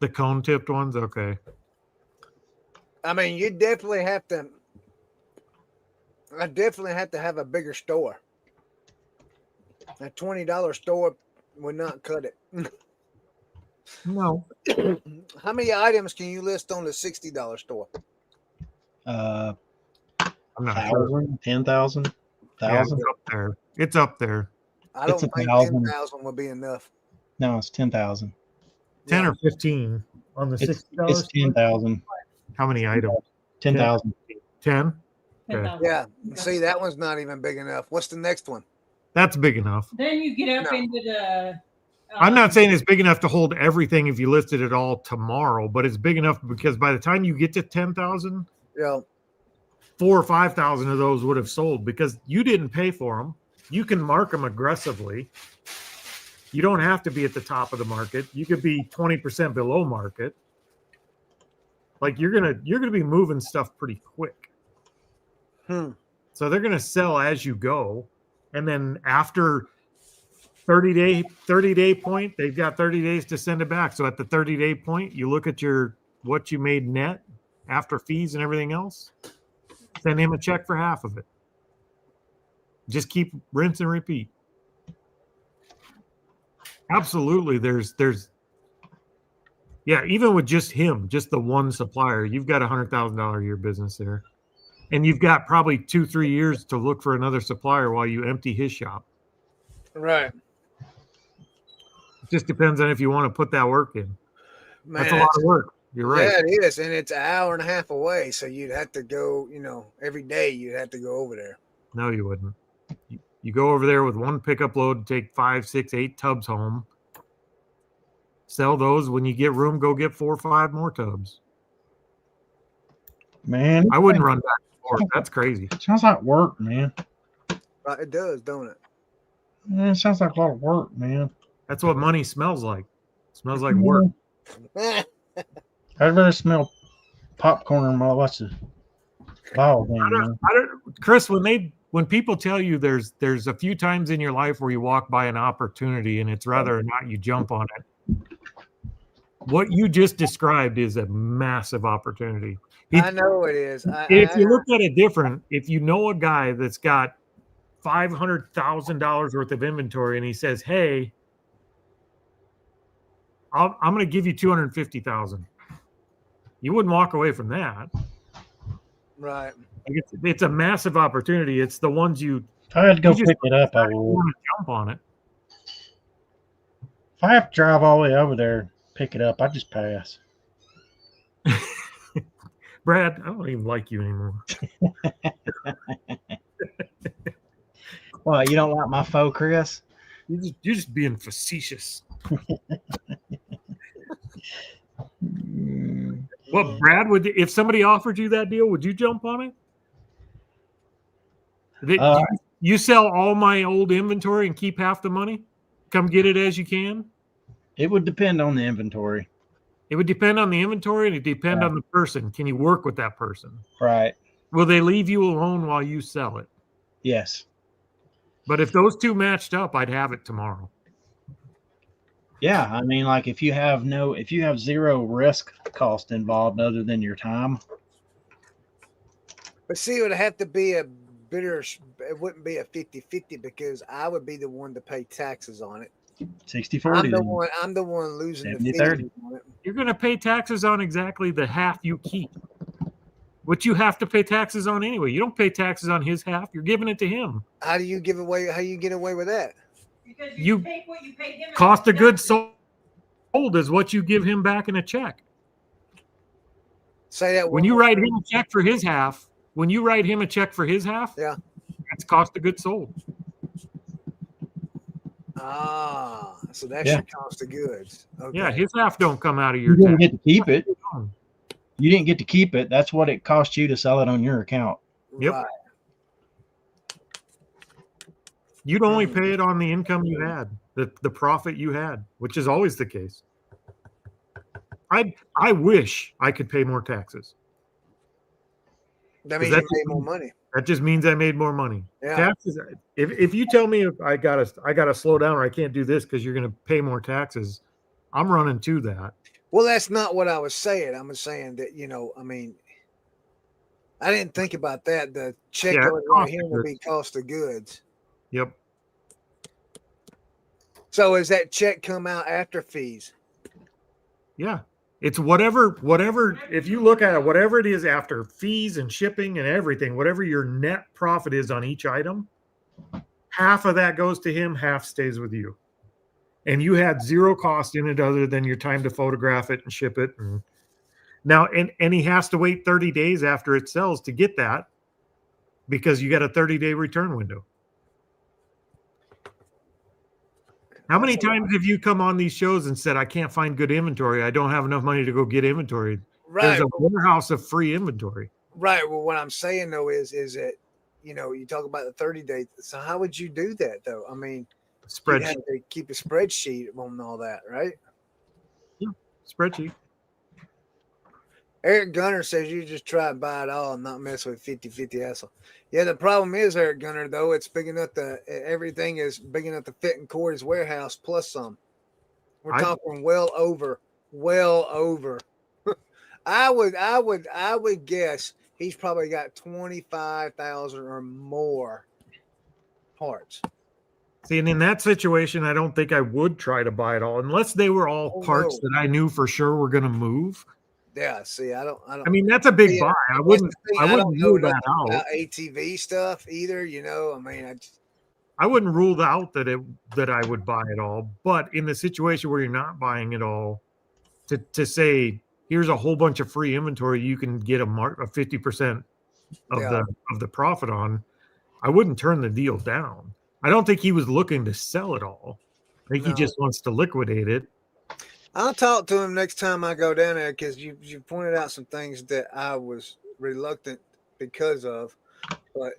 The cone tipped ones, okay. I mean, you definitely have to. I definitely have to have a bigger store. A $20 store would not cut it. No. How many items can you list on the $60 store? I'm not sure. 1,000, 10,000, Yeah, 1,000. it's up there. It's up there. I don't It's think 1,000. 10,000 would be enough. No, it's 10,000. 10 or 15 on the It's $60. 10,000. How many items? 10,000. 10? Yeah. See, that one's not even big enough. What's the next one? That's big enough. Then you get up No. into the. I'm not saying it's big enough to hold everything if you listed it all tomorrow, but it's big enough because by the time you get to 10,000, Yeah. 4 or 5,000 of those would have sold because you didn't pay for them. You can mark them aggressively. You don't have to be at the top of the market. You could be 20% below market. Like you're gonna be moving stuff pretty quick. So they're gonna sell as you go, and then after 30-day point, they've got 30 days to send it back. So at the 30-day point, you look at what you made net after fees and everything else. Send him a check for half of it. Just keep rinse and repeat. Absolutely, there's Yeah, even with just him, just the one supplier, you've got $100,000 a year business there. And you've got probably 2-3 years to look for another supplier while you empty his shop. Right. It just depends on if you want to put that work in. Man, That's a lot of work. You're right. Yeah, it is. And it's an hour and a half away. So you'd have to go, every day you'd have to go over there. No, you wouldn't. You go over there with one pickup load, take 5, 6, 8 tubs home. Sell those. When you get room, go get 4 or 5 more tubs. Man, I wouldn't run back and forth. That's crazy. Sounds like work, man. Right, it does, don't it? Man, it sounds like a lot of work, man. That's what money smells like. It smells like work. I'd rather smell popcorn while I watch the ball game, man. Chris, when people tell you there's a few times in your life where you walk by an opportunity and it's whether or not you jump on it, what you just described is a massive opportunity. I know it is. If you look at it different, if you know a guy that's got $500,000 worth of inventory and he says, "Hey, I'm going to give you $250,000," you wouldn't walk away from that. Right. It's a massive opportunity. It's the ones you. If I had to go pick it up, I would. Want to jump on it. If I have to drive all the way over there, pick it up, I just pass. Brad, I don't even like you anymore. Well, you don't like my foe, Chris? You're just being facetious. Well, Brad, if somebody offered you that deal, would you jump on it? You sell all my old inventory and keep half the money? Come get it as you can? It would depend on the inventory. It would depend on the inventory and it depend on the person. Can you work with that person? Right. Will they leave you alone while you sell it? Yes. But if those two matched up, I'd have it tomorrow. Yeah, I mean, like if you have zero risk cost involved other than your time. But see, it would have to be it wouldn't be a 50-50 because I would be the one to pay taxes on it. 60-40. I'm the one losing 70-30. the fee on it. You're going to pay taxes on exactly the half you keep. Which you have to pay taxes on anyway. You don't pay taxes on his half. You're giving it to him. How do you get away with that? Because you paid what you paid him. Cost of goods sold is what you give him back in a check. Say that when you write him a check for his half. When you write him a check for his half, yeah, that's cost of goods sold. So that's your cost of goods. Okay. Yeah, his half don't come out of your. You didn't get to keep it. You didn't get to keep it. That's what it cost you to sell it on your account. Yep. Right. You'd only pay it on the income you had, the profit you had, which is always the case. I wish I could pay more taxes. That means you made more money. That just means I made more money. Yeah. Taxes. If you tell me I gotta slow down or I can't do this because you're going to pay more taxes, I'm running to that. Well, that's not what I was saying. I was saying that I didn't think about that. The check over here will be cost of goods. Yep. So does that check come out after fees? Yeah. It's whatever, if you look at it, whatever it is after fees and shipping and everything, whatever your net profit is on each item, half of that goes to him, half stays with you. And you had zero cost in it other than your time to photograph it and ship it. And he has to wait 30 days after it sells to get that because you got a 30-day return window. How many times have you come on these shows and said, I can't find good inventory. I don't have enough money to go get inventory. Right. There's a warehouse of free inventory. Right. Well, what I'm saying, though, is that, you talk about the 30 days. So how would you do that, though? I mean, you have to keep a spreadsheet on all that, right? Yeah, spreadsheet. Eric Gunner says you just try and buy it all and not mess with 50-50 hassle. Yeah, the problem is, Eric Gunner, though, it's big enough everything is big enough to fit in Corey's warehouse plus some. We're talking well over. I would guess he's probably got 25,000 or more parts. See, and in that situation, I don't think I would try to buy it all unless they were all parts that I knew for sure were going to move. Yeah, see, I don't. I mean, that's a big buy. I wouldn't don't know rule that nothing out. about ATV stuff either. You know, I mean, I wouldn't rule out that I would buy it all. But in the situation where you're not buying it all, to say here's a whole bunch of free inventory you can get a 50% of the profit on, I wouldn't turn the deal down. I don't think he was looking to sell it all. I think he just wants to liquidate it. I'll talk to him next time I go down there because you pointed out some things that I was reluctant because of. But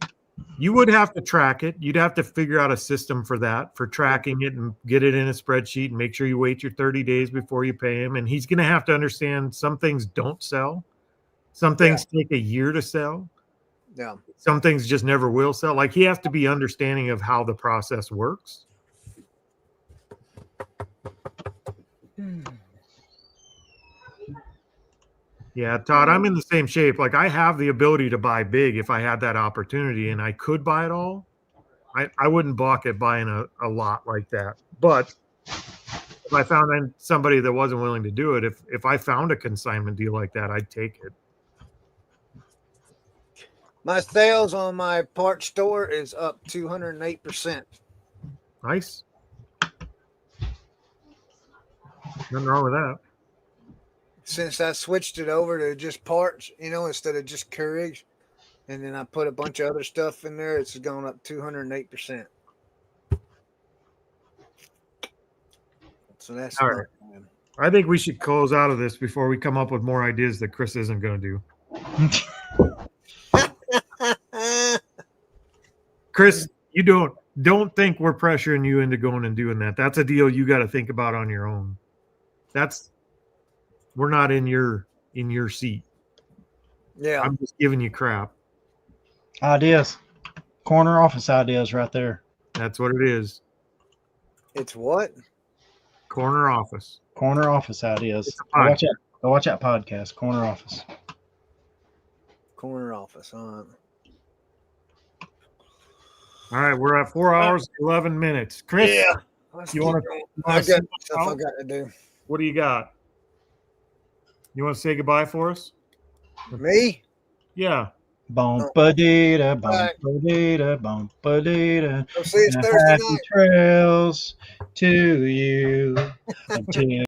you would have to track it. You'd have to figure out a system for that, for tracking it and get it in a spreadsheet and make sure you wait your 30 days before you pay him. And he's going to have to understand some things don't sell. Some things take a year to sell. Yeah. Some things just never will sell. Like he has to be understanding of how the process works. Yeah, Todd, I'm in the same shape. Like I have the ability to buy big if I had that opportunity and I could buy it all. I wouldn't balk at buying a lot like that. But if I found somebody that wasn't willing to do it, if I found a consignment deal like that, I'd take it. My sales on my parts store is up 208%. Nice. Nothing wrong with that. Since I switched it over to just parts, instead of just Keurig, and then I put a bunch of other stuff in there, it's gone up 208%. So that's all right. I think we should close out of this before we come up with more ideas that Chris isn't going to do. Chris, you don't think we're pressuring you into going and doing that. That's a deal you got to think about on your own. We're not in your seat. Yeah. I'm just giving you crap. Ideas. Corner office ideas right there. That's what it is. It's what? Corner office ideas. Go watch that podcast. Corner office. All right, we're at 4 hours 11 minutes. Chris, you want to? I got stuff I got to do. What do you got? You want to say goodbye for us? Me? Yeah. Bumpa-dee-da, bumpa-dee-da, bumpa-dee-da. See you Thursday night. Happy trails to you until